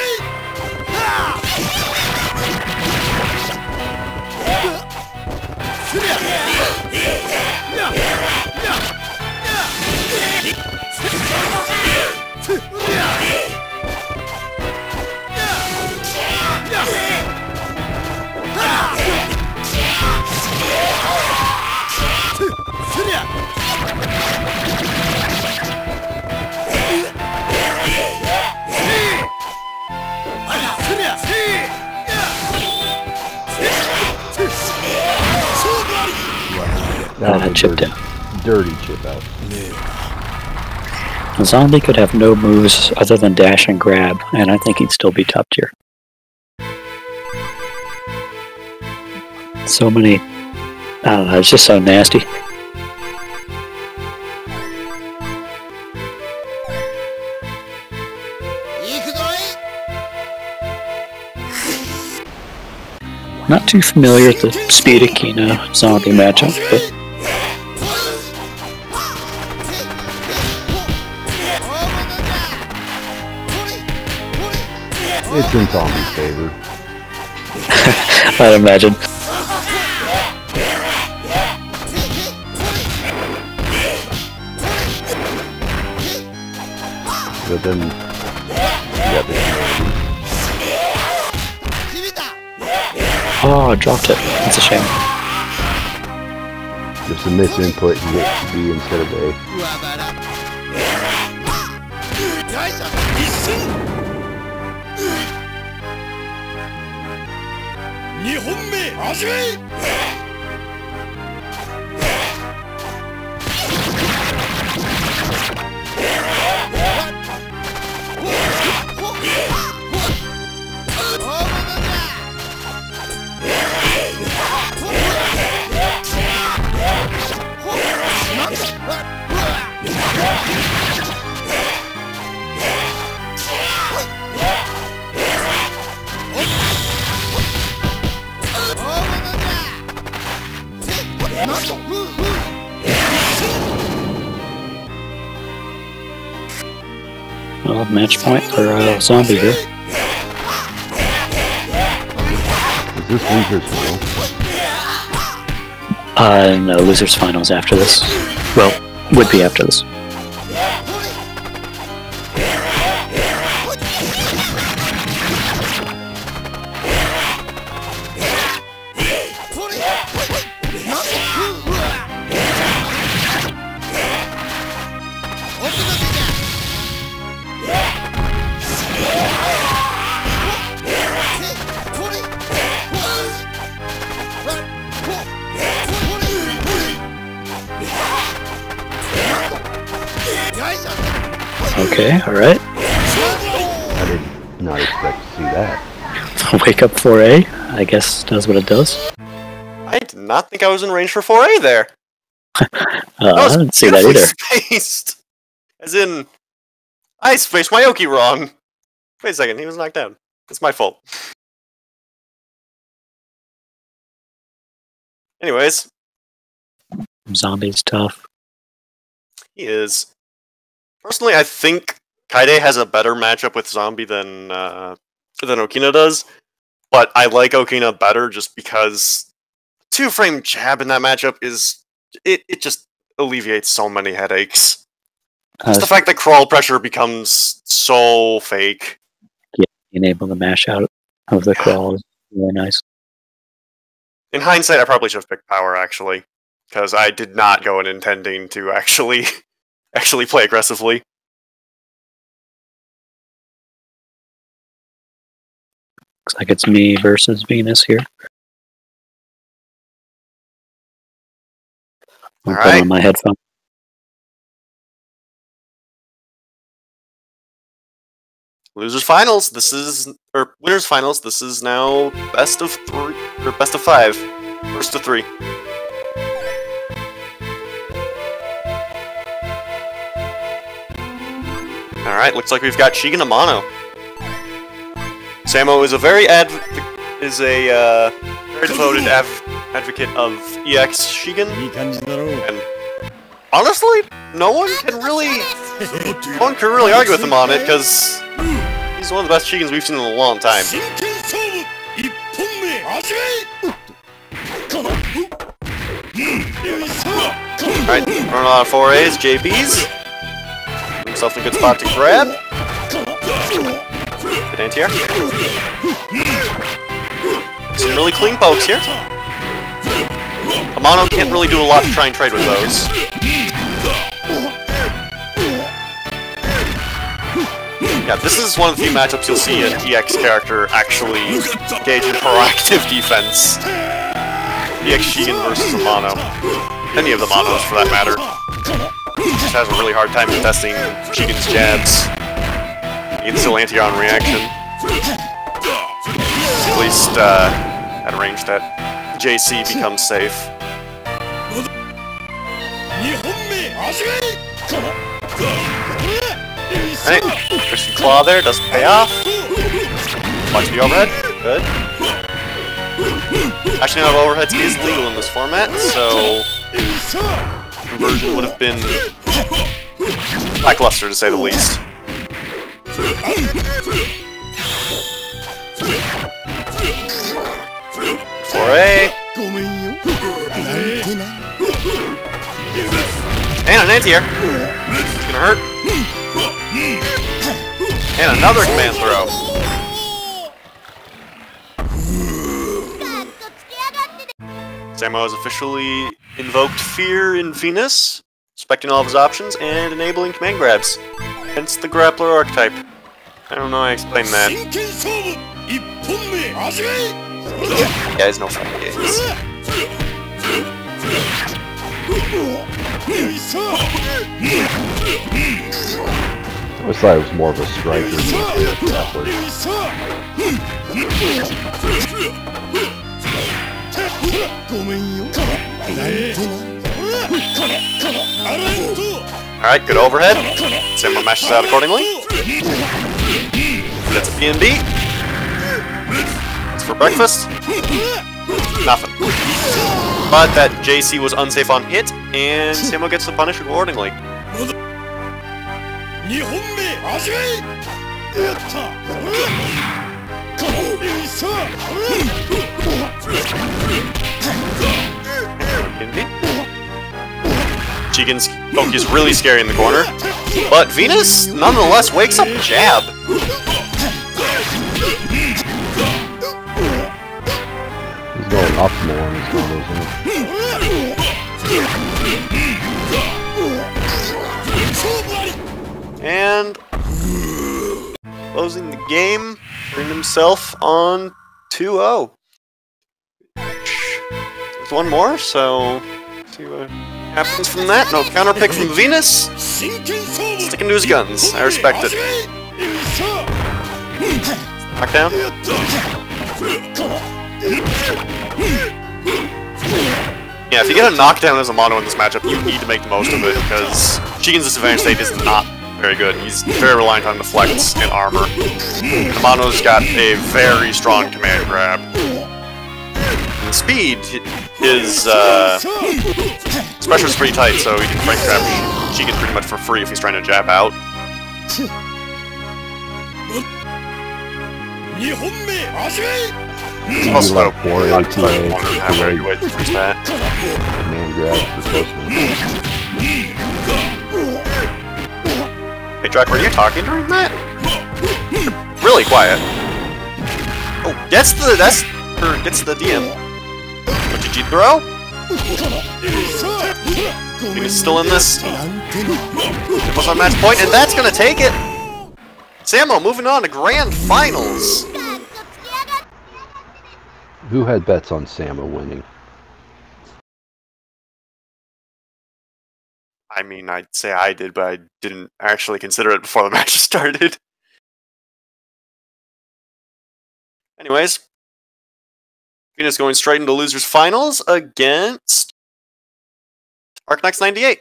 That was a chipped out. dirty chip out. A zombie could have no moves other than dash and grab, and I think he'd still be top tier. So many... I don't know, it's just so nasty. Not too familiar with the Speed Akina zombie matchup, but It's in Zombie's favor. I'd imagine. But then, yeah, Oh, I dropped it. That's a shame. just a misinput, you get B instead of A. 2本目始め Well, match point for zombie here. Is this loser's final? No, losers finals after this. Well, would be after this. Okay, alright. I did not expect to see that. Wake up 4A, I guess does what it does. I did not think I was in range for 4A there. I didn't see that either. Spaced. As in, I spaced Mayoki wrong. Wait a second, he was knocked down. It's my fault. Anyways. Zombie's tough. He is. Personally, I think Kaide has a better matchup with Zombie than Okina does. But I like Okina better just because 2-frame jab in that matchup is... It just alleviates so many headaches. Just the fact that crawl pressure becomes so fake. Yeah, being able to mash out of the crawl is really nice. In hindsight, I probably should have picked power, actually. Because I did not go in intending to actually play aggressively. Looks like it's me versus Venus here. I'll put on my headphone. Losers finals. Or winners finals. This is now best of 3 or best of 5. First of 3. All right. Looks like we've got Shigen Amano. Samo is a very devoted advocate of EX Shigen, and honestly, no one can really one could really argue with him on it, because he's one of the best Shigans we've seen in a long time. 真剣勝負一本目始め Alright, running on 4As, JBs. Himself in a good spot to grab. Good anti-air. Some really clean pokes here. Amano can't really do a lot to try and trade with those. Yeah, this is one of the few matchups you'll see an EX character actually engage in proactive defense. EX Shigen versus Amano. Any of the Manos, for that matter. Just has a really hard time contesting Shigen's jabs. He can still anti-air on reaction. At least, at a range that JC becomes safe. 2本目始め Alright, Christian Claw there, doesn't pay off. Watch the overhead, good. Actually, not overheads is legal in this format, so conversion would have been lackluster to say the least. Foray. And an anti-air. It's gonna hurt. And another command throw. Samo has officially invoked Fear in Venus, respecting all of his options and enabling command grabs. Hence the grappler archetype. I don't know how I explained that. 真剣勝負一本目始め Yeah, it's no fun games. I always thought it was more of a striker than a grappler. Alright, good overhead. Samo mashes out accordingly. Gets a PNB. It's for breakfast. Nothing. But that JC was unsafe on hit, and Samo gets the punish accordingly. 2本目始めやったShigen's poke is really scary in the corner, but Venus nonetheless wakes up jab. He's going optimal on his combos, isn't And closing the game, turned himself on 2-0. There's one more, so let's see what happens from that. No counter pick from Venus. Sticking to his guns. I respect it. Knockdown. Yeah, if you get a knockdown as a mono in this matchup, you need to make the most of it, because Shigen's disadvantage state is not very good. He's very reliant on deflects and armor. The mono's got a very strong command grab. And speed, his pressure's pretty tight, so he can frame grab Shigen pretty much for free if he's trying to jab out. 2本目始め Also, like four not ATA, wondering how very good to freeze that. Command grab for closeness. Hey, Jack, were you talking during that? Really quiet. Oh, gets the DM. What did you throw? He's still in this. It was on match point, and that's gonna take it. Samo moving on to grand finals. Who had bets on Samo winning? I mean, I'd say I did, but I didn't actually consider it before the match started. Anyways, Venus going straight into losers finals against Arknights 98.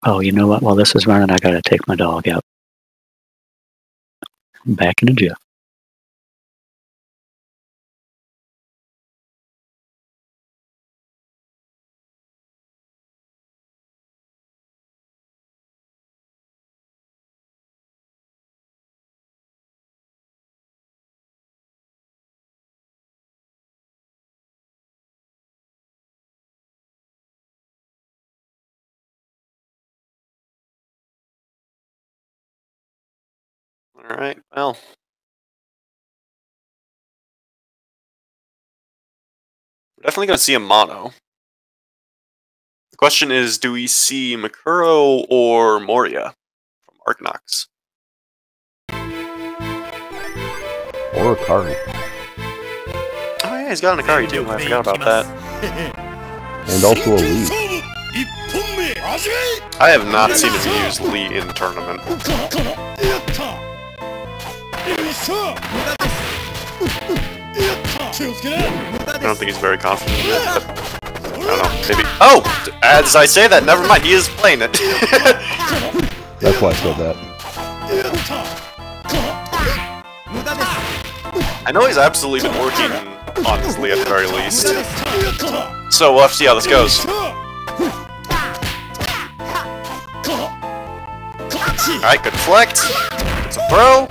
Oh, you know what? While this is running, I gotta take my dog out. I'm back in a jiff. Alright, well. We're definitely going to see a mono. The question is, do we see Mikuro or Moria from Arkanox? Or Akari. Oh yeah, he's got an Akari too. I forgot about that. And also a Lee. I have not seen him use Lee in the tournament. I don't think he's very confident in it, but I don't know, maybe. Oh! As I say that, never mind, he is playing it. That's why I said that. I know he's absolutely been working on his Lee at the very least. So we'll have to see how this goes. Alright, good deflect. It's a throw.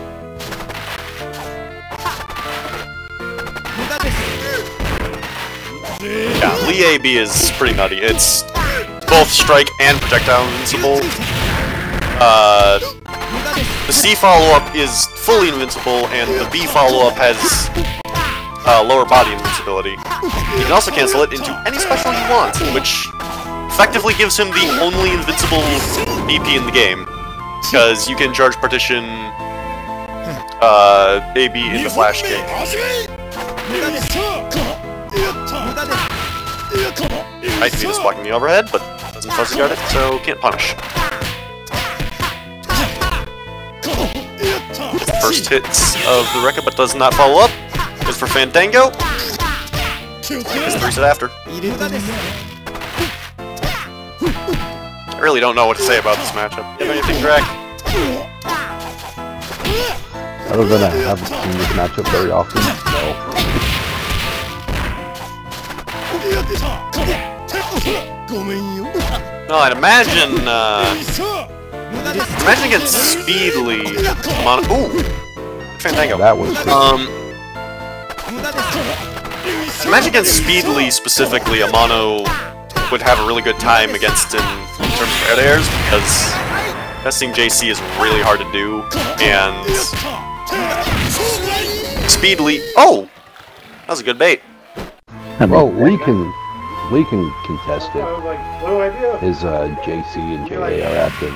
Yeah, Lee AB is pretty nutty. It's both strike and projectile invincible. The C follow-up is fully invincible, and the B follow-up has lower body invincibility. You can also cancel it into any special you want, which effectively gives him the only invincible BP in the game, because you can charge partition AB into flash kick. I see this blocking the overhead, but doesn't fuzzy guard it, so can't punish. First hits of the Rekka, but does not follow up. Goes for Fandango. His 3-set after. I really don't know what to say about this matchup. Do you have anything, Drac? Other than I haven't seen this matchup very often, no. No, I'd imagine, imagine against Speedly. Ooh! Fandango. That was Imagine against Speedly specifically, Amano would have a really good time against him in terms of air airs, because testing JC is really hard to do, and Speedly. Oh! That was a good bait. well, Lee can contest it. His JC and JA are active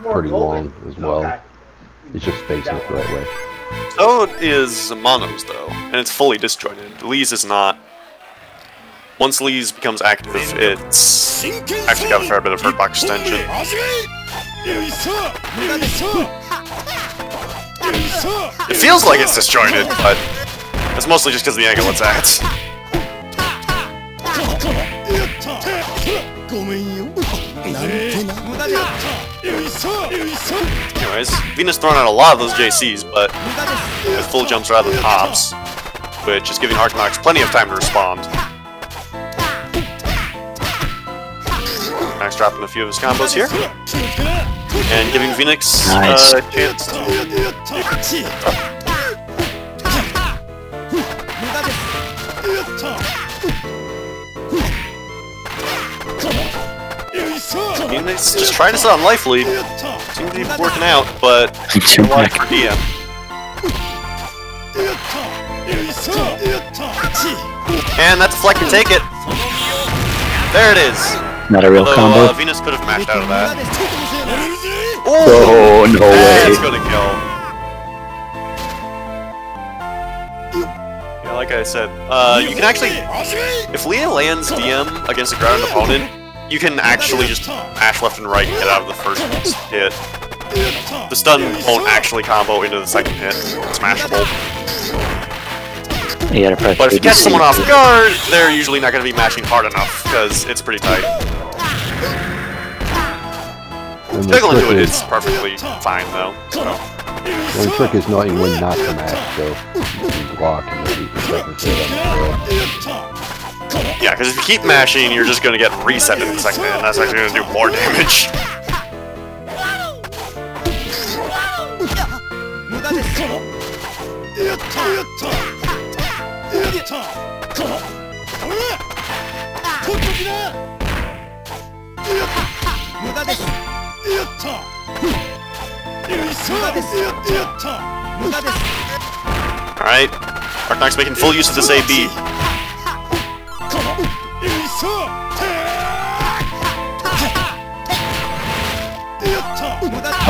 pretty long as well. It's just facing it the right way. So is Amano's though, and it's fully disjointed. Lee's is not. Once Lee's becomes active, it's actually got a fair bit of hurtbox extension. It feels like it's disjointed, but it's mostly just because of the angle it's at. Anyways, Venus throwing out a lot of those JCs, but with full jumps rather than hops, which is giving Arkanox plenty of time to respond. Max dropping a few of his combos here, and giving Phoenix Nice. a chance to... Phoenix just trying to sit on life lead. Seems to be working out, but Too a lot back. for DM. And that deflect can take it. There it is. Not a real Although combo. Venus could have mashed out of that. Oh, no That's way. gonna kill. Yeah, like I said, you can actually, if Leah lands DM against a grounded opponent, you can actually just mash left and right and get out of the first hit. The stun won't actually combo into the second hit. It's mashable. You gotta press But if you catch ABC. someone off guard, they're usually not going to be mashing hard enough, because it's pretty tight. And the Juggle into trick it is, is perfectly fine, though. So. the trick is knowing when not to mash, so you can block and maybe you can second hit on the throw. Yeah, because if you keep mashing, you're just going to get reset in the second hit, and that's actually going to do more damage. Alright. Arknok's making full use of this AB.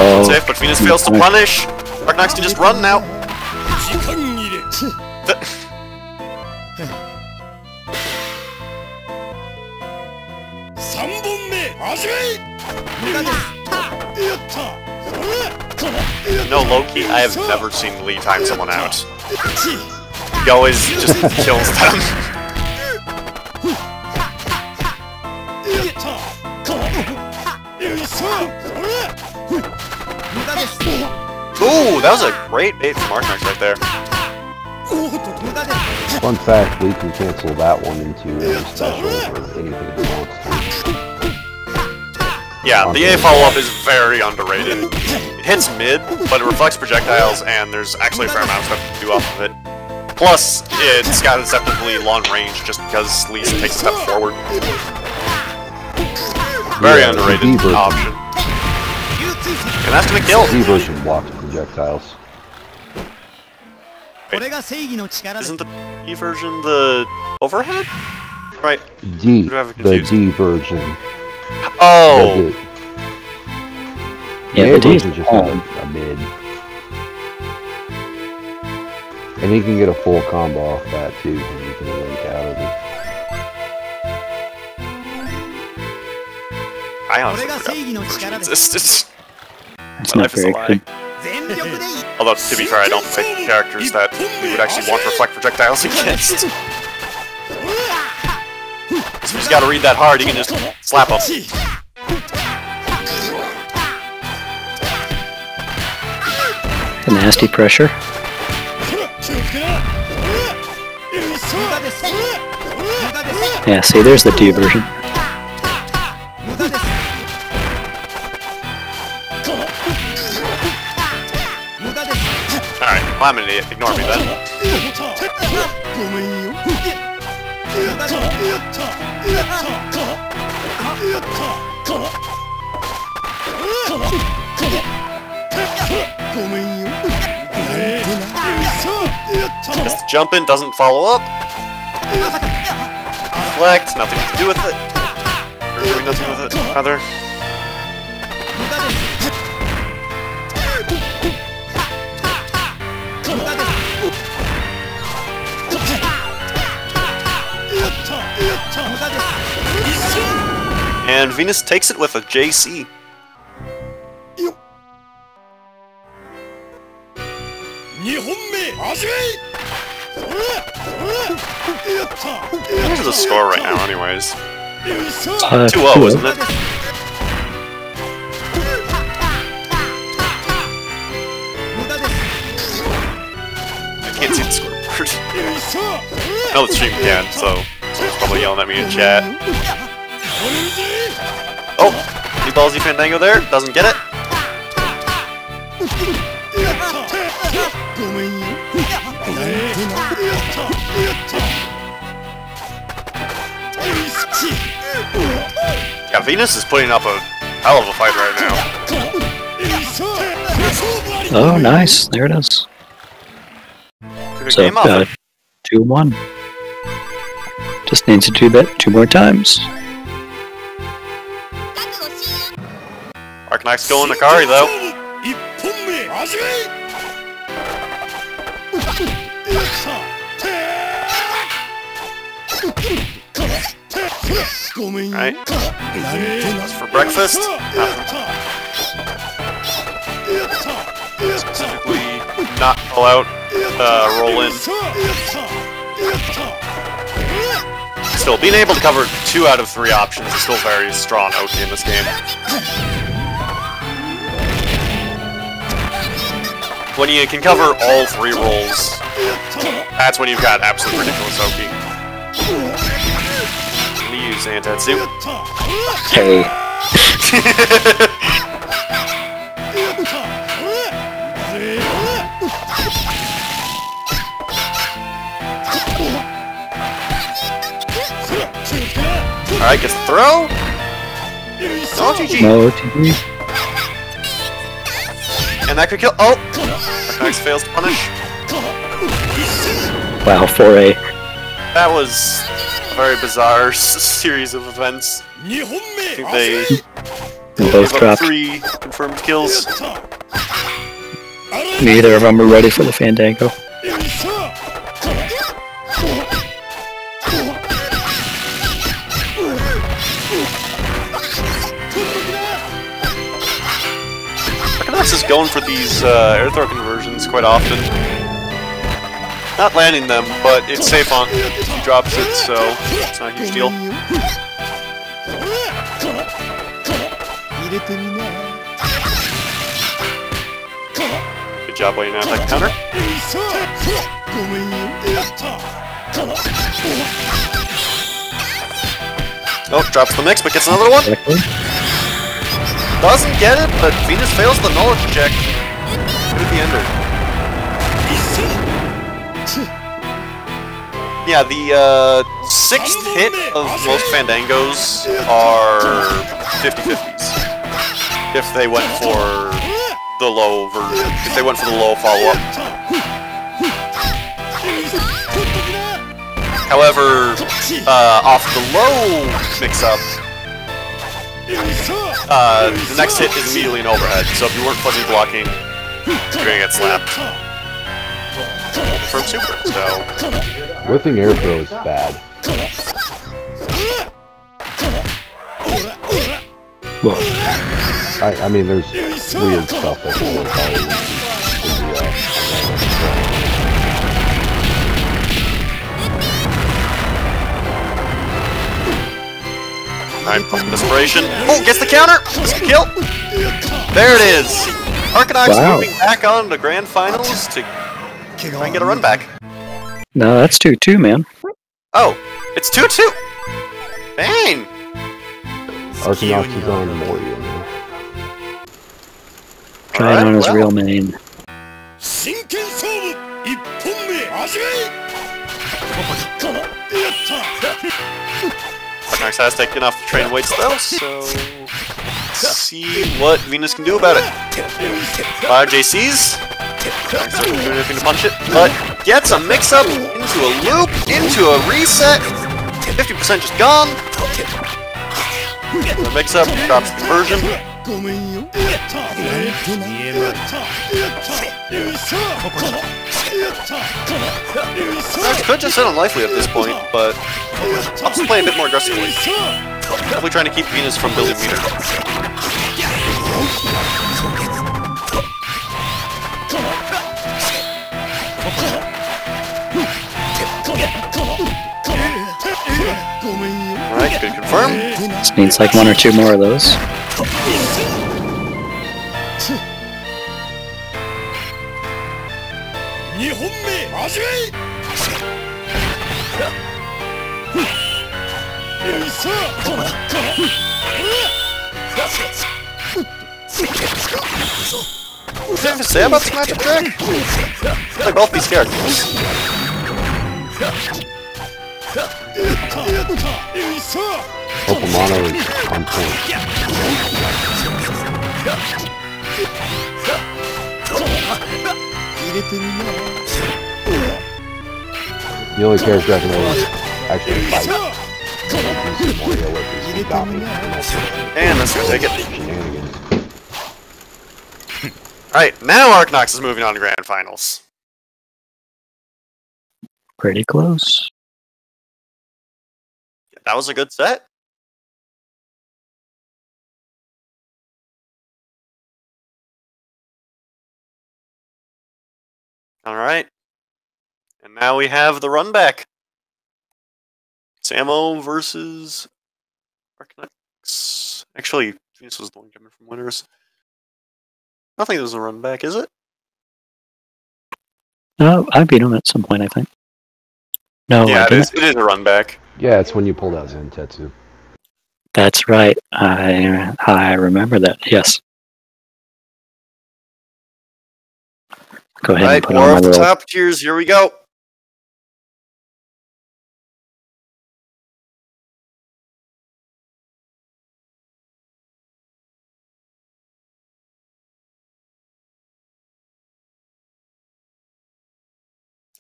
Oh, Safe, but Venus fails to punish. Arknox can just run now. No, Loki, I have never seen Lee time someone out. He always just kills them. Ooh, that was a great bait from Arknox right there. Fun fact, Lee can cancel that one into a special or anything he wants to. Yeah, the A follow-up is very underrated. It hits mid, but it reflects projectiles, and there's actually a fair amount of stuff to do off of it. Plus, it's got deceptively long range just because Lee takes a step forward. Very underrated option. And that's gonna kill. Z version blocks projectiles. Wait, isn't the E version the overhead? Right. D, the D version. Oh! yeah, A the D is version just has a mid. And you can get a full combo off that too, and you can link out of it. I honestly forgot it existed. It's My not life is a very lie. good. Although, to be fair, I don't pick characters that we would actually want to reflect projectiles against. So you just gotta read that hard, you can just slap them. The nasty pressure. Yeah, see, there's the D version. Alright, well, I'm an idiot. Ignore me then. Guess the jump in doesn't follow up. Deflect, nothing to do with it. Or doing nothing with it, rather. And Venus takes it with a JC. Where's the score right now, anyways? 2-0, isn't it? I can't see the scoreboard. I know the stream can, so someone's probably yelling at me in chat. Oh! New ballsy Fandango there, doesn't get it. Yeah, Venus is putting up a hell of a fight right now. Oh, nice. There it is. Took a So, game off it. 2-1. Just need to do that 2 more times. Arknok's going Akari though. Right. What's for breakfast? Nothing. Specifically, not pull out, roll in. Still, being able to cover 2 out of 3 options is still very strong OT in this game. When you can cover all 3 rolls, that's when you've got absolutely ridiculous OP. I'm gonna use Antetsu. Hey. Alright, gets the throw. No GG. No TV. And And that could kill. Oh! Arcanix fails to punish. Wow, 4A. That was a very bizarre series of events. I think they Both gave up dropped. 3 confirmed kills. Neither of them were ready for the Fandango. Arcanix is going for these air throw conversions quite often. Not landing them, but it's safe on. He drops it, so it's not a huge deal. Good job waiting out that counter. Oh, drops the mix, but gets another one. Doesn't get it, but Venus fails the knowledge check. Good at the ender. Yeah, the 6th hit of most Fandangos are 50-50s. If they went for the low version, if they went for the low follow-up. However, off the low mix-up, the next hit is immediately an overhead, so if you weren't fuzzy blocking, you're gonna get slapped. From super, so... Whiffing air throw is bad. Whoa. I mean, there's weird stuff that can work out in Alright, pumping desperation. Oh, gets the counter! This can kill! There it is! Arcanix moving back on to Grand Finals to try and get a run back. No, that's 2-2, man. Oh, it's 2-2! Bang! Arcanix is on Moria now. Trying on his real main. Arcanix has taken off the train weights though, so let's see what Venus can do about it. 5 JCs. Arcanix doesn't do anything to punch it, but gets a mix-up into a loop, into a reset. 50% just gone. The mix-up drops the conversion. Arcanix could just sit on Lively at this point, but I'll just play a bit more aggressively. Definitely trying to keep Venus from building meter. Alright, good confirm. This needs like 1 or 2 more of those. What's there to say about this magic trick? They both be scared. Opamano is on point. The only character I can really actually fight is Moria with is Dami. And let's go take it. Shenanigans. Alright, now Arcanix is moving on to Grand Finals. Pretty close. That was a good set. Alright. And now we have the run back. Samo versus Arcanix. Actually, this was the one coming from winners. I don't think there's a run back, is it? No, I beat him at some point, I think. No, Yeah, I it didn't. is a run back. Yeah, it's when you pulled out Zentetsu. That's right. I remember that. Yes. Go ahead and Alright, put war on my off the little top tiers, here we go.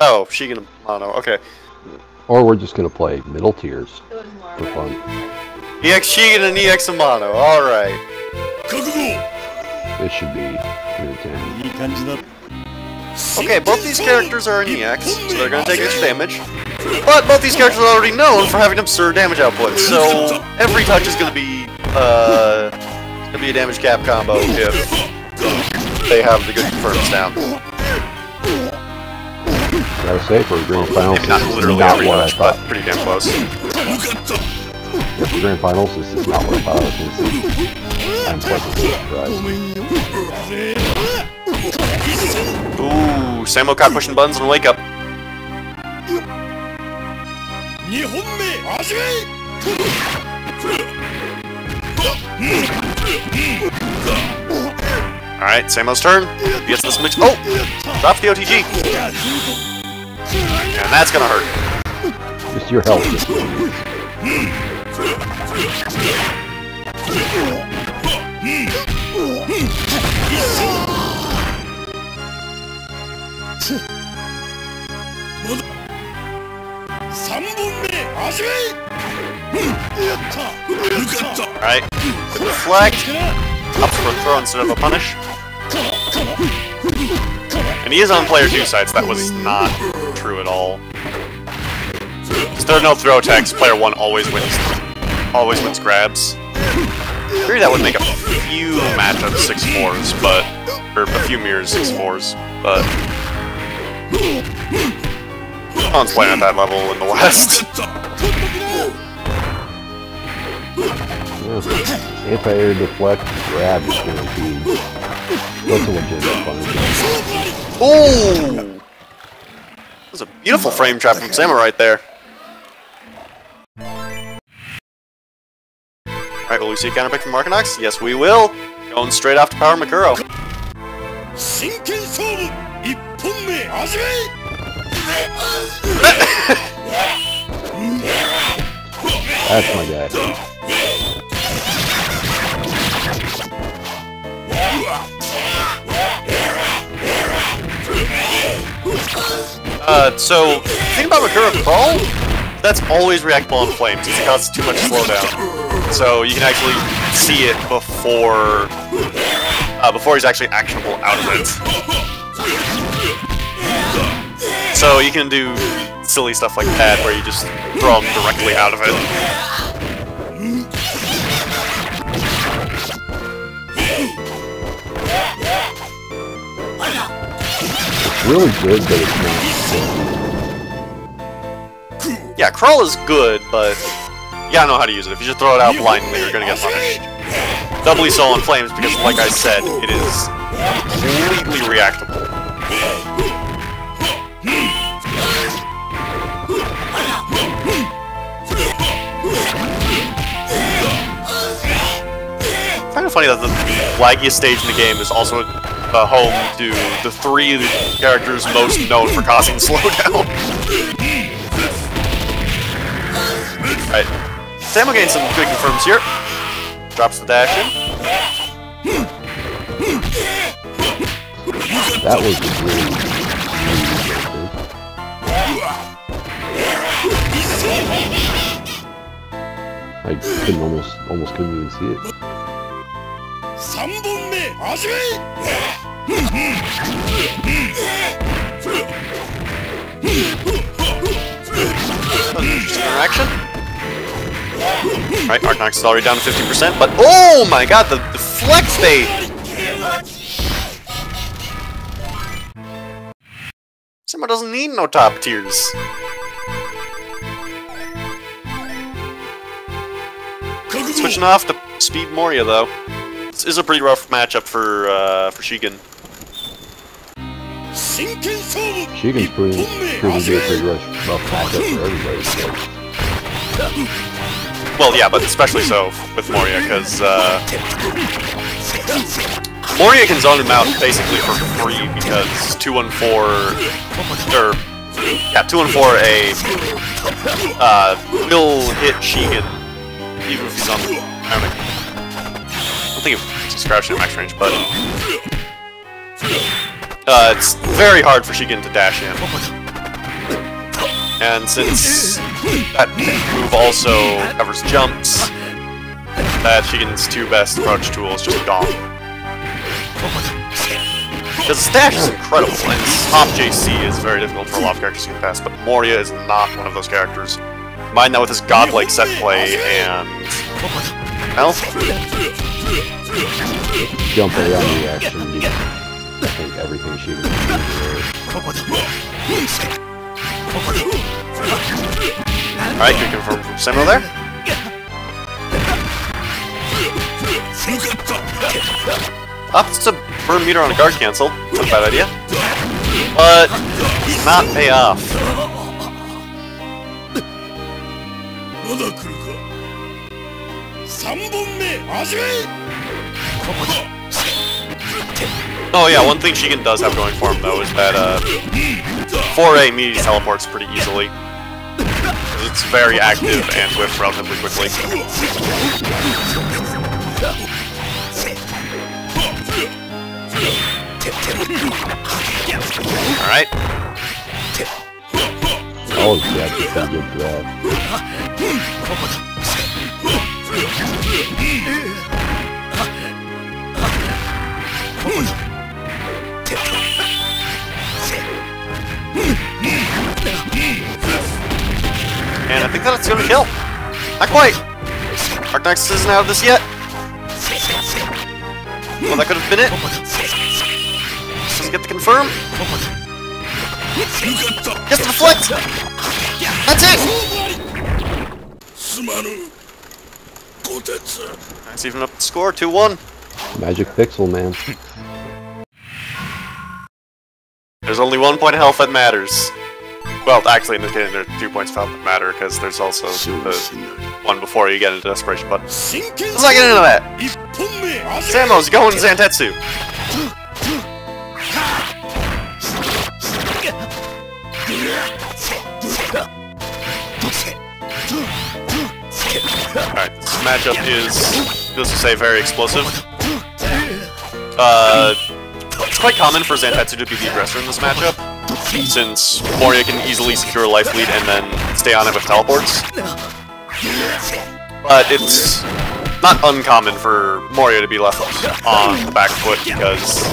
Oh, Shigen and Mono, okay. Or we're just gonna play middle tiers for fun. EX Shigen and EX Amano, alright. It should be entertaining. Okay, both these characters are in EX, so they're gonna take extra damage. But both these characters are already known for having absurd damage output, so every touch is gonna be a damage cap combo if they have the good confirms down. Gotta say, for grand finals, Maybe not literally not every what I touch, but thought. pretty damn close. Yeah, for grand finals, this is not what I thought. I'm pleasantly surprised. Ooh, Samo caught pushing buttons and wake up. Alright, Samo's turn. He gets this mix. Oh! Drops the OTG. And that's gonna hurt. Just your health. Alright. Deflect. Ups for a throw instead of a punish. And he is on player 2 side, so that was not true at all. Since there are no throw attacks, player 1 always wins grabs. I agree that would make a few matchups 6-4s, but or a few mirrors 6-4s, but no one's playing at that level in the West. Yeah. Anti-air deflect grab is guaranteed. That's a legitimate fun. Ooh! That was a beautiful frame trap from Samo right there. Alright, will we see a counter pick from Arcanox? Yes, we will. Going straight off to Power Makuro. That's my guy. So, the thing about Makuro Crawl, that's always reactable on flames because it causes too much slowdown. So you can actually see it before he's actually actionable out of it. So you can do silly stuff like that where you just throw him directly out of it. It's really good, but it's not. Yeah, Crawl is good, but you gotta know how to use it. If you just throw it out blindly, you're gonna get punished. Doubly so on flames because, like I said, it is completely reactable. Kind of funny that the laggiest stage in the game is also home to the 3 characters most known for causing slowdown. Alright, Samo gains some good confirms here. Drops the dash in. That was really I couldn't almost couldn't even see it. Interesting interaction. Right, Arcanox is already down to 50%, but oh my god, the flex bait! Samo doesn't need no top tiers. Switching off to Speed Moria though. This is a pretty rough matchup for Shigen. Shigen's proving to be a pretty rough matchup for everybody. Well, yeah, but especially so with Moria, because Moria can zone him out basically for free because 214A will hit Shigen even if he's on. I don't think it's crouching at max range, but it's very hard for Shigen to dash in. And since that move also covers jumps, that Shigen's 2 best approach tool is just gone. Because his dash is incredible, and top JC is very difficult for a lot of characters to get past, but Moria is not one of those characters. Combine that with his godlike set play, and... well... Jump around reaction, I think everything Shigen can do. Alright, good confirm from Samuel there. Opts to burn meter on a guard cancel. Not a bad idea. But not pay off. Oh yeah, one thing Shigen does have going for him though is that 4A immediately teleports pretty easily. It's very active and whiffs relatively quickly. Alright. Oh, yeah, that's a good grab. And I think that it's gonna kill. Not quite. Archnexus isn't out of this yet. Well, that could have been it. Doesn't get the confirm. Gets the deflect. That's it. Let's even up the score, 2-1. Magic Pixel, man. There's only 1 point of health that matters. Well, actually, in this game, there are 2 points of health that matter, because there's also the one before you get into Desperation, but let's not get into that! Samo's going Zantetsu! Alright, this matchup is, needless to say, very explosive. It's quite common for Zantetsu to be the aggressor in this matchup, since Moria can easily secure a life lead and then stay on it with teleports. But it's not uncommon for Moria to be left on the back foot because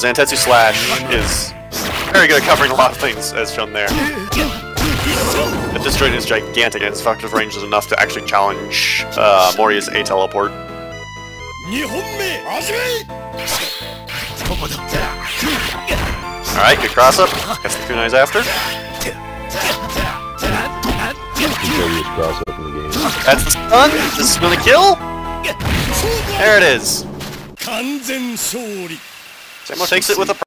Zantetsu Slash is very good at covering a lot of things, as shown there. The Destroy is gigantic and its effective range is enough to actually challenge Moria's A teleport. Alright, good cross up. Gets the kunais after. Cross up in the game. That's the stun. This is gonna kill. There it is. Samo takes it with a